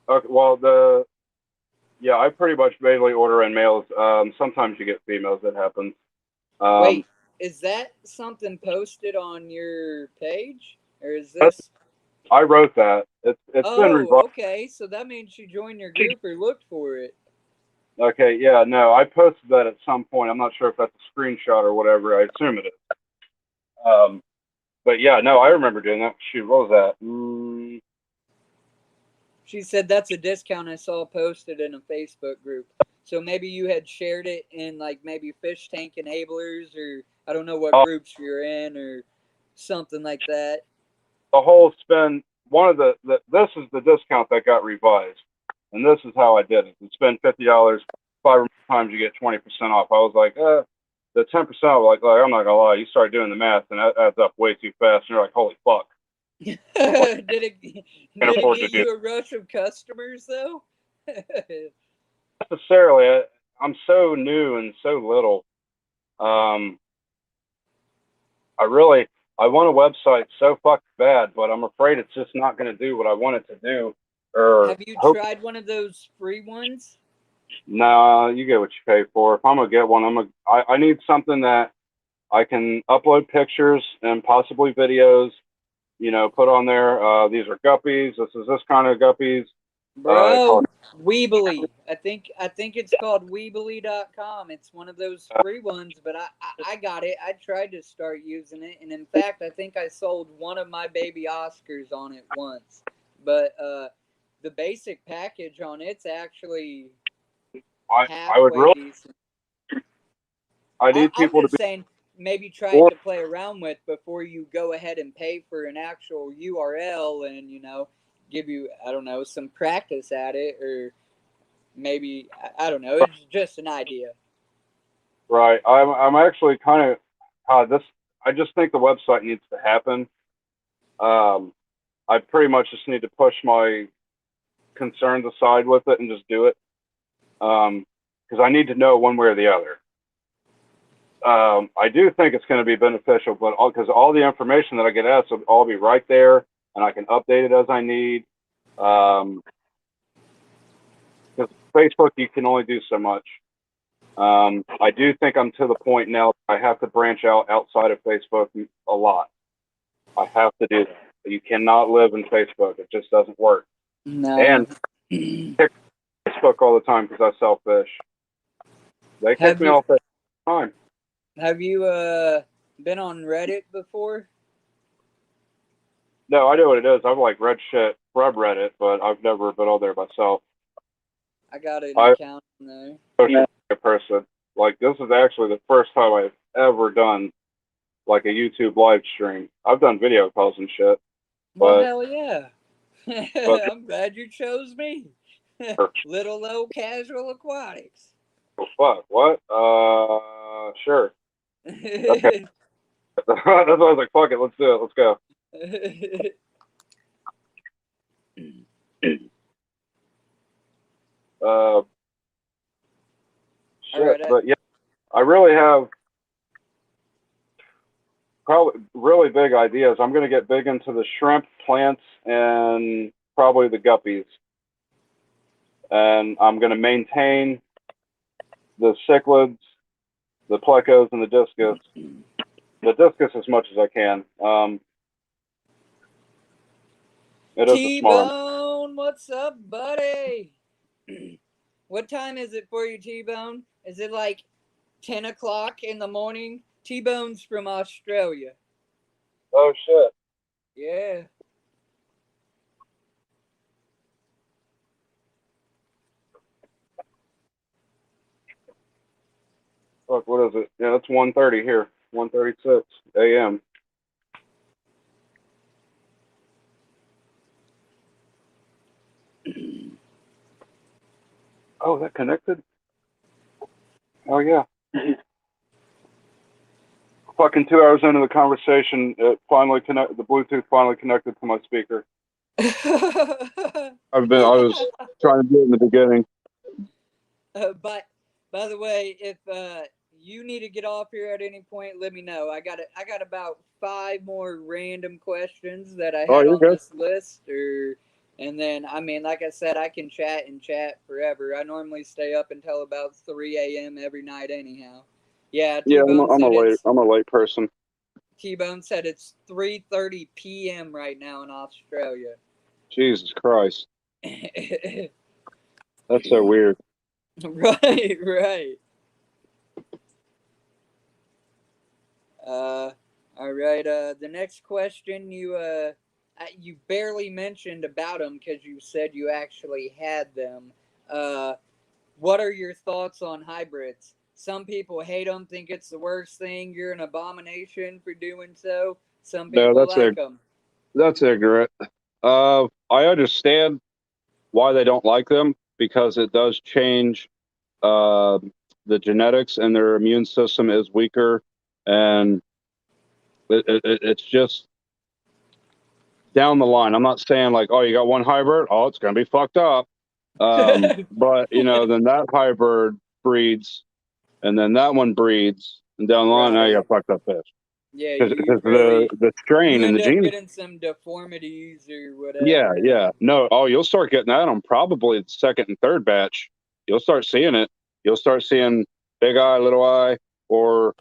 Okay, well, yeah, I pretty much mainly order in males. Sometimes you get females. That happens. Wait, is that something posted on your page, or is this? I wrote that. It's been revised. Okay, so that means you joined your group or looked for it. Okay, yeah, no, I posted that at some point. I'm not sure if that's a screenshot or whatever. I assume it is. But yeah, no, I remember doing that. Shoot, what was that? She said that's a discount I saw posted in a Facebook group. So maybe you had shared it in like maybe fish tank enablers, or I don't know what groups you're in or something like that. The whole spend, one of this is the discount that got revised. And this is how I did it. You spend $50, 5 times you get 20% off. I was like, the 10% off, like I'm not gonna lie, you start doing the math and that adds up way too fast, and you're like, holy fuck. did it get you a rush of customers though? Necessarily, I'm so new and so little. I want a website so fucking bad, but I'm afraid it's just not going to do what I want it to do. Have you tried one of those free ones? Nah, you get what you pay for. If I'm gonna get one, I need something that I can upload pictures and possibly videos. You know, put on there. These are guppies. This is this kind of guppies. Bro, Weebly. I think it's called Weebly.com. It's one of those free ones, but I got it. I tried to start using it, and in fact, I think I sold one of my baby Oscars on it once. But the basic package on it's actually I would really decent. I need people I'm just to be saying maybe try to play around with before you go ahead and pay for an actual URL and give you, I don't know, some practice at it, or maybe, I don't know, it's just an idea. Right. I'm actually kind of this. I just think the website needs to happen. I pretty much just need to push my concerns aside with it and just do it. Because I need to know one way or the other. I do think it's going to be beneficial, but because all the information that I get asked will all be right there, and I can update it as I need. Because Facebook, you can only do so much. I do think I'm to the point now I have to branch out outside of Facebook a lot. I have to do that. You cannot live in Facebook. It just doesn't work. No. And Facebook all the time because I sell fish. They kick me off all the time. Have you been on Reddit before? No, I know what it is. I've like read shit from Reddit, but I've never been on there myself. I got an account on there. Social media person. Like, this is actually the first time I've ever done like a YouTube live stream. I've done video calls and shit. Well, hell yeah. I'm glad you chose me. Little old casual aquatics. Oh, fuck. What? Sure. Okay. That's why I was like, fuck it, let's do it. Let's go. Shit. But yeah, I really have probably really big ideas. I'm going to get big into the shrimp, plants, and probably the guppies. And I'm going to maintain the cichlids, the plecos, and the discus. The discus as much as I can. It is a smart. T-Bone, what's up, buddy? What time is it for you, T-Bone? Is it like 10 o'clock in the morning? T-Bone's from Australia. Oh, shit. Yeah. Look, what is it? Yeah, it's 1:30 here. 1:36 a.m. Oh, that connected? Oh, yeah. Fucking 2 hours into the conversation, it finally the Bluetooth finally connected to my speaker. I was trying to do it in the beginning. But by the way, if you need to get off here at any point, let me know. I got about 5 more random questions that I had on this list, and then I mean, like I said, I can chat and chat forever. I normally stay up until about 3 a.m. every night, anyhow. Yeah, I'm a late person. T-Bone said it's 3:30 p.m. right now in Australia. Jesus Christ. That's so weird. Right, right. Uh, all right. The next question you barely mentioned about them because you said you actually had them. Uh, what are your thoughts on hybrids? Some people hate them, think it's the worst thing. You're an abomination for doing so. Some No, people like them. that's ignorant. I understand why they don't like them because it does change uh, the genetics, and their immune system is weaker, and it's just down the line. I'm not saying like, oh, you got one hybrid, oh, it's gonna be fucked up. But then that hybrid breeds, and then that one breeds, and down the line, now you Right. got fucked up fish Yeah, because you really the strain you and the end up genes. getting some deformities or Yeah, whatever. yeah. No, oh, you'll start getting that on probably the second and third batch. You'll start seeing it. You'll start seeing big eye, little eye, or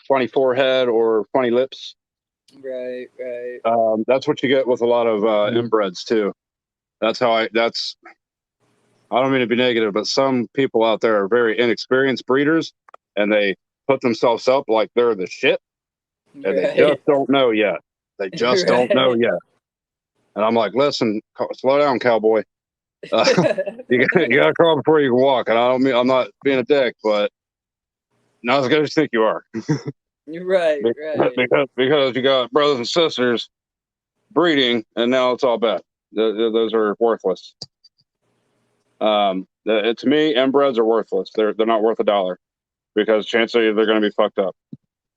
funny forehead, or funny lips. Right, right. That's what you get with a lot of inbreds too. That's how that's, I don't mean to be negative, but some people out there are very inexperienced breeders, and they put themselves up like they're the shit, and they Right. just don't know yet. They just don't know Right. yet. And I'm like, listen, slow down, cowboy. You gotta crawl before you can walk. And I don't mean, I'm not being a dick, but not as good as you think you are. Right, right. Because you got brothers and sisters breeding, and now it's all bad. Those are worthless. To me, inbreds are worthless. They're not worth $1 because chances are they're going to be fucked up.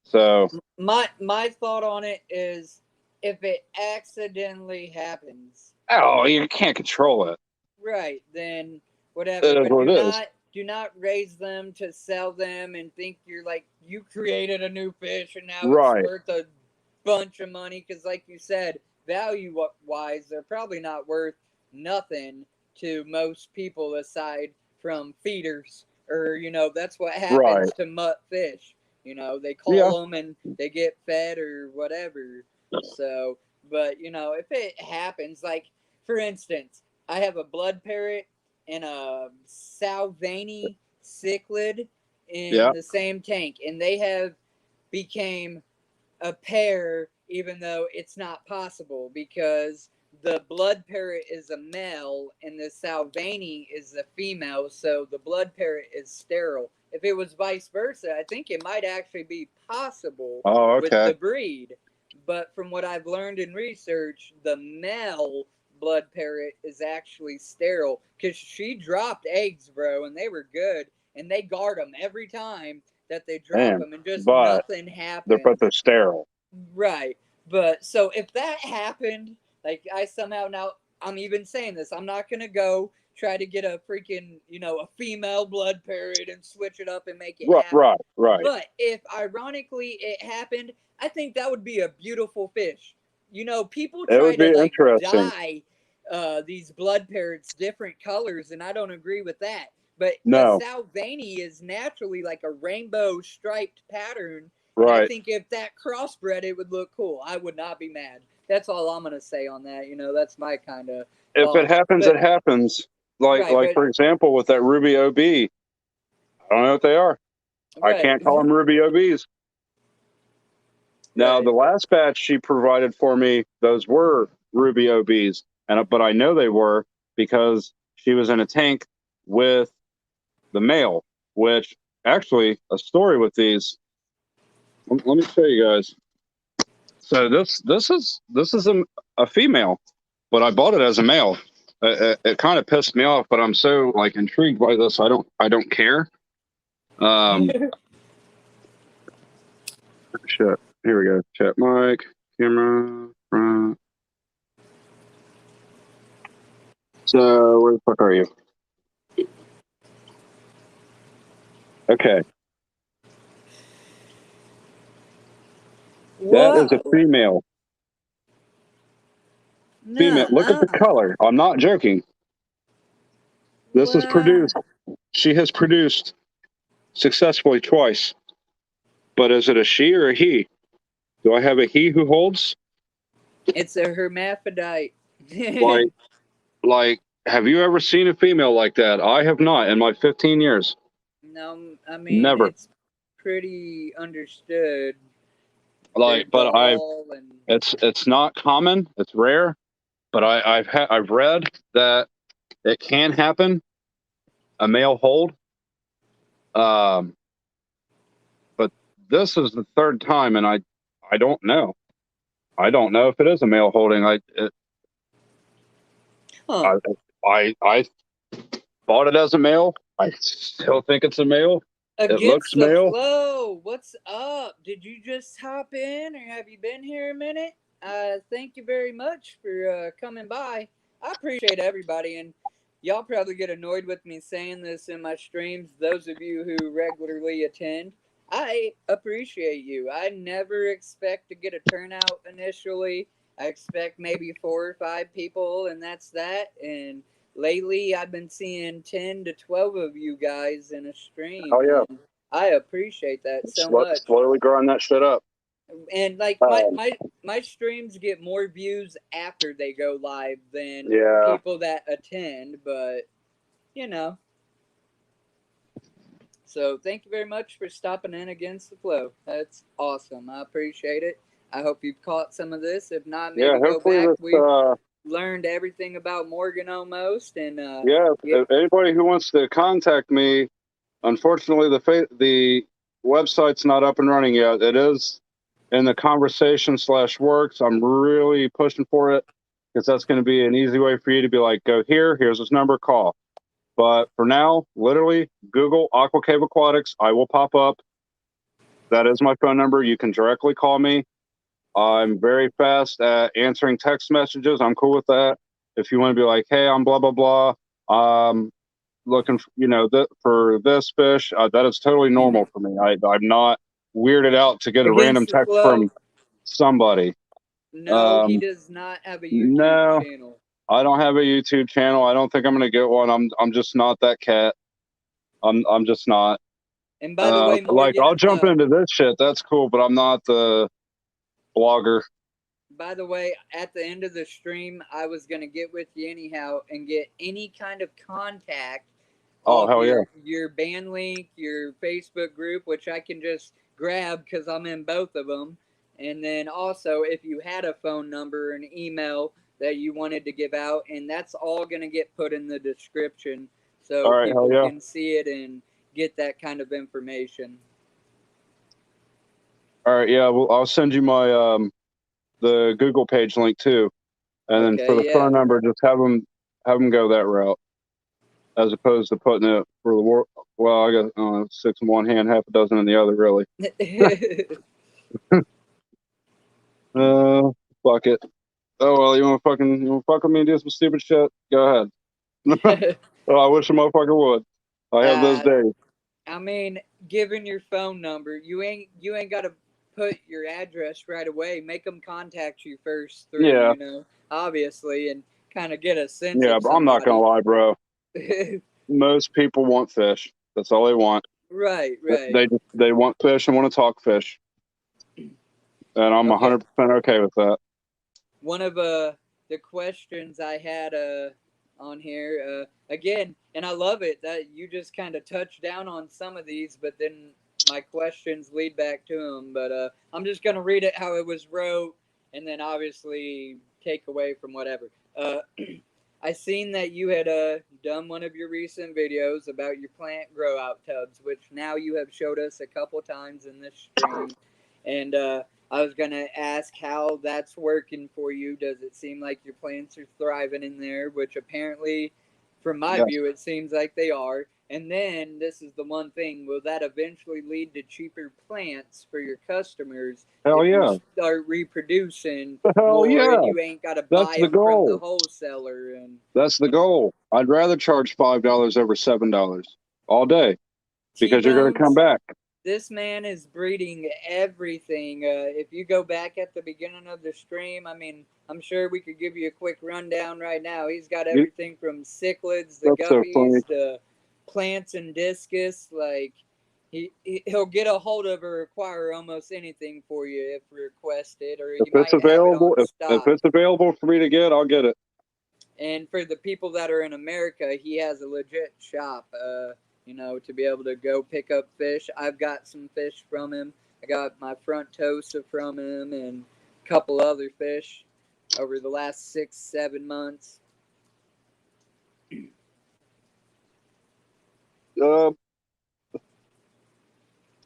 So My thought on it is if it accidentally happens, oh, you can't control it. right, then It whatever. is But what it is. do not raise them to sell them and think you're like you created a new fish and now it's Right, worth a bunch of money because like you said, value wise, they're probably not worth nothing to most people aside from feeders or that's what right. happens to mutt fish. They Yeah. call them and they get fed or whatever. So, but if it happens, like for instance, I have a blood parrot and a Salvani cichlid in Yeah. the same tank, and they have became a pair, even though it's not possible because the blood parrot is a male and the Salvani is a female, so the blood parrot is sterile. If it was vice versa, I think it might actually be possible Oh, with okay. the breed. But from what I've learned in research, the male blood parrot is actually sterile because she dropped eggs, bro, and they were good, and they guard them every time that they drop Man, them, and just but nothing they're happens. sterile. Right. But so if that happened, like I somehow now I'm even saying this, I'm not gonna go try to get a freaking, a female blood parrot and switch it up and make it Right, happen. right, right. But if ironically it happened, I think that would be a beautiful fish. People It try would to be like interesting. dye these blood parrots different colors, and I don't agree with that. But a No, Salvani is naturally like a rainbow striped pattern, and I right. think if that crossbred, it would look cool. I would not be mad. That's all I'm gonna say on that. That's my kind of If it thoughts. happens, it But happens. Like right, like but for example, with that Ruby OB, I don't know what they are. I right, can't call them Ruby OBs. Now, right, the last batch she provided for me, those were Ruby OBs, but I know they were because she was in a tank with the male. Which actually, a story with these. Let me show you guys. So this is a female, but I bought it as a male. It kind of pissed me off, but I'm so like intrigued by this. I don't care. Um, shit. Here we go. Chat mic, camera, front. So where the fuck are you? Okay, that is a whoa, female. Female. Look at the nah, color. I'm not joking. This is wow. produced. She has produced successfully twice. But is it a she or a he? Do I have a he who holds? It's a hermaphrodite. Like, like have you ever seen a female like that? I have not in my 15 years. No, I mean Never. it's pretty understood. They're Like, but dull and it's not common. It's rare. But I've read that it can happen. A male hold. Um, but this is the third time, and I don't know. I don't know if it is a male holding. huh. I bought it as a male. I still think it's a male. It looks Against the male. flow. What's up? Did you just hop in or have you been here a minute? Thank you very much for coming by. I appreciate everybody, and y'all probably get annoyed with me saying this in my streams. Those of you who regularly attend, I appreciate you. I never expect to get a turnout initially. I expect maybe 4 or 5 people, and that's that. And lately, I've been seeing 10 to 12 of you guys in a stream, Oh yeah, and I appreciate that so much. slowly growing that shit up. And like my streams get more views after they go live than Yeah. people that attend, but you know. So thank you very much for stopping in against the flow. That's awesome. I appreciate it. I hope you've caught some of this. If not, maybe go Hopefully back. this. We've learned everything about Morgan almost, and If anybody who wants to contact me, unfortunately the website's not up and running yet. It is in the conversation/works. I'm really pushing for it because that's going to be an easy way for you to be like, go here, here's his number, call. But for now, literally Google Aquacaveaquatics. I will pop up. That is my phone number. You can directly call me. I'm very fast at answering text messages. I'm cool with that. If you want to be like, hey, I'm blah, blah, blah. Looking for, for this fish, that is totally normal for me. I'm not weirded out to get a random against the text flow. from somebody. No, he does not have a YouTube No, channel. I don't have a YouTube channel. I don't think I'm gonna get one. I'm just not that cat. I'm just not. And by the way, Morgan, like I'll jump into this shit. That's cool, but I'm not the blogger. By the way, at the end of the stream, I was gonna get with you anyhow and get any kind of contact. Oh hell yeah! Your band link, your Facebook group, which I can just grab because I'm in both of them. And then also, if you had a phone number or an email that you wanted to give out, and that's all gonna get put in the description so people can see it and get that kind of information. All right, yeah, well, I'll send you my the Google page link too, and then for the phone number, just have them go that route, as opposed to putting it for the world. Well, I got 6 in one hand, half a dozen in the other, really. Fuck it. Oh well, you want to fuck with me and do some stupid shit? Go ahead. Oh, I wish a motherfucker would. I have those days. I mean, given your phone number, you ain't got to put your address right away. Make them contact you first through, obviously, and kind of get a sense. Yeah, but I'm not gonna lie, bro. Most people want fish. That's all they want. Right. They want fish and want to talk fish, and I'm 100% okay with that. One of the questions I had on here again, and I love it that you just kind of touch down on some of these, but then my questions lead back to them. But I'm just gonna read it how it was wrote, and then obviously take away from whatever. I seen that you had done one of your recent videos about your plant grow out tubs, which now you have showed us a couple times in this stream, and I was going to ask how that's working for you. Does it seem like your plants are thriving in there? Which apparently, from my view, it seems like they are. And then, this is the one thing, will that eventually lead to cheaper plants for your customers? Hell if yeah. you start reproducing Hell more yeah. and you ain't got to buy them from the wholesaler. And that's the goal. I'd rather charge $5 over $7 all day because you're going to come back. This man is breeding everything. If you go back at the beginning of the stream, I mean, I'm sure we could give you a quick rundown right now. He's got everything from cichlids, the guppies, to plants and discus. Like, he'll get a hold of or acquire almost anything for you if requested, or if it's available. If it's available for me to get, I'll get it. And for the people that are in America, he has a legit shop, you know, to be able to go pick up fish. I've got some fish from him. I got my front tosa from him and a couple other fish over the last 6-7 months.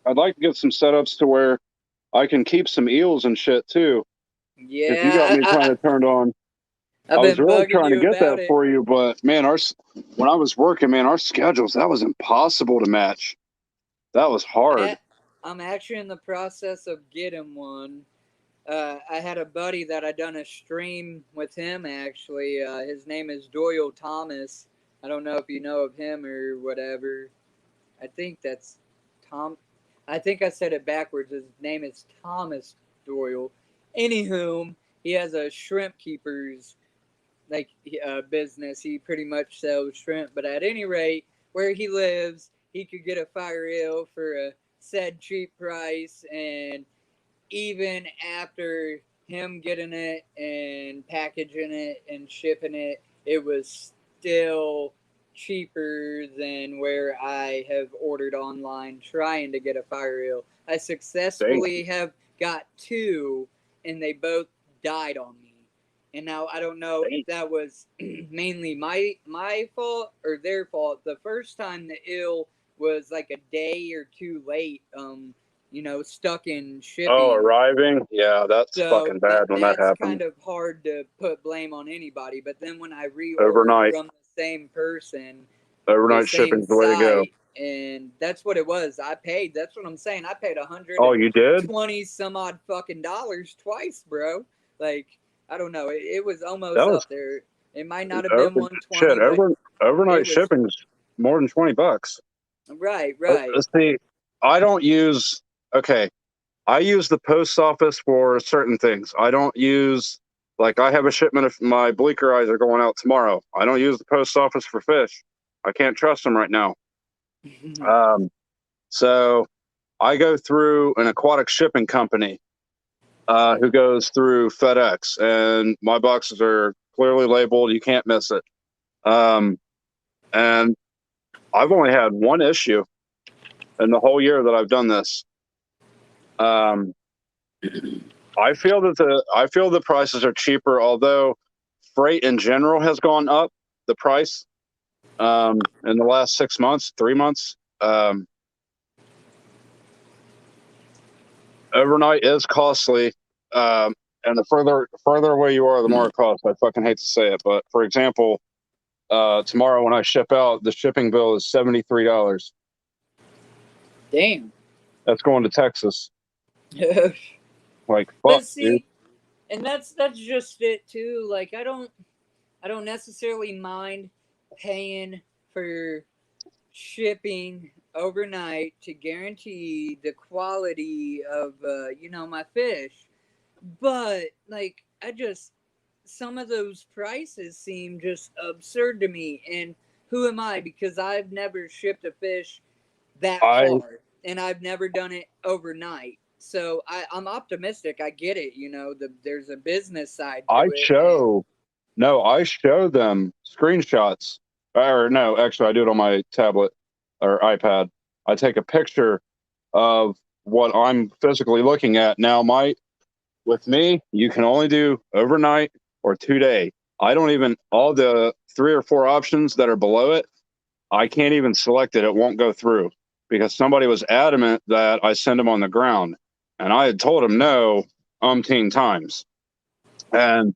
I'd like to get some setups to where I can keep some eels and shit too. If you got Yeah, me kind of turned on, I've I was been really bugging trying to you get about that it. for you, but man, when I was working, man, our schedules, that was impossible to match. That was hard. I'm actually in the process of getting one. I had a buddy that I done a stream with him actually. His name is Doyle Thomas. I don't know if you know of him or whatever. I think that's Tom. I think I said it backwards. His name is Thomas Doyle. Anywho, he has a shrimp keepers like business. He pretty much sells shrimp. But at any rate, where he lives, he could get a fire eel for a said cheap price, and even after him getting it and packaging it and shipping it, it was still cheaper than where I have ordered online trying to get a fire eel. I successfully have got two, and they both died on me. And now I don't know if that was mainly my fault or their fault. The first time the eel was like a day or two late. You know, stuck in Oh, shipping. arriving? Yeah, that's So fucking bad when that that's happens. kind of hard to put blame on anybody. But then when I reordered Overnight. from the same person, the Overnight same shipping's the way to go. site, and that's what it was. I paid. That's what I'm saying. I paid Oh, you did? $120 some odd fucking dollars twice, bro. Like I don't know. It was almost That was up there. It might not have been 120, shit. but Overnight it was shipping's more than $20. right, right. See, I don't use. Okay, I use the post office for certain things. I don't use, like, I have a shipment of my bleaker eyes are going out tomorrow. I don't use the post office for fish. I can't trust them right now. So I go through an aquatic shipping company who goes through FedEx, and my boxes are clearly labeled. You can't miss it. And I've only had one issue in the whole year that I've done this. I feel the prices are cheaper, although freight in general has gone up. The price in the last 6 months, 3 months. Overnight is costly, and the further away you are, the more it costs. I fucking hate to say it, but for example, tomorrow when I ship out, the shipping bill is $73. Damn. That's going to Texas. Like fuck, But see, dude. and that's just it too. Like I don't necessarily mind paying for shipping overnight to guarantee the quality of you know, my fish. But like I just, some of those prices seem just absurd to me, and who am I, because I've never shipped a fish that I far, and I've never done it overnight. So I'm optimistic. I get it. You know, there's a business side to I it, and show no, I show them screenshots. Or no, actually, I do it on my tablet or iPad. I take a picture of what I'm physically looking at. Now, with me, you can only do overnight or 2 day. I don't even, all the 3 or 4 options that are below it, I can't even select it. It won't go through because somebody was adamant that I send them on the ground. And I had told them no umpteen times. And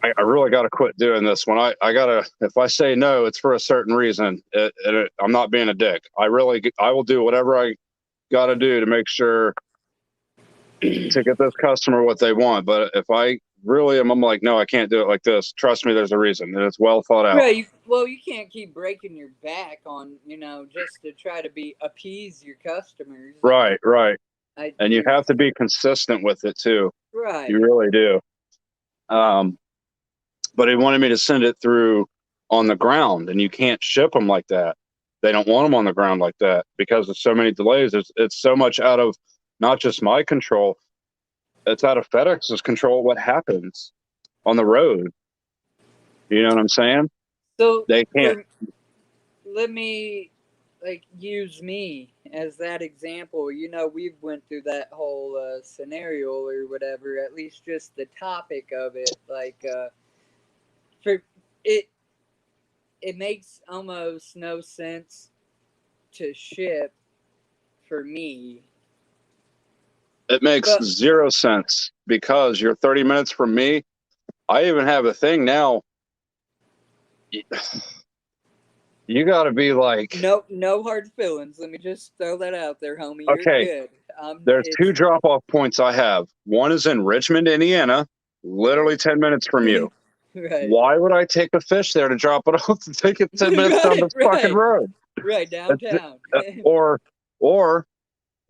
I really got to quit doing this. When I got to, if I say no, it's for a certain reason. I'm not being a dick. I will do whatever I got to do to make sure to get this customer what they want. But if I really am, I'm like, no, I can't do it like this. Trust me, there's a reason, and it's well thought out. right. Well, you can't keep breaking your back on, you know, just to try to appease your customers. Right, right. I And you have to be consistent with it too. right. You really do. But he wanted me to send it through on the ground, and you can't ship them like that. They don't want them on the ground like that because of so many delays. It's so much out of not just my control. It's out of FedEx's control what happens on the road. You know what I'm saying? So They can't. let me like use me as that example. You know, we've went through that whole scenario or whatever. At least just the topic of it. Like for it, it makes almost no sense to ship for me. It makes But zero sense because you're 30 minutes from me. I even have a thing now. You got to be like, no hard feelings. Let me just throw that out there, homie. You're okay, good. there's It's two drop-off points I have. One is in Richmond, Indiana, literally right, 10 minutes from you. right, Why would I take a fish there to drop it off and take it 10 minutes down the fucking right, road? right It's- downtown. or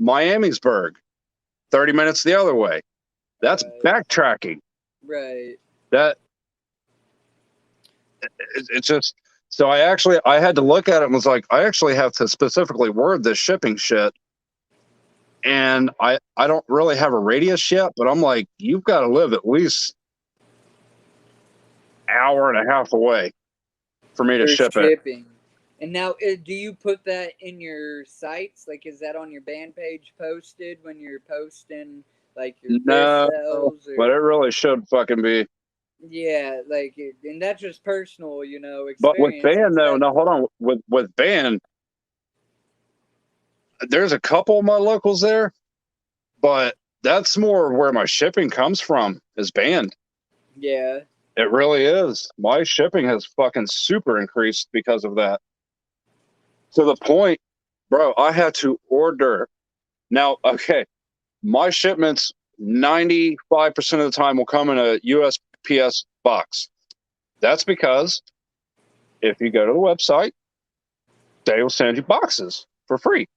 Miamisburg, 30 minutes the other way. That's Right, backtracking. right. That it's just so I had to look at it and was like, I actually have to specifically word this shipping shit. And I don't really have a radius yet, but I'm like, you've got to live at least hour and a half away for me to For ship it. shipping. And now, do you put that in your sites? Like, is that on your band page posted when you're posting like your fish No, sales but it or? really should fucking be. Yeah, like, and that's just personal, But with experiences. band though, That no, hold on. With band, there's a couple of my locals there, but that's more where my shipping comes from is band. yeah, It really is. My shipping has fucking super increased because of that. To the point, bro, I had to order. Now, okay, my shipments 95% of the time will come in a USPS box. That's because if you go to the website, they will send you boxes for free.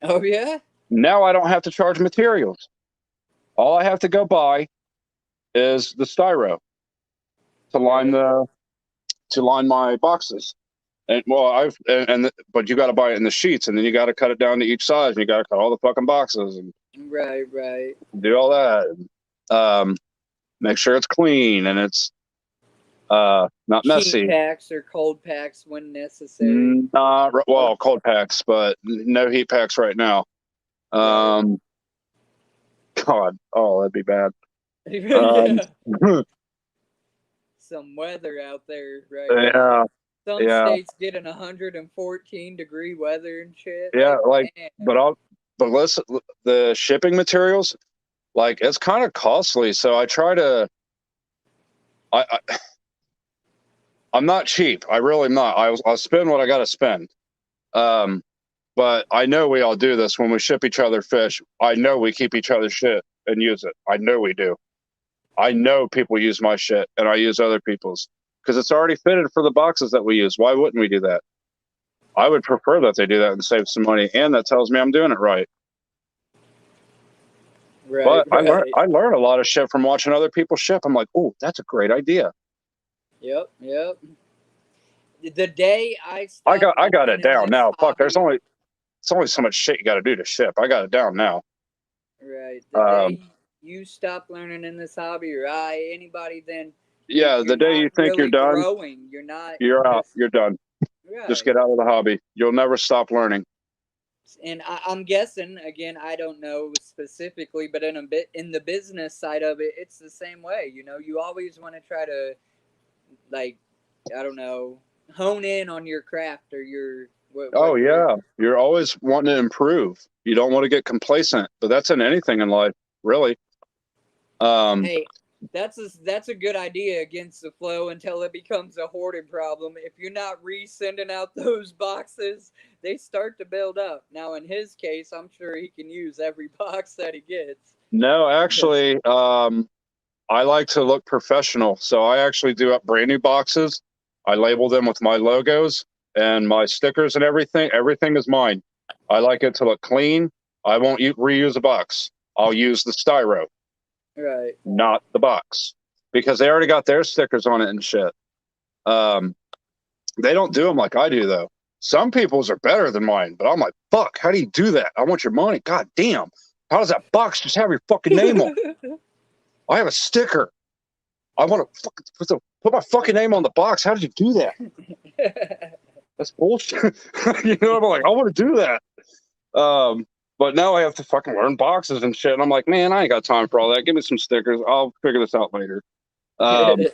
oh yeah, Now I don't have to charge materials. All I have to go buy is the styro to line right, my boxes. And well, but you got to buy it in the sheets, and then you got to cut it down to each size, and you got to cut all the fucking boxes and right. do all that. Make sure it's clean and it's not Heat messy. packs or cold packs when necessary. Well, cold packs, but no heat packs right now. Right. God, oh, that'd be bad. Yeah. Some weather out there right now. Yeah, Some yeah, states getting 114-degree weather and shit. yeah. Like, Like, man. but listen, the shipping materials, like, it's kind of costly. So I try to, I I'm not cheap. I really am not. I'll spend what I got to spend. Um, but I know we all do this when we ship each other fish. I know we keep each other's shit and use it. I know we do. I know people use my shit and I use other people's because it's already fitted for the boxes that we use. Why wouldn't we do that? I would prefer that they do that and save some money, and that tells me I'm doing it right. Right, But right. I learn a lot of shit from watching other people ship. I'm like, oh, that's a great idea. Yep. The day I stopped I got it learning in down this now. Fuck, hobby, it's only so much shit you got to do to ship. I got it down now. right? The Um, day you stop learning in this hobby, or anybody, then yeah, you're the day not you think you're really done, growing. You're not you're out. just You're done. Just right. get out of the hobby. You'll never stop learning. And I'm guessing again, I don't know specifically, but in the business side of it, it's the same way. You always want to try to like, I don't know, hone in on your craft or your Oh what you're. yeah, you're always wanting to improve. You don't want to get complacent, but that's in anything in life, really. Um, Hey, that's a good idea against the flow until it becomes a hoarding problem. If you're not resending out those boxes, they start to build up. Now, in his case, I'm sure he can use every box that he gets. no, actually, I like to look professional, so I actually do up brand new boxes. I label them with my logos and my stickers and everything. Everything is mine. I like it to look clean. I won't reuse a box. I'll use the styro, Right. not the box, because they already got their stickers on it and shit. Um, they don't do them like I do, though. Some people's are better than mine, but I'm like, fuck, how do you do that? I want your money. God damn. How does that box just have your fucking name on it? I have a sticker. I want to put put my fucking name on the box. How did you do that? That's bullshit. You know, I'm like, I want to do that. But now I have to fucking learn boxes and shit. And I'm like, man, I ain't got time for all that. Give me some stickers. I'll figure this out later. But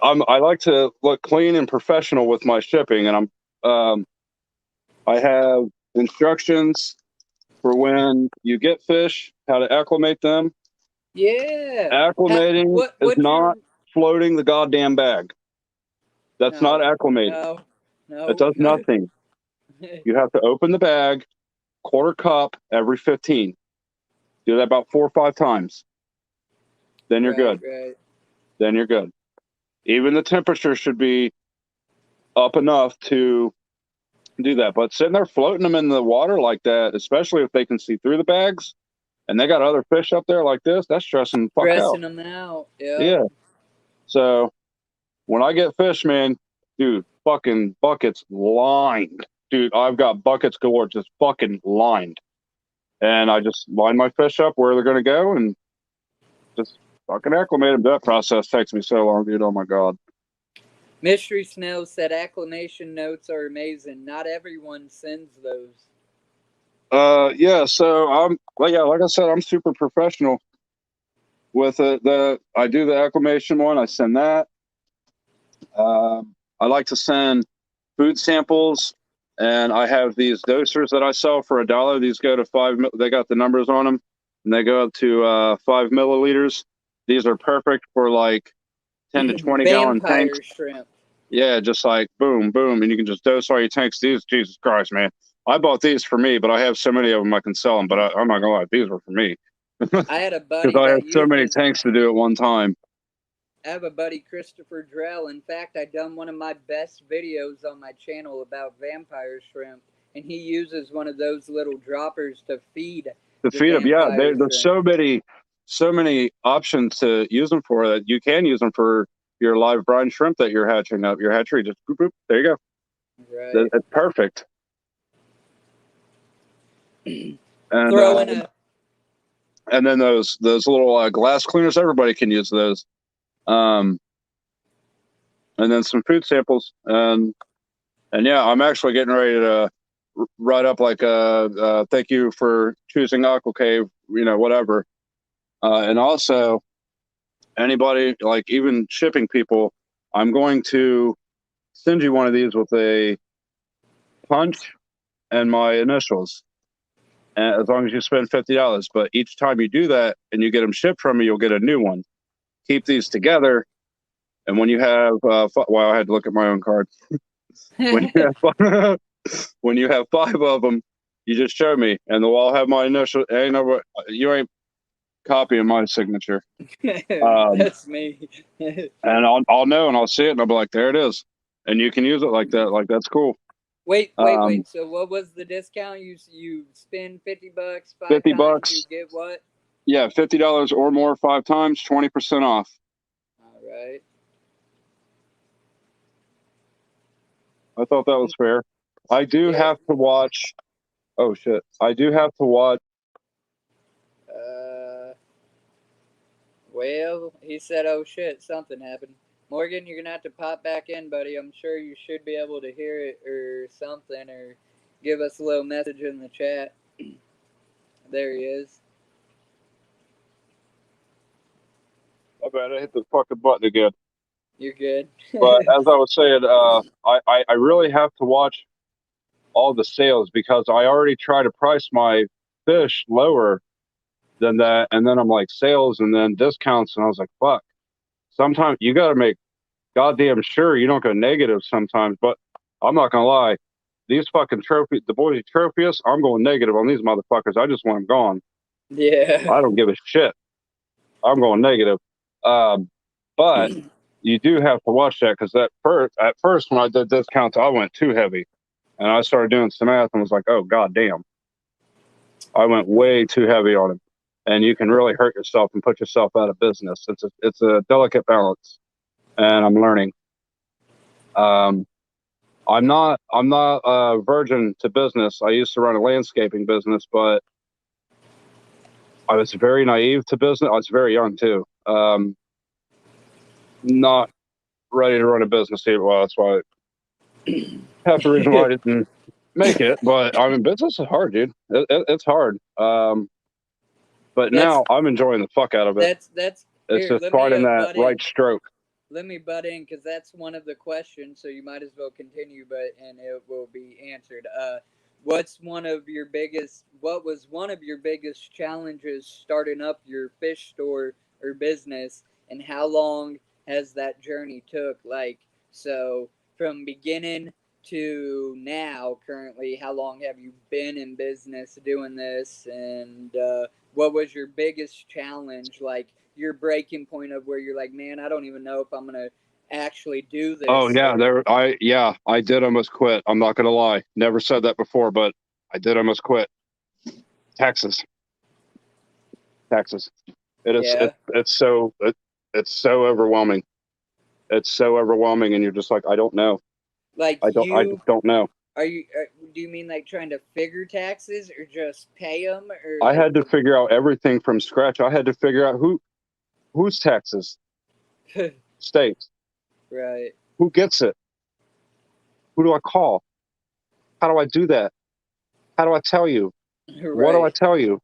I like to look clean and professional with my shipping, and I have instructions for when you get fish, how to acclimate them. Yeah. Acclimating is not floating the goddamn bag. That's not acclimating. No. It does nothing. You have to open the bag, quarter cup every 15. Do that about 4 or 5 times. Then you're good. Right. Then you're good. Even the temperature should be up enough to do that. But sitting there floating them in the water like that, especially if they can see through the bags and they got other fish up there like this, that's stressing the fuck out. Stressing them out. Yeah. So when I get fish, man, dude, fucking buckets lined. Dude, I've got buckets galore just fucking lined. And I just line my fish up where they're going to go and just fucking acclimate them. That process takes me so long, dude. Oh, my God. Mystery Snail said acclimation notes are amazing. Not everyone sends those. Yeah, so like I said, I'm super professional with it. I do the acclimation one. I send that. I like to send food samples, and I have these dosers that I sell for $1. These go to 5. They got the numbers on them, and they go up to 5 milliliters. These are perfect for like 10 to 20 gallon tanks. Shrimp. Yeah, just like boom, boom, and you can just dose all your tanks. These, Jesus Christ, man. I bought these for me, but I have so many of them I can sell them. But I'm not gonna lie, these were for me. I had a buddy because I have so many tanks to do at one time. I have a buddy, Christopher Drell. In fact, I done one of my best videos on my channel about vampire shrimp, and he uses one of those little droppers to feed. Them, yeah. There's so many options to use them for. That you can use them for your live brine shrimp that you're hatching up. Your hatchery, just boop, boop, there you go. Right. It's perfect. And and then those little glass cleaners, everybody can use those. And then some food samples, and yeah, I'm actually getting ready to write up like a thank you for choosing Aquacave, whatever. And also anybody, like even shipping people, I'm going to send you one of these with a punch and my initials. As long as you spend $50, but each time you do that and you get them shipped from me, you'll get a new one. Keep these together, and when you have, I had to look at my own card. when you have 5 of them, you just show me, and they'll all have my initial. You ain't copying my signature. That's me. And I'll know, and I'll see it, and I'll be like, there it is, and you can use it like that. Like that's cool. Wait. So what was the discount? You spend $50, $50. You get what? Yeah, $50 or more 5 times, 20% off. All right. I thought that was fair. I do have to watch. Oh shit! I do have to watch. Well, he said, "Oh shit, something happened." Morgan, you're gonna have to pop back in, buddy. I'm sure you should be able to hear it or something, or give us a little message in the chat. There he is. I bet I hit the fucking button again. You're good. But as I was saying, I really have to watch all the sales because I already try to price my fish lower than that, and then I'm like sales and then discounts, and I was like, fuck. Sometimes you got to make goddamn sure you don't go negative sometimes. But I'm not gonna lie, these fucking the boys trophies, I'm going negative on these motherfuckers. I just want them gone. Yeah. I don't give a shit. I'm going negative. But you do have to watch that because at first when I did discounts, I went too heavy, and I started doing some math and was like, oh goddamn, I went way too heavy on it, and you can really hurt yourself and put yourself out of business. It's a delicate balance, and I'm learning. I'm not a virgin to business. I used to run a landscaping business, but I was very naive to business. I was very young too. not ready to run a business yet. Well, that's why half the reason why I didn't make it. But I mean, business is hard, dude. It's hard. But That's now I'm enjoying the fuck out of it. that's It's here. just finding that right stroke. Let me butt in because that's one of the questions. So you might as well continue, but and it will be answered. What's one of your biggest? What was one of your biggest challenges starting up your fish store or business, and how long has that journey took? Like, so from beginning to now, currently, how long have you been in business doing this, and what was your biggest challenge? Like your breaking point of where you're like, man, I don't even know if I'm gonna actually do Oh this. yeah, I did almost quit. I'm not gonna lie. Never said that before, but I did almost quit. Taxes. It is Yeah, it's so overwhelming. It's so overwhelming, and you're just like, I don't know. like I just don't know. are you? Do you mean like trying to figure taxes or just pay them or I like had to figure out everything from scratch. I had to figure out whose taxes, state, right, who gets it, who do I call, how do I do that, how do I tell you, what do I right, tell you?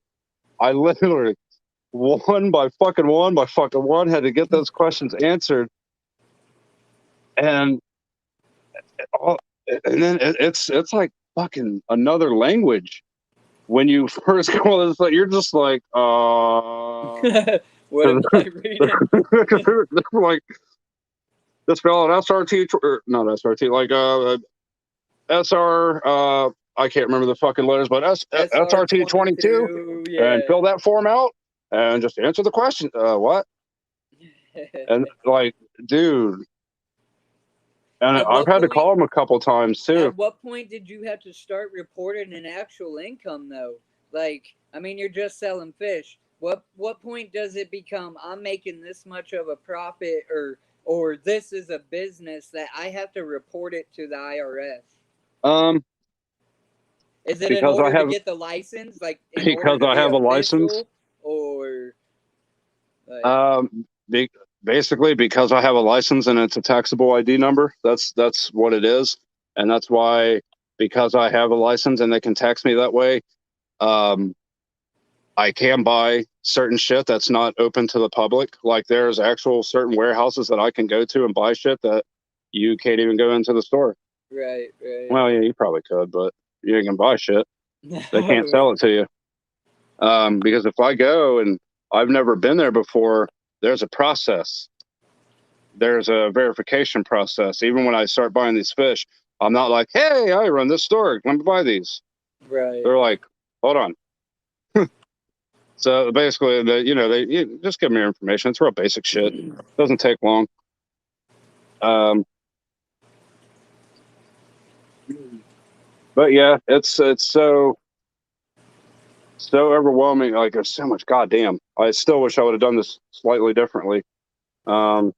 I literally one by fucking one had to get those questions answered, and all, and then it's like fucking another language when you first go. It's like you're just like what am I reading? like the spell out SRT or not SRT, like SR I can't remember the fucking letters, but SR SRT 22 22, and yeah. fill that form out and just answer the question. What? And like, dude, and At I've what had to point? call him a couple times too. At what point did you have to start reporting an actual income though? Like, I mean, you're just selling fish. What point does it become I'm making this much of a profit or this is a business that I have to report it to the IRS? Um, Is it in because I order to have get the license, like in order because to I be have a license. official, or like Be, basically because I have a license and it's a taxable ID number. That's what it is, and that's why because I have a license and they can tax me that way. Um, I can buy certain shit that's not open to the public. Like there's actual certain warehouses that I can go to and buy shit that you can't even go into the store. right, right. Well, yeah, you probably could, but you ain't gonna buy shit. They can't sell it to you. Because if I go and I've never been there before, there's a process. There's a verification process. Even when I start buying these fish, I'm not like, hey, I run this store. Let me buy these. Right. They're like, hold on. So basically, they just give me your information. It's real basic shit. Doesn't take long. Um, but yeah, it's so overwhelming. Like there's so much. Goddamn. I still wish I would have done this slightly differently. Um,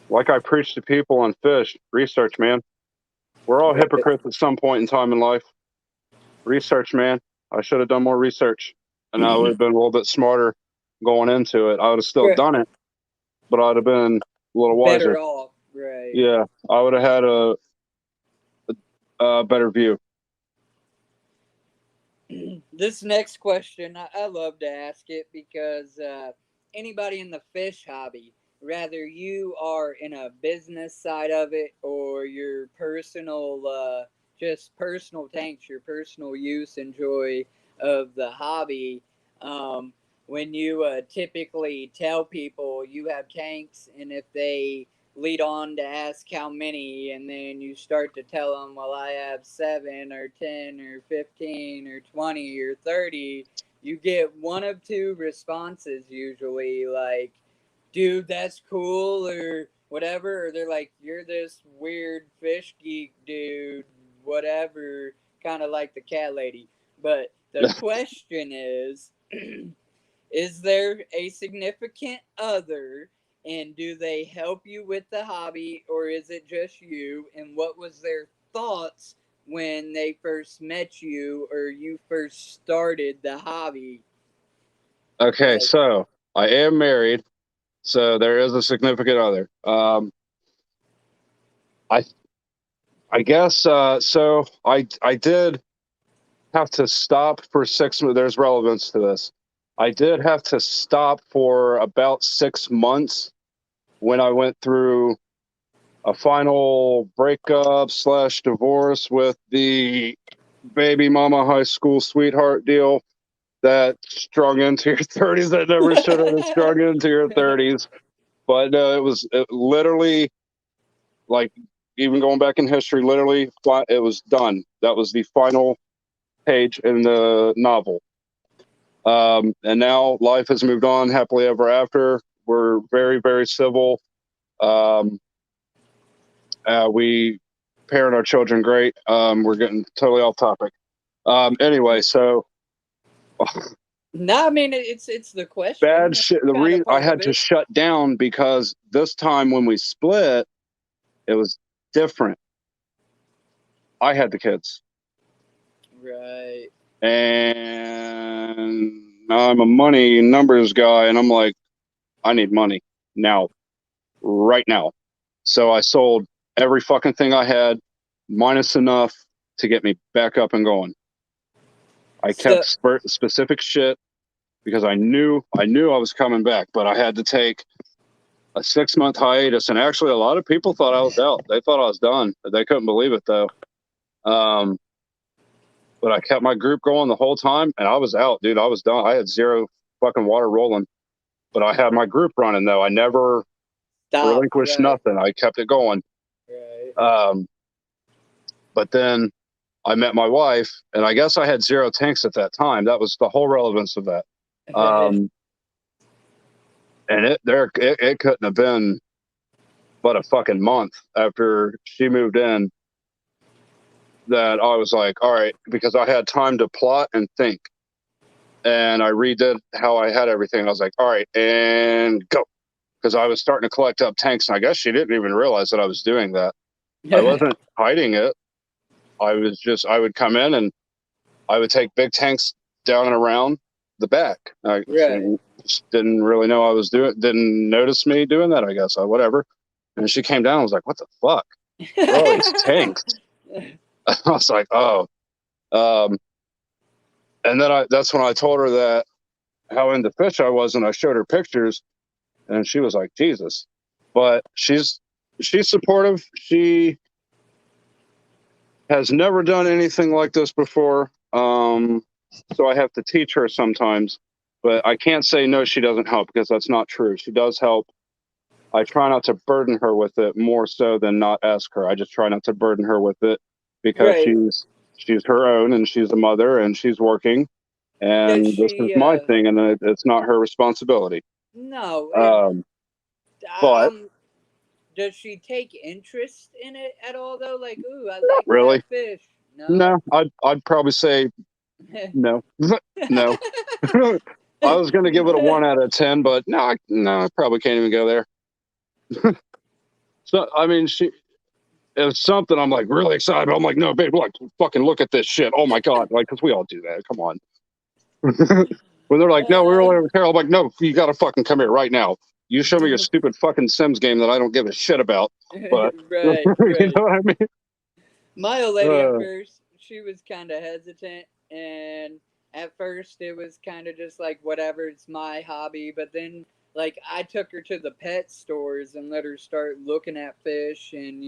like I preach to people on fish research, man. We're all Right. hypocrites at some point in time in life. Research, man. I should have done more research, and I would have been a little bit smarter going into it. I would have still Right. done it, but I'd have been a little wiser. Better off. Right. Yeah, I would have had a better view. This next question, I love to ask it because anybody in the fish hobby, whether you are in a business side of it or your personal, just personal tanks, your personal use and joy of the hobby, um, when you typically tell people you have tanks and if they lead on to ask how many, and then you start to tell them, well, I have 7 or 10 or 15 or 20 or 30, you get one of two responses usually, like, dude, that's cool, or whatever, or they're like, you're this weird fish geek dude, whatever, kind of like the cat lady. But the question is there a significant other, and do they help you with the hobby, or is it just you? And what was their thoughts when they first met you or you first started the hobby? Okay, Like, so I am married. So there is a significant other. I I guess so. I did have to stop for 6 months. There's relevance to this. I did have to stop for about 6 months when I went through a final breakup / divorce with the baby mama high school sweetheart deal that strung into your 30s that never should have strung into your 30s. But it literally, like, even going back in history, literally, it was done. That was the final page in the novel. And now life has moved on happily ever after. We're very, very civil. We parent our children great. We're getting totally off topic. Anyway, so No, I mean it's the question. bad shit. The reason I had to shut down because this time when we split, it was different. I had the kids. Right. And I'm a money numbers guy, and I'm like, I need money now, right now. So I sold every fucking thing I had, minus enough to get me back up and going. I kept specific shit because I knew I was coming back, but I had to take a 6-month hiatus. And actually, a lot of people thought I was out. They thought I was done. They couldn't believe it, though. But I kept my group going the whole time, and I was out, dude. I was done. I had zero fucking water rolling, but I had my group running, though. I never relinquished nothing. I kept it going. Right. But then I met my wife, and I guess I had 0 tanks at that time. That was the whole relevance of that. And it couldn't have been but a fucking month after she moved in that I was like, all right, because I had time to plot and think. And I redid how I had everything. I was like, all right, and go. Because I was starting to collect up tanks, and I guess she didn't even realize that I was doing that. I wasn't hiding it. I would come in and I would take big tanks down and around the back. She just didn't really know I was didn't notice me doing that, I guess. Whatever. And she came down and was like, what the fuck? Oh, it's tanks. I was like, oh. And then that's when I told her that how into fish I was, and I showed her pictures, and she was like, Jesus. But she's supportive. She has never done anything like this before. So I have to teach her sometimes, but I can't say no, she doesn't help, because that's not true. She does help. I try not to burden her with it more so than not ask her. I just try not to burden her with it because she's her own, and she's a mother, and she's working, and this is my thing, and it's not her responsibility. No. But does she take interest in it at all, though? Like, ooh, I like really that fish. No, I'd probably say no. No. I was going to give it a 1 out of 10, but no, I probably can't even go there. So, I mean, it's something I'm like really excited about. I'm like, no, babe, like, fucking look at this shit. Oh my God. Like, cause we all do that. Come on. When they're like, no, we really don't care. I'm like, no, you got to fucking come here right now. You show me your stupid fucking Sims game that I don't give a shit about. But right. You know what I mean? My old lady at first, she was kind of hesitant, and at first it was kind of just like, whatever, it's my hobby. But then, like, I took her to the pet stores and let her start looking at fish and,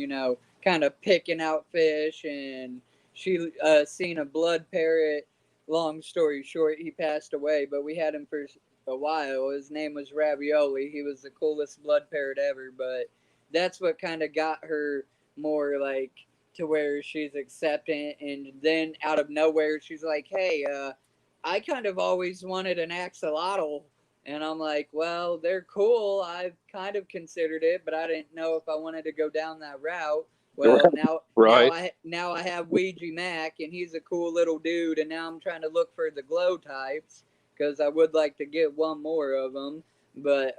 kind of picking out fish. And she seen a blood parrot. Long story short, he passed away, but we had him for a while. His name was Ravioli. He was the coolest blood parrot ever. But that's what kind of got her more like to where she's accepting. And then out of nowhere, she's like, hey, I kind of always wanted an axolotl. And I'm like, well, they're cool. I've kind of considered it, but I didn't know if I wanted to go down that route. Well, now I have Ouija Mac, and he's a cool little dude, and now I'm trying to look for the glow types because I would like to get one more of them. But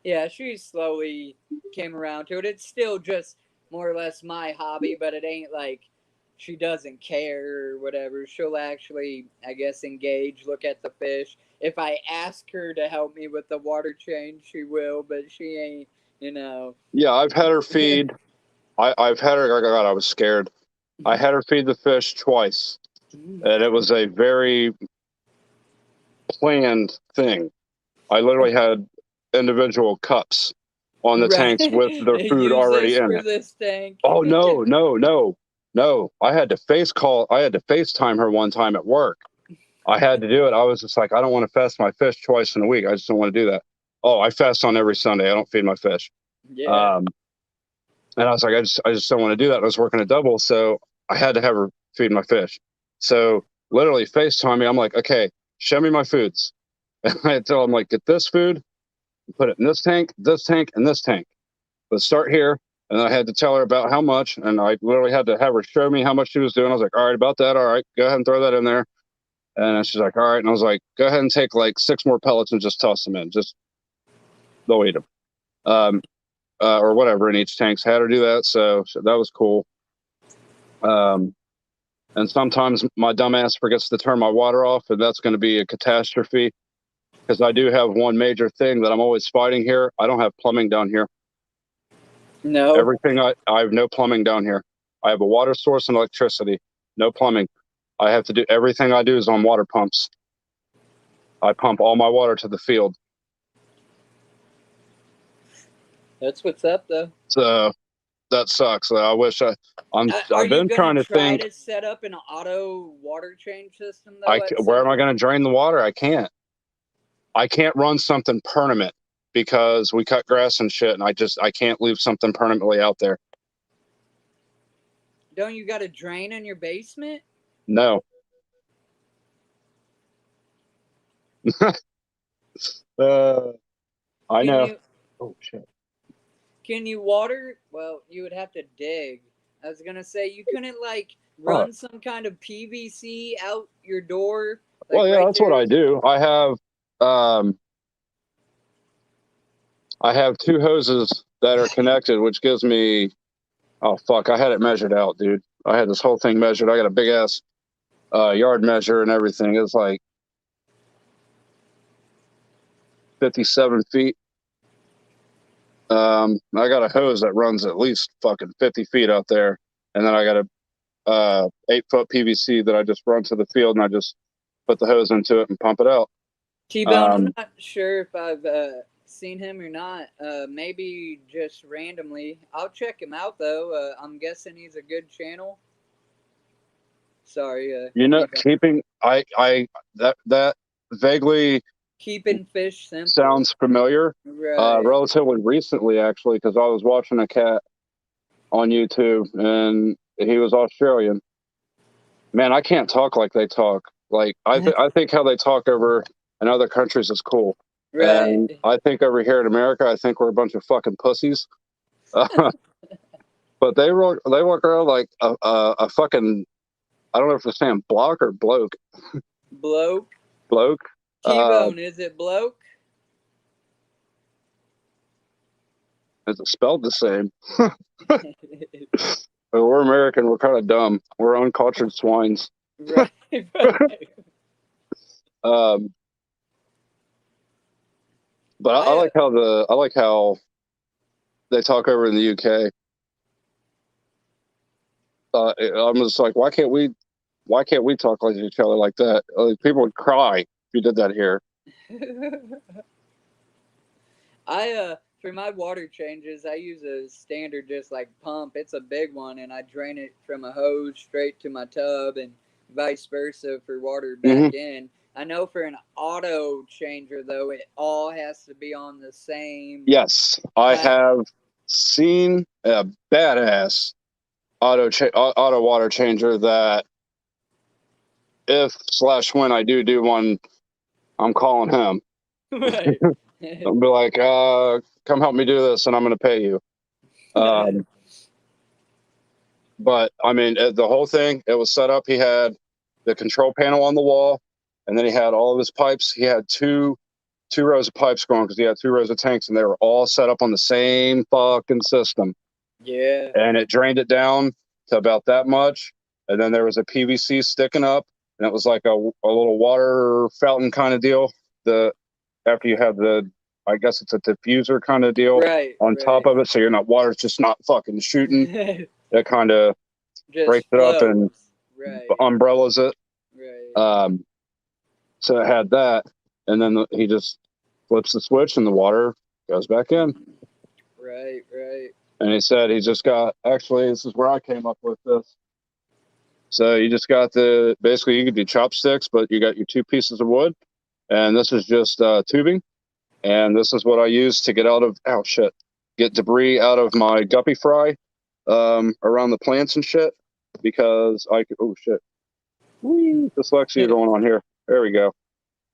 yeah, she slowly came around to it. It's still just more or less my hobby, but it ain't like she doesn't care or whatever. She'll actually, I guess, engage, look at the fish. if I ask her to help me with the water change, she will, but she ain't, you know. Yeah, I've had her feed. I've had her. Oh God, I was scared. I had her feed the fish twice, and it was a very planned thing. I literally had individual cups on the tanks with their food Use already this in for it. this tank. Oh no, no, no, no! I had to FaceTime her one time at work. I had to do it. I was just like, I don't want to fast my fish twice in a week. I just don't want to do that. Oh, I fast on every Sunday. I don't feed my fish. Yeah. And I was like, I just don't want to do that. I was working a double, so I had to have her feed my fish. So literally FaceTime me. I'm like, okay, show me my foods. And I tell them like, get this food, put it in this tank, and this tank. Let's start here. And then I had to tell her about how much, and I literally had to have her show me how much she was doing. I was like, all right, about that. All right, go ahead and throw that in there. And she's like, all right. And I was like, go ahead and take like 6 more pellets and just toss them in. Just they'll eat them. Or whatever in each tank. Had her do that. So that was cool. And sometimes my dumbass forgets to turn my water off, and that's going to be a catastrophe because I do have one major thing that I'm always fighting here. I don't have plumbing down here. No. Everything I have no plumbing down here. I have a water source and electricity, no plumbing. I have to do everything I do is on water pumps. I pump all my water to the field. That's what's up, though. So that sucks. I wish I've been trying to try think. to set up an auto water change system though? Where am I going to drain the water? I can't run something permanent because we cut grass and shit, and I can't leave something permanently out there. Don't you got a drain in your basement? No. I know. Oh shit. Can you water? Well, you would have to dig. I was gonna say you couldn't like run some kind of PVC out your door. Like, well, yeah, right that's what I do. I have 2 hoses that are connected, which gives me. Oh fuck! I had it measured out, dude. I had this whole thing measured. I got a big ass yard measure and everything. It's like 57 feet. I got a hose that runs at least fucking 50 feet out there, and then I got a 8-foot PVC that I just run to the field, and I just put the hose into it and pump it out. T-Bone, I'm not sure if I've seen him or not. Maybe just randomly. I'll check him out though. I'm guessing he's a good channel. Sorry. Keeping that vaguely keeping fish simple sounds familiar. Right. Relatively recently, actually, because I was watching a cat on YouTube, and he was Australian. Man, I can't talk like they talk. Like I think how they talk over in other countries is cool. Right. And I think over here in America, I think we're a bunch of fucking pussies. But they walk around like a fucking, I don't know if they're saying block or bloke. Bloke. T-Bone, is it bloke? Is it spelled the same? We're American. We're kind of dumb. We're uncultured swines. Right. But I like how they talk over in the UK. I'm just like, why can't we talk like each other like that? Like, people would cry if you did that here. For my water changes, I use a standard just like pump. It's a big one, and I drain it from a hose straight to my tub, and vice versa for water back in. I know for an auto changer though, it all has to be on the same. Yes, I have seen a badass auto water changer that when I do one, I'm calling him. Right. I'll be like, come help me do this, and I'm going to pay you. But I mean, the whole thing, it was set up. He had the control panel on the wall, and then he had all of his pipes. He had two rows of pipes going because he had 2 rows of tanks, and they were all set up on the same fucking system. Yeah. And it drained it down to about that much, and then there was a PVC sticking up, and it was like a little water fountain kind of deal. after you have the, I guess it's a diffuser kind of deal Right. on top of it, so you're not, water's just not fucking shooting. It kind of breaks it up and right. umbrellas it. Right. So it had that, and then he just flips the switch and the water goes back in. Right. Right. And he said he's just got, actually, this is where I came up with this. So you just got basically you could do chopsticks, but you got your 2 pieces of wood, and this is just tubing. And this is what I use to get get debris out of my guppy fry around the plants and shit, because dyslexia going on here. There we go.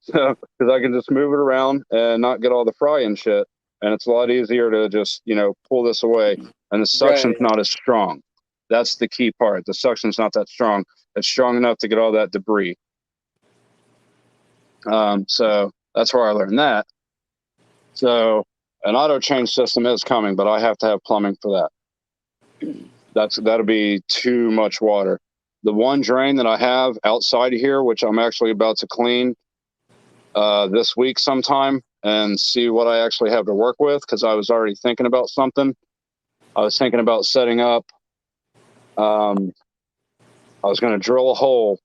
So, because I can just move it around and not get all the fry and shit. And it's a lot easier to just, pull this away. And the suction's not as strong. That's the key part. The suction's not that strong. It's strong enough to get all that debris. So that's where I learned that. So an auto change system is coming, but I have to have plumbing for that. That'll be too much water. The one drain that I have outside of here, which I'm actually about to clean this week sometime and see what I actually have to work with, because I was already thinking about something. I was thinking about setting up, I was going to drill a hole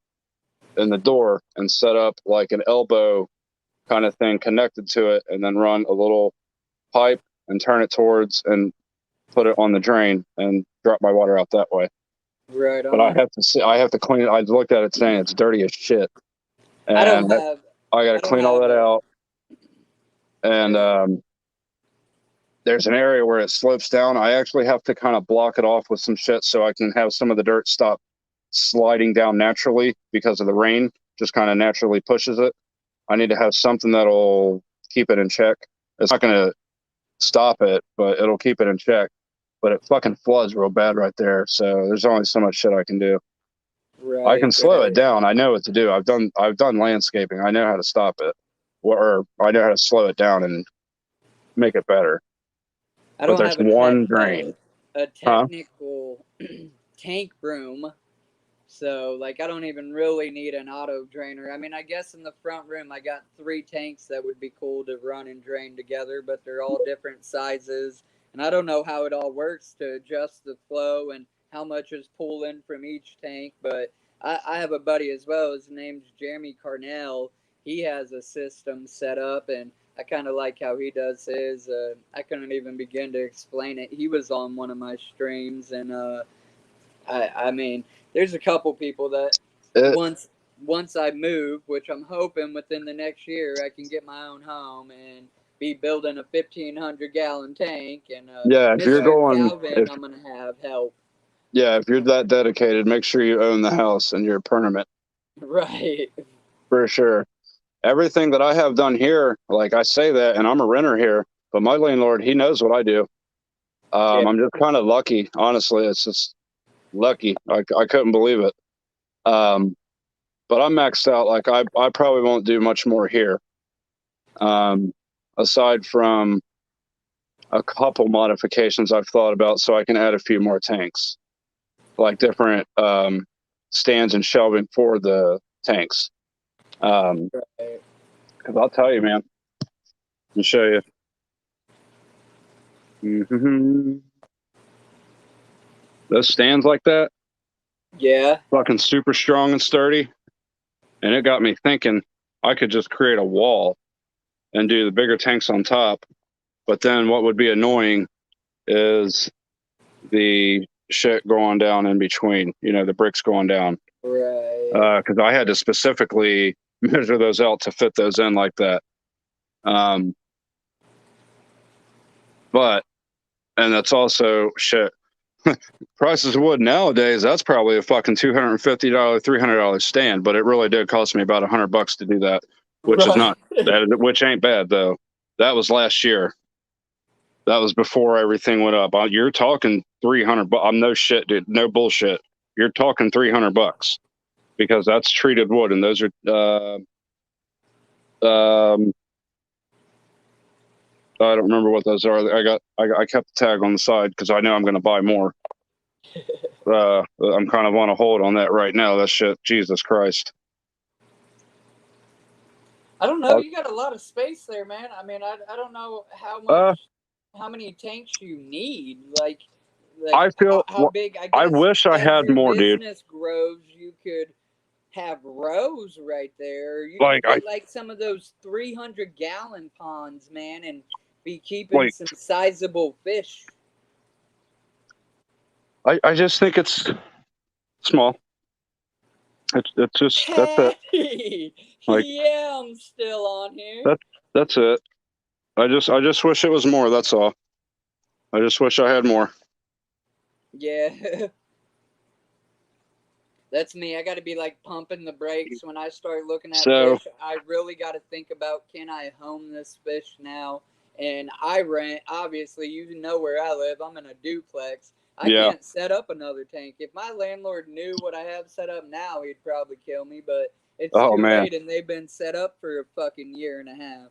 in the door and set up like an elbow kind of thing connected to it, and then run a little pipe and turn it towards and put it on the drain and drop my water out that way. Right on. But I have to clean it. I looked at it saying it's dirty as shit. And I got to clean all that out. And there's an area where it slopes down. I actually have to kind of block it off with some shit so I can have some of the dirt stop sliding down naturally, because of the rain just kind of naturally pushes it. I need to have something that'll keep it in check. It's not going to stop it, but it'll keep it in check. But it fucking floods real bad right there. So there's only so much shit I can do. Right, I can slow it down. I know what to do. I've done landscaping. I know how to stop it, or I know how to slow it down and make it better. But there's one drain. A technical tank broom. So, like, I don't even really need an auto drainer. I mean, I guess in the front room, I got 3 tanks that would be cool to run and drain together, but they're all different sizes. And I don't know how it all works to adjust the flow and how much is pulling from each tank. But I have a buddy as well. His name's Jeremy Carnell. He has a system set up, and I kind of like how he does his. I couldn't even begin to explain it. He was on one of my streams, and I mean, there's a couple people that once I move, which I'm hoping within the next year, I can get my own home and be building a 1,500-gallon tank. And if you're going, I'm gonna have help. Yeah, if you're that dedicated, make sure you own the house and you're permanent. Right. For sure. Everything that I have done here, like I say that, and I'm a renter here, but my landlord, he knows what I do. I'm just kind of lucky, honestly. It's just lucky. I couldn't believe it. But I'm maxed out. Like I probably won't do much more here. Aside from a couple modifications I've thought about, so I can add a few more tanks, like different stands and shelving for the tanks. Because I'll tell you, man, let me show you. Those stands like that, fucking super strong and sturdy. And it got me thinking I could just create a wall and do the bigger tanks on top. But then what would be annoying is the shit going down in between, the bricks going down. Right. Because I had to specifically measure those out to fit those in like that. And that's also shit. Prices of wood nowadays, that's probably a fucking $250, $300 stand, but it really did cost me about $100 to do that, which is not which ain't bad though. That was last year. That was before everything went up. You're talking $300. I'm no shit, dude. No bullshit. You're talking $300 because that's treated wood, and those are. I don't remember what those are. I kept the tag on the side because I know I'm going to buy more. I'm kind of on a hold on that right now. That shit, Jesus Christ. I don't know. You got a lot of space there, man. I mean, I don't know how many tanks you need. Like I feel. how big? I I guess wish I as had your more, dude. business grows, you could have rows right there. You could Like get like some of those 300-gallon ponds, man, and be keeping like some sizable fish. I just think it's small. It's just that's it. Patty, Like yeah, I'm still on here. that's it. I just wish it was more. That's all. I just wish I had more. Yeah. That's me. I got to be like pumping the brakes when I start looking at So fish. I really got to think about, can I home this fish now? And I rent. Obviously, you know where I live. I'm in a duplex. I yeah. can't set up another tank. If my landlord knew what I have set up now, he'd probably kill me. But it's Oh too man. late, and they've been set up for a fucking year and a half.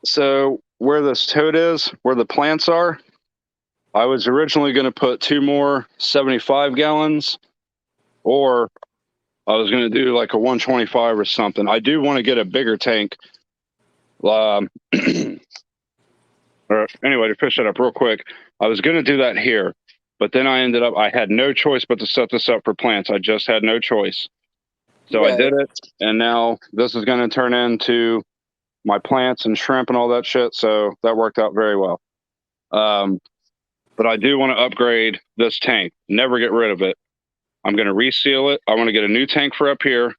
So where this toad is, where the plants are, I was originally going to put 2 more 75 gallons, or I was going to do like a 125 or something. I do want to get a bigger tank. Or anyway, to fish that up real quick, I was going to do that here, but then I had no choice but to set this up for plants. I just had no choice. So I did Right. it, and now this is going to turn into my plants and shrimp and all that shit. So that worked out very well. But I do want to upgrade this tank. Never get rid of it. I'm going to reseal it. I want to get a new tank for up here,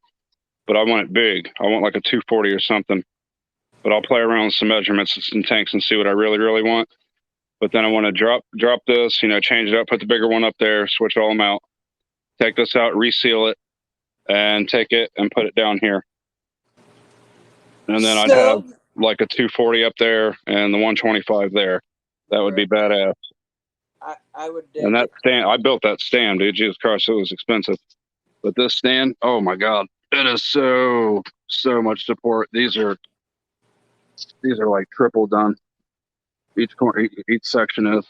but I want it big. I want like a 240 or something. But I'll play around with some measurements and some tanks and see what I really, really want. But then I want to drop this, change it up, put the bigger one up there, switch all them out, take this out, reseal it, and take it and put it down here. And then I'd have like a 240 up there and the 125 there. That would be badass. I would dig And that it. stand, I built that stand, dude. Jesus Christ, it was expensive. But this stand, oh my God, it is so much support. These are like triple done. Each corner, each section is,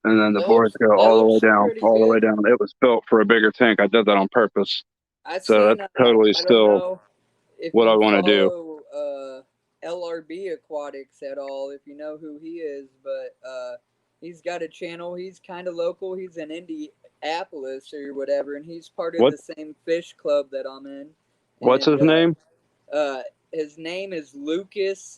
and then the boards go That all the way looks down, pretty all the way good. down. It was built for a bigger tank. I did that on purpose. I So seen. that's totally I don't still know if what I you want to do. follow LRB Aquatics at all. If you know who he is, but he's got a channel. He's kind of local. He's in Indianapolis or whatever, and he's part of What the same fish club that I'm in. what's And his name? his name is Lucas.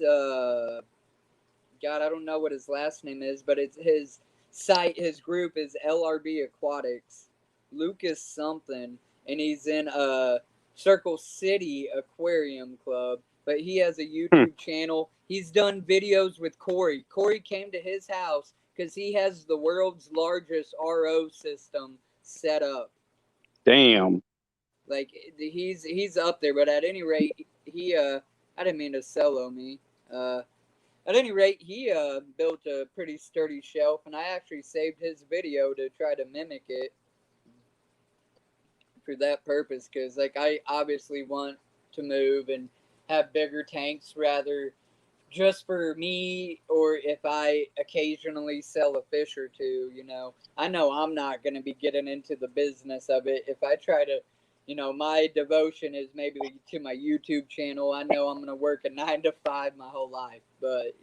God, I don't know what his last name is, but it's his site. His group is LRB Aquatics. Lucas something, and he's in Circle City Aquarium Club. But he has a YouTube channel. He's done videos with Corey. Corey came to his house because he has the world's largest RO system set up. Damn. Like he's up there. But at any rate, he I didn't mean to solo me. At any rate, he built a pretty sturdy shelf, and I actually saved his video to try to mimic it for that purpose, because like I obviously want to move and have bigger tanks rather just for me, or if I occasionally sell a fish or two, I know I'm not going to be getting into the business of it. If I try to, my devotion is maybe to my YouTube channel. I know I'm going to work a 9 to 5 my whole life, but,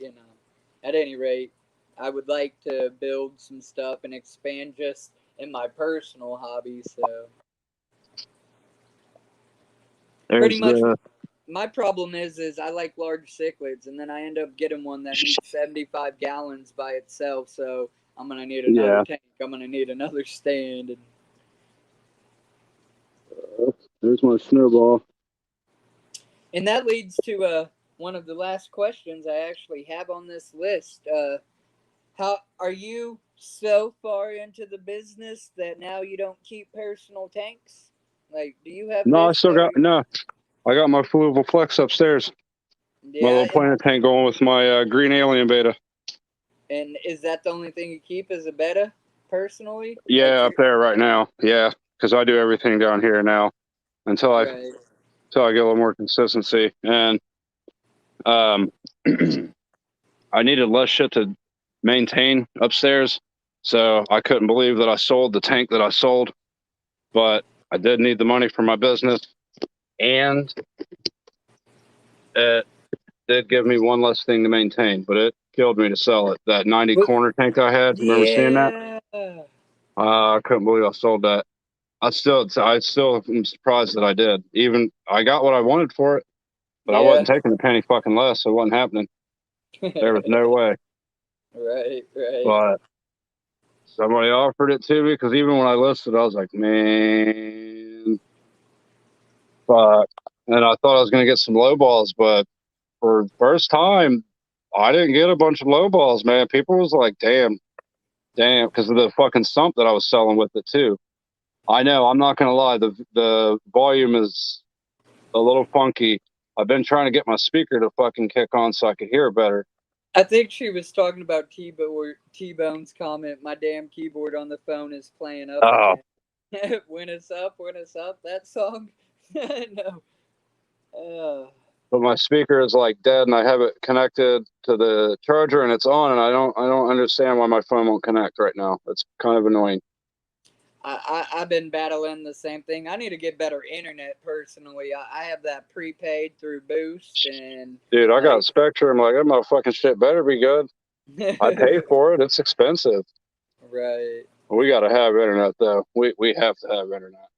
at any rate, I would like to build some stuff and expand just in my personal hobby. So pretty much my problem is I like large cichlids, and then I end up getting one that needs 75 gallons by itself. So I'm gonna need another tank. I'm gonna need another stand. There's my snowball. And that leads to one of the last questions I actually have on this list. How are you so far into the business that now you don't keep personal tanks? Like, do you have No, I fish still got no. I got my Fluval Flex upstairs. My little planet tank going with my green alien beta. And is that the only thing you keep as a beta, personally? Yeah, up there right now. Yeah, because I do everything down here now until I get a little more consistency. And I needed less shit to maintain upstairs, so I couldn't believe that I sold the tank that I sold. But I did need the money for my business, and It did give me one less thing to maintain, but it killed me to sell it. That 90 corner tank I had. Remember seeing that? I couldn't believe I sold that. I still am surprised that I did. Even I got what I wanted for it, but I wasn't taking a penny fucking less. So it wasn't happening. There was no way. Right. But somebody offered it to me because even when I listed, I was like, man, fuck. And I thought I was going to get some low balls, but for the first time, I didn't get a bunch of low balls, man. People was like, damn, because of the fucking sump that I was selling with it too. I know, I'm not going to lie. The volume is a little funky. I've been trying to get my speaker to fucking kick on so I could hear better. I think she was talking about T-Bone's comment. My damn keyboard on the phone is playing up again. When it's up, that song. No. But my speaker is like dead, and I have it connected to the charger, and it's on, and I don't understand why my phone won't connect right now. It's kind of annoying. I've been battling the same thing. I need to get better internet personally. I have that prepaid through Boost, and dude, I got Spectrum. Like, that motherfucking shit better be good. I pay for it. It's expensive. Right. We got to have internet though. We have to have internet.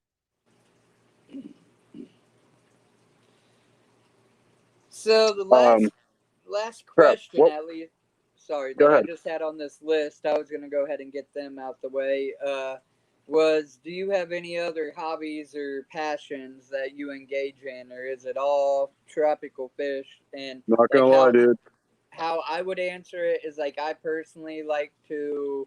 So the last question, at least, sorry, that I just had on this list, I was going to go ahead and get them out the way, was, do you have any other hobbies or passions that you engage in, or is it all tropical fish? And not gonna lie, dude. How I would answer it is, like, I personally like to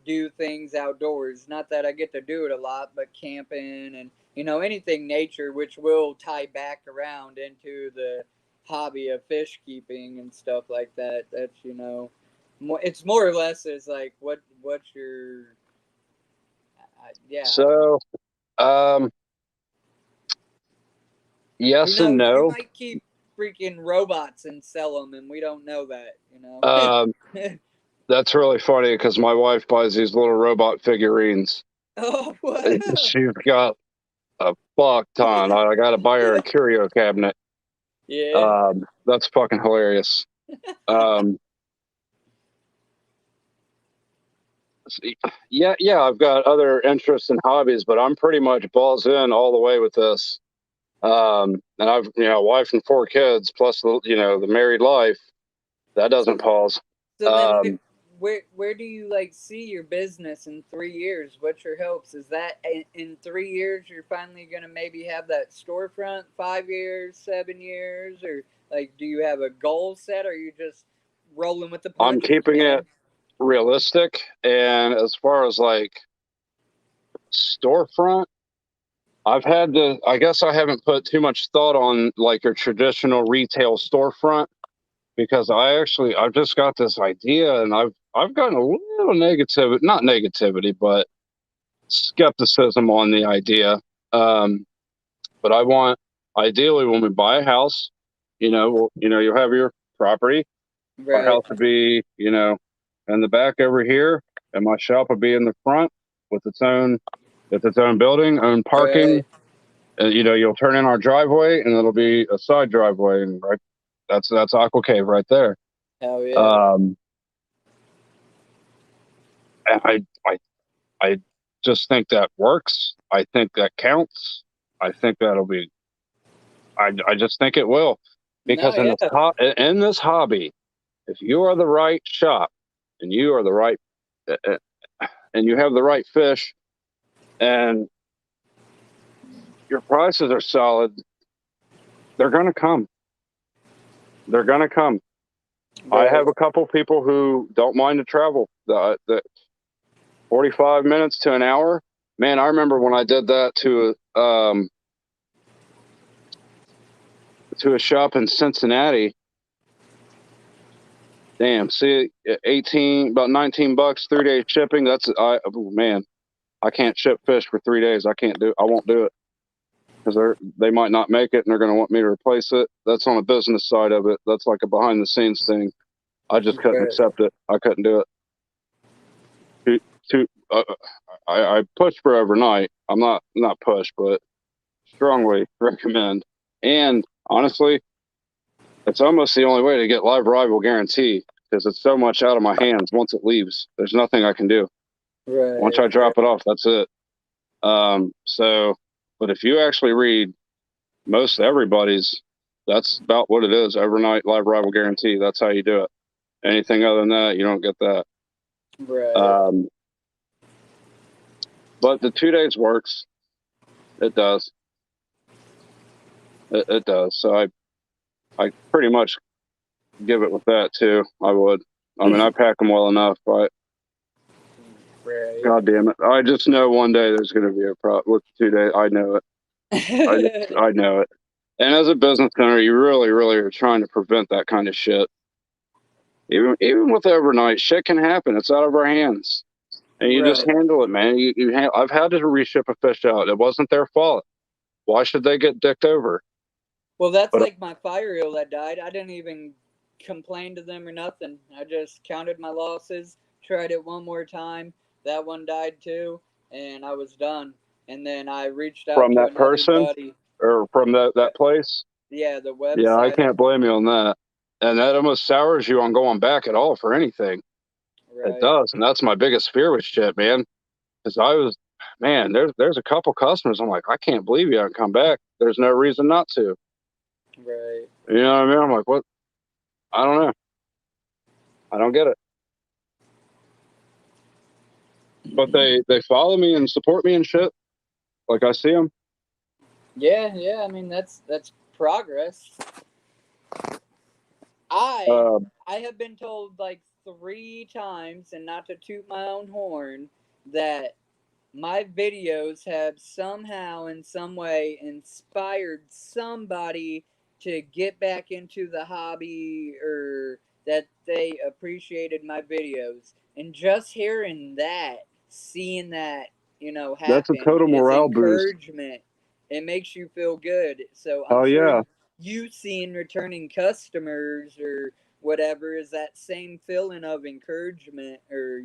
do things outdoors. Not that I get to do it a lot, but camping and, anything nature, which will tie back around into the hobby of fish keeping and stuff like that. That's, it's more or less is like, what's your, yeah. So, yes and no. You might keep freaking robots and sell them, and we don't know that, That's really funny because my wife buys these little robot figurines. Oh, what? She's got a fuck ton. I got to buy her a curio cabinet. Yeah. That's fucking hilarious. Yeah, I've got other interests and hobbies, but I'm pretty much balls in all the way with this. And I've, wife and 4 kids, plus the married life. That doesn't pause. So then, where do you see your business in 3 years? What's your hopes? Is that in 3 years you're finally gonna maybe have that storefront? 5 years, 7 years, or do you have a goal set? Or are you just rolling with the punches? I'm keeping it realistic, and as far as storefront, I guess I haven't put too much thought on a traditional retail storefront, because I've just got this idea, and I've gotten a little not negativity, but skepticism on the idea. But I want, ideally, when we buy a house, you'll have your property. Right. Our house would be, in the back over here, and my shop would be in the front with its own building, own parking. Right. You'll turn in our driveway, and it'll be a side driveway, and that's Aquacave right there. Hell yeah. And I just think that works. I think that counts. I think that'll be. I just think it will, because in this hobby, if you are the right shop, and you are the right, and you have the right fish, and your prices are solid, they're going to come. They're going to come. Right. I have a couple people who don't mind to travel. The 45 minutes to an hour. Man, I remember when I did that to a shop in Cincinnati. Damn, see, about $19, 3 days shipping. Man, I can't ship fish for 3 days. I won't do it, because they might not make it, and they're going to want me to replace it. That's on the business side of it. That's like a behind the scenes thing. I just couldn't accept it. I couldn't do it. I push for overnight. I'm not push, but strongly recommend. And honestly, It's almost the only way to get live rival guarantee because it's so much out of my hands once it leaves. There's nothing I can do. Once Right. I drop it off, that's it. So, but if you actually read most everybody's, that's about what it is. Overnight live rival guarantee. That's how you do it. Anything other than that, you don't get that. Right. But the 2 days works. It does. It does. So I pretty much give it with that too. I would. I mean, I pack them well enough, but Right. God damn it. I just know one day there's going to be a problem with 2 days. I know it. I know it. And as a business owner, you really, really are trying to prevent that kind of shit. Even with overnight, shit can happen. It's out of our hands, and you just Right. handle it, man. I've had to reship a fish out. It wasn't their fault. Why should they get dicked over? Well, that's But like my fire eel that died. I didn't even complain to them or nothing. I just counted my losses, tried it one more time. That one died too, and I was done. And then I reached out from to that another person buddy. or from that place, Yeah, the yeah, I website. can't blame you on that. And that almost sours you on going back at all for anything. It Right. does, and that's my biggest fear with shit, man. Because man, there's a couple customers. I'm like, I can't believe you haven't come back. There's no reason not to. Right. You know what I mean? I'm like, what? I don't know. I don't get it. But they follow me and support me and shit. Like I see them. Yeah, yeah. I mean, that's progress. I Uh, I have been told like 3 times, and not to toot my own horn, that my videos have somehow in some way inspired somebody to get back into the hobby, or that they appreciated my videos. And just hearing that, seeing that, that's a happen total is morale boost. encouragement. It makes you feel good. So I'm Oh sure yeah, you seeing returning customers or whatever is that same feeling of encouragement, or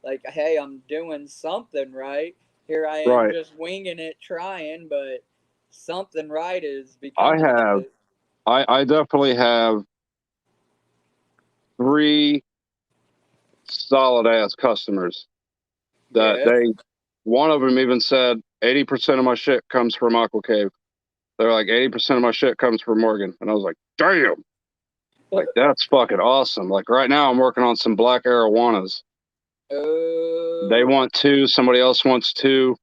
like, hey, I'm doing something right. Here I am right. just winging it, trying, but something right is I becoming of have. it. I definitely have 3 solid ass customers that Yeah. one of them even said 80% of my shit comes from Aquacave. They're like 80% of my shit comes from Morgan. And I was like, damn, like that's fucking awesome. Like right now I'm working on some black arowanas. They Oh. want 2, somebody else wants 2.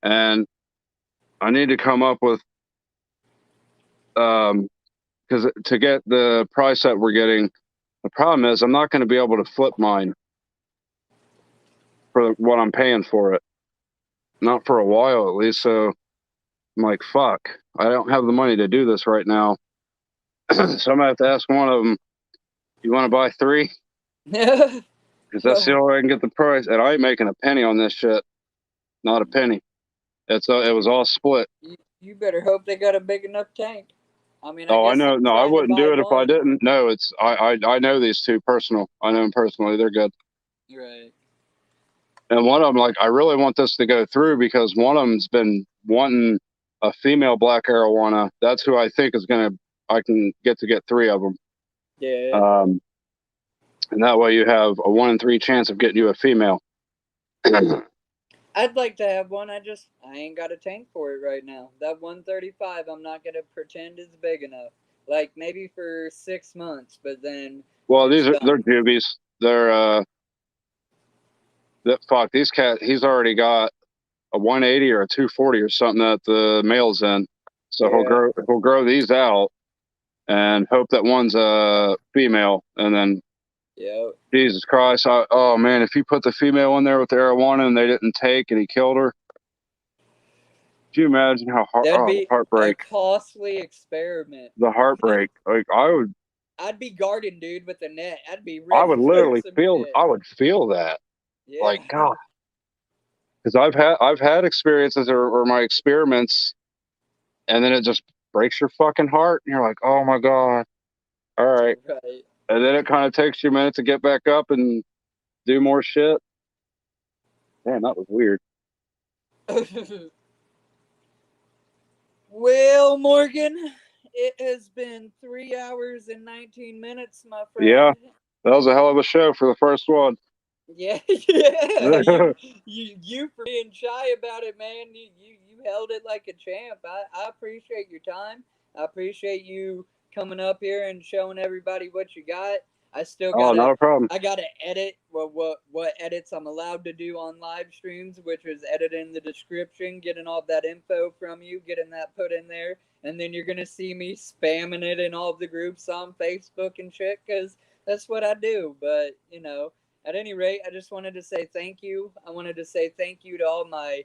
And I need to come up with, because to get the price that we're getting, the problem is I'm not going to be able to flip mine for what I'm paying for it. Not for a while at least. So I'm like, fuck, I don't have the money to do this right now. So I'm gonna have to ask one of them, you want to buy 3? Because that's the Well, only way I can get the price. And I ain't making a penny on this shit. Not a penny. It was all split. you better hope they got a big enough tank. I mean, I Oh, I guess know. I'm No, I trying to wouldn't buy do it if I one. didn't. No, it's I know these 2 personal. I know them personally. They're good. Right. And one of them, like, I really want this to go through because one of them's been wanting a female black arowana. That's who I think is I can get 3 of them. Yeah. Um, and that way you have a 1 in 3 chance of getting you a female. I'd like to have one. I ain't got a tank for it right now. That 135, I'm not gonna pretend is big enough. Like maybe for 6 months, but then Well, it's they're done. juvies. Fuck these cat. He's already got a 180 or a 240 or something that the male's in. So Yeah. he'll grow these out and hope that one's a female. And then Yeah. Jesus Christ, oh man, if he put the female in there with the arowana and they didn't take and he killed her, can you imagine That'd the be a heartbreak, costly experiment. the heartbreak. Like I'd be guarding, dude, with a net. I'd be I ready would for literally some feel, shit. I would feel that. Yeah. Like God, because I've had experiences or my experiments, and then it just breaks your fucking heart, and you're like, oh my God, all right. Right. And then it kind of takes you a minute to get back up and do more shit. Man, that was weird. Well, Morgan, It has been 3 hours and 19 minutes, my Yeah, friend. that was a hell of a show for the first one. Yeah, yeah. You for being shy about it, man. You held it like a champ. I appreciate your time. I appreciate you coming up here and showing everybody what you got. I still Oh, gotta not a problem. I gotta edit what edits I'm allowed to do on live streams, which is editing the description, getting all that info from you, getting that put in there, and then you're gonna see me spamming it in all the groups on Facebook and shit, because that's what I do. But at any rate, I just wanted to say thank you. I wanted to say thank you to all my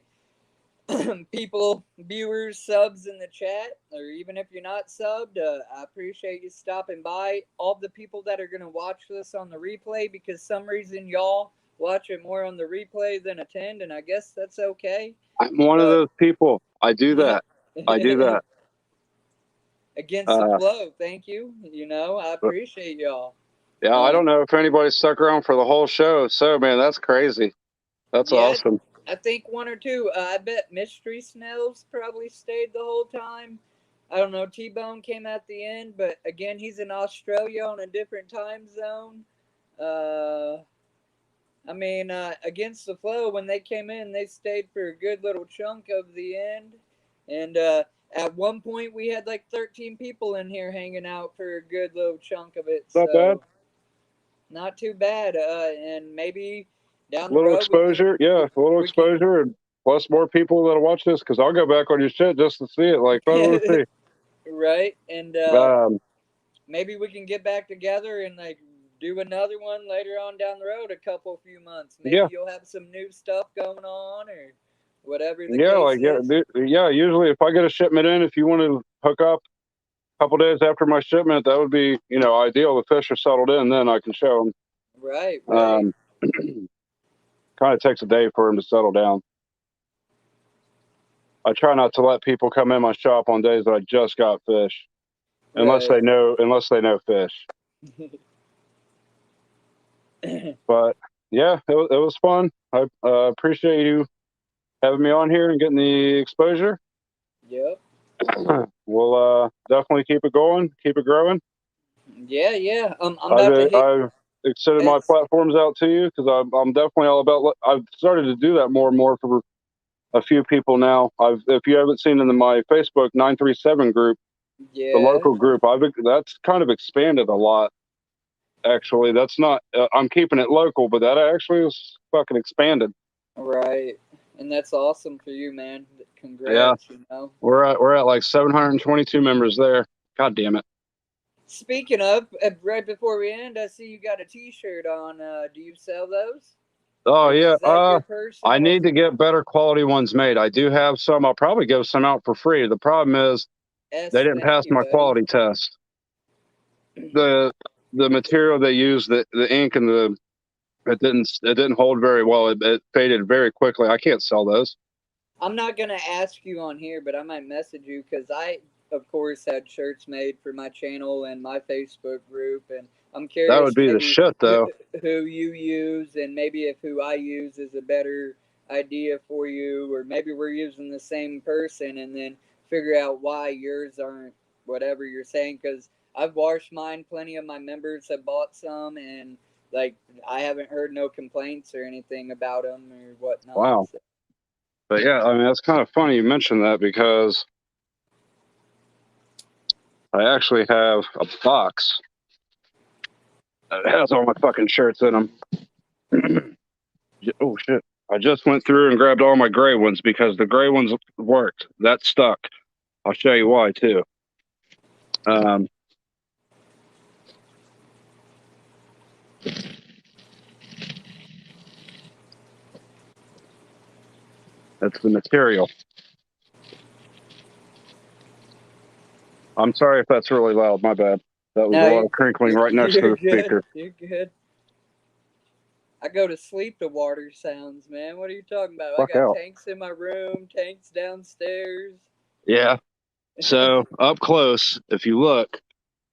people, viewers, subs in the chat, or even if you're not subbed, I appreciate you stopping by. All the people that are going to watch this on the replay, because some reason y'all watch it more on the replay than attend, and I guess that's okay. I'm one of But those people. I do that. I do that. against the flow, thank you. I appreciate y'all. Yeah, I don't know if anybody stuck around for the whole show. So, man, that's crazy. That's Yeah, awesome. I think one or two. I bet Mystery Snells probably stayed the whole time. I don't know. T-Bone came at the end, but again, he's in Australia on a different time zone. Uh, Against the Flow, when they came in, they stayed for a good little chunk of the end. And at one point, we had like 13 people in here hanging out for a good little chunk of it. Not bad. So, not too bad. And maybe down A the little road, exposure. Yeah, a little we can exposure. And plus more people that'll watch this because I'll go back on your shit just to see it. Like, oh, let's see. right? And Um, maybe we can get back together and like do another one later on down the road, few months. Maybe yeah. you'll have some new stuff going on or whatever the Yeah, case like, yeah, is. yeah, usually if I get a shipment in, if you want to hook up a couple days after my shipment, that would be, ideal. The fish are settled in, then I can show them. Right, right. Kind of takes a day for them to settle down. I try not to let people come in my shop on days that I just got fish, unless Right. they know fish. But yeah, it was fun. I appreciate you having me on here and getting the exposure. Yep. We'll definitely keep it going, keep it growing. Yeah, yeah. I'm about to hit. I've extended my platforms out to you because I'm definitely all about. I've started to do that more and more for a few people now. If you haven't seen in my Facebook 937 group, Yeah. the local group, that's kind of expanded a lot. Actually, that's not. I'm keeping it local, but that actually is fucking expanded. Right. And that's awesome for you, man. Yeah, Congrats. we're at like 722 members there. God damn it. Speaking of, right before we end, I see you got a T-shirt on. Do you sell those? Oh Or yeah. is that your personal? I need to get better quality ones made. I do have some. I'll probably give some out for free. The problem is they didn't pass You, my buddy. quality test. The material they used, the ink and it didn't hold very well. It faded very quickly. I can't sell those. I'm not gonna ask you on here, but I might message you because I, of course, had shirts made for my channel and my Facebook group, and I'm curious That would be the shit, though. who you use, and maybe if who I use is a better idea for you, or maybe we're using the same person, and then figure out why yours aren't whatever you're saying. Because I've washed mine. Plenty of my members have bought some, and like I haven't heard no complaints or anything about them or whatnot. Wow. So. But yeah, I mean, that's kind of funny you mentioned that because I actually have a box that has all my fucking shirts in them. Oh shit. I just went through and grabbed all my gray ones because the gray ones worked. That stuck. I'll show you why too. That's the material. I'm sorry if that's really loud. My bad. That was a lot of crinkling right next to the speaker. You're good. I go to sleep to water sounds, man. What are you talking about? Fuck I got out. tanks in my room, tanks downstairs. Yeah. So up close, if you look,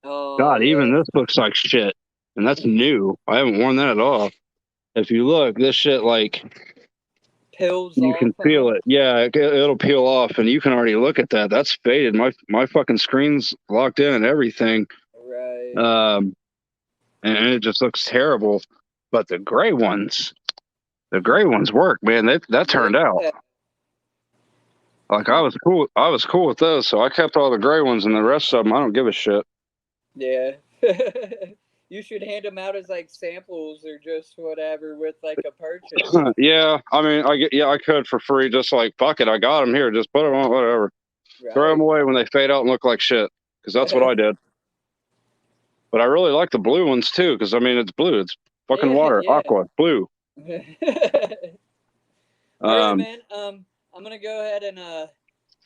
God, even this looks like shit. And that's new. I haven't worn that at all. If you look, this shit, like, pills You off can on feel them. it. Yeah, it'll peel off, and you can already look at that. That's faded. My fucking screen's locked in and everything. Right. And it just looks terrible. But the gray ones work, man. That turned out. Yeah. Like I was cool with those, so I kept all the gray ones, and the rest of them I don't give a shit. Yeah. You should hand them out as like samples or just whatever with like a purchase. Yeah, I mean, I could for free, just like fuck it, I got them here, just put them on, whatever. Throw them Right. away when they fade out and look like shit, because that's what I did. But I really like the blue ones too, because I mean it's blue, it's fucking Yeah, water, yeah. aqua, blue. All right, Um, man. I'm gonna go ahead and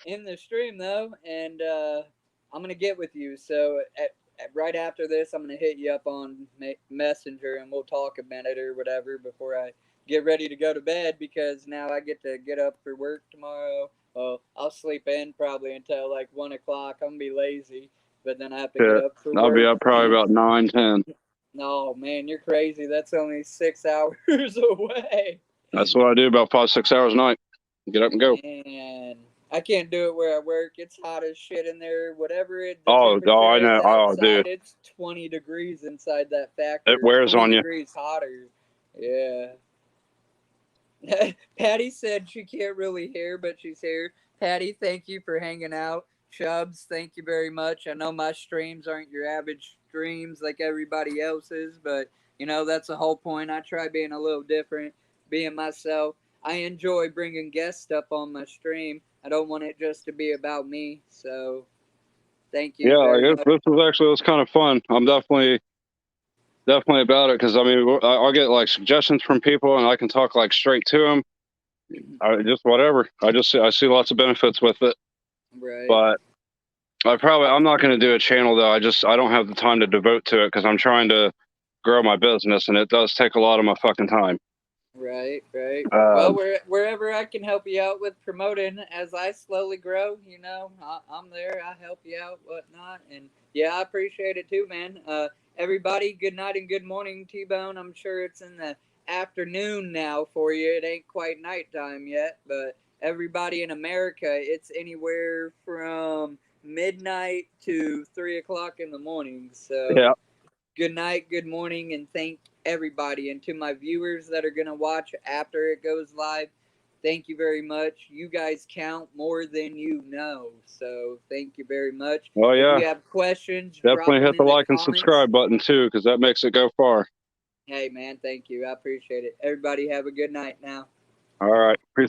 end the stream though, and I'm gonna get with you. So right after this, I'm gonna hit you up on Messenger, and we'll talk a minute or whatever before I get ready to go to bed because now I get to get up for work tomorrow. Well, I'll sleep in probably until like 1 o'clock. I'm gonna be lazy, but then I have to get shit, up for I'll be work. up probably about 9, 10. No, man, you're crazy. That's only 6 hours away. That's what I do about 5, 6 hours a night. Get up and go. Man, I can't do it where I work. It's hot as shit in there. Whatever the Oh, I temperature is know. Oh, outside, dude, it's 20 degrees inside that it factory. wears 20 on you. degrees hotter. Yeah. Patty said she can't really hear, but she's here. Patty, thank you for hanging out. Chubbs, thank you very much. I know my streams aren't your average streams like everybody else's, but that's the whole point. I try being a little different, being myself. I enjoy bringing guests up on my stream. I don't want it just to be about me. So, thank you Yeah, very like much. this was kind of fun. I'm definitely about it, because I mean I'll get like suggestions from people, and I can talk like straight to them. Just whatever. I see lots of benefits with it, Right. but I'm not going to do a channel though. I don't have the time to devote to it because I'm trying to grow my business, and it does take a lot of my fucking time. Right, right. Well, Um, wherever I can help you out with promoting as I slowly grow, I'm there. I help you out, whatnot, and yeah, I appreciate it too, man. Everybody, good night and good morning, T-Bone. I'm sure it's in the afternoon now for you. It ain't quite nighttime yet, but everybody in America, it's anywhere from midnight to 3 o'clock in the morning. So yeah. good night, good morning, and thank everybody. And to my viewers that are going to watch after it goes live, thank you very much. You guys count more than you know. So thank you very much. Well, If yeah. you have questions, drop Definitely them hit the in the like and comments. subscribe button too, because that makes it go far. Hey, man, thank you. I appreciate it. Everybody have a good night now. All right. Peace.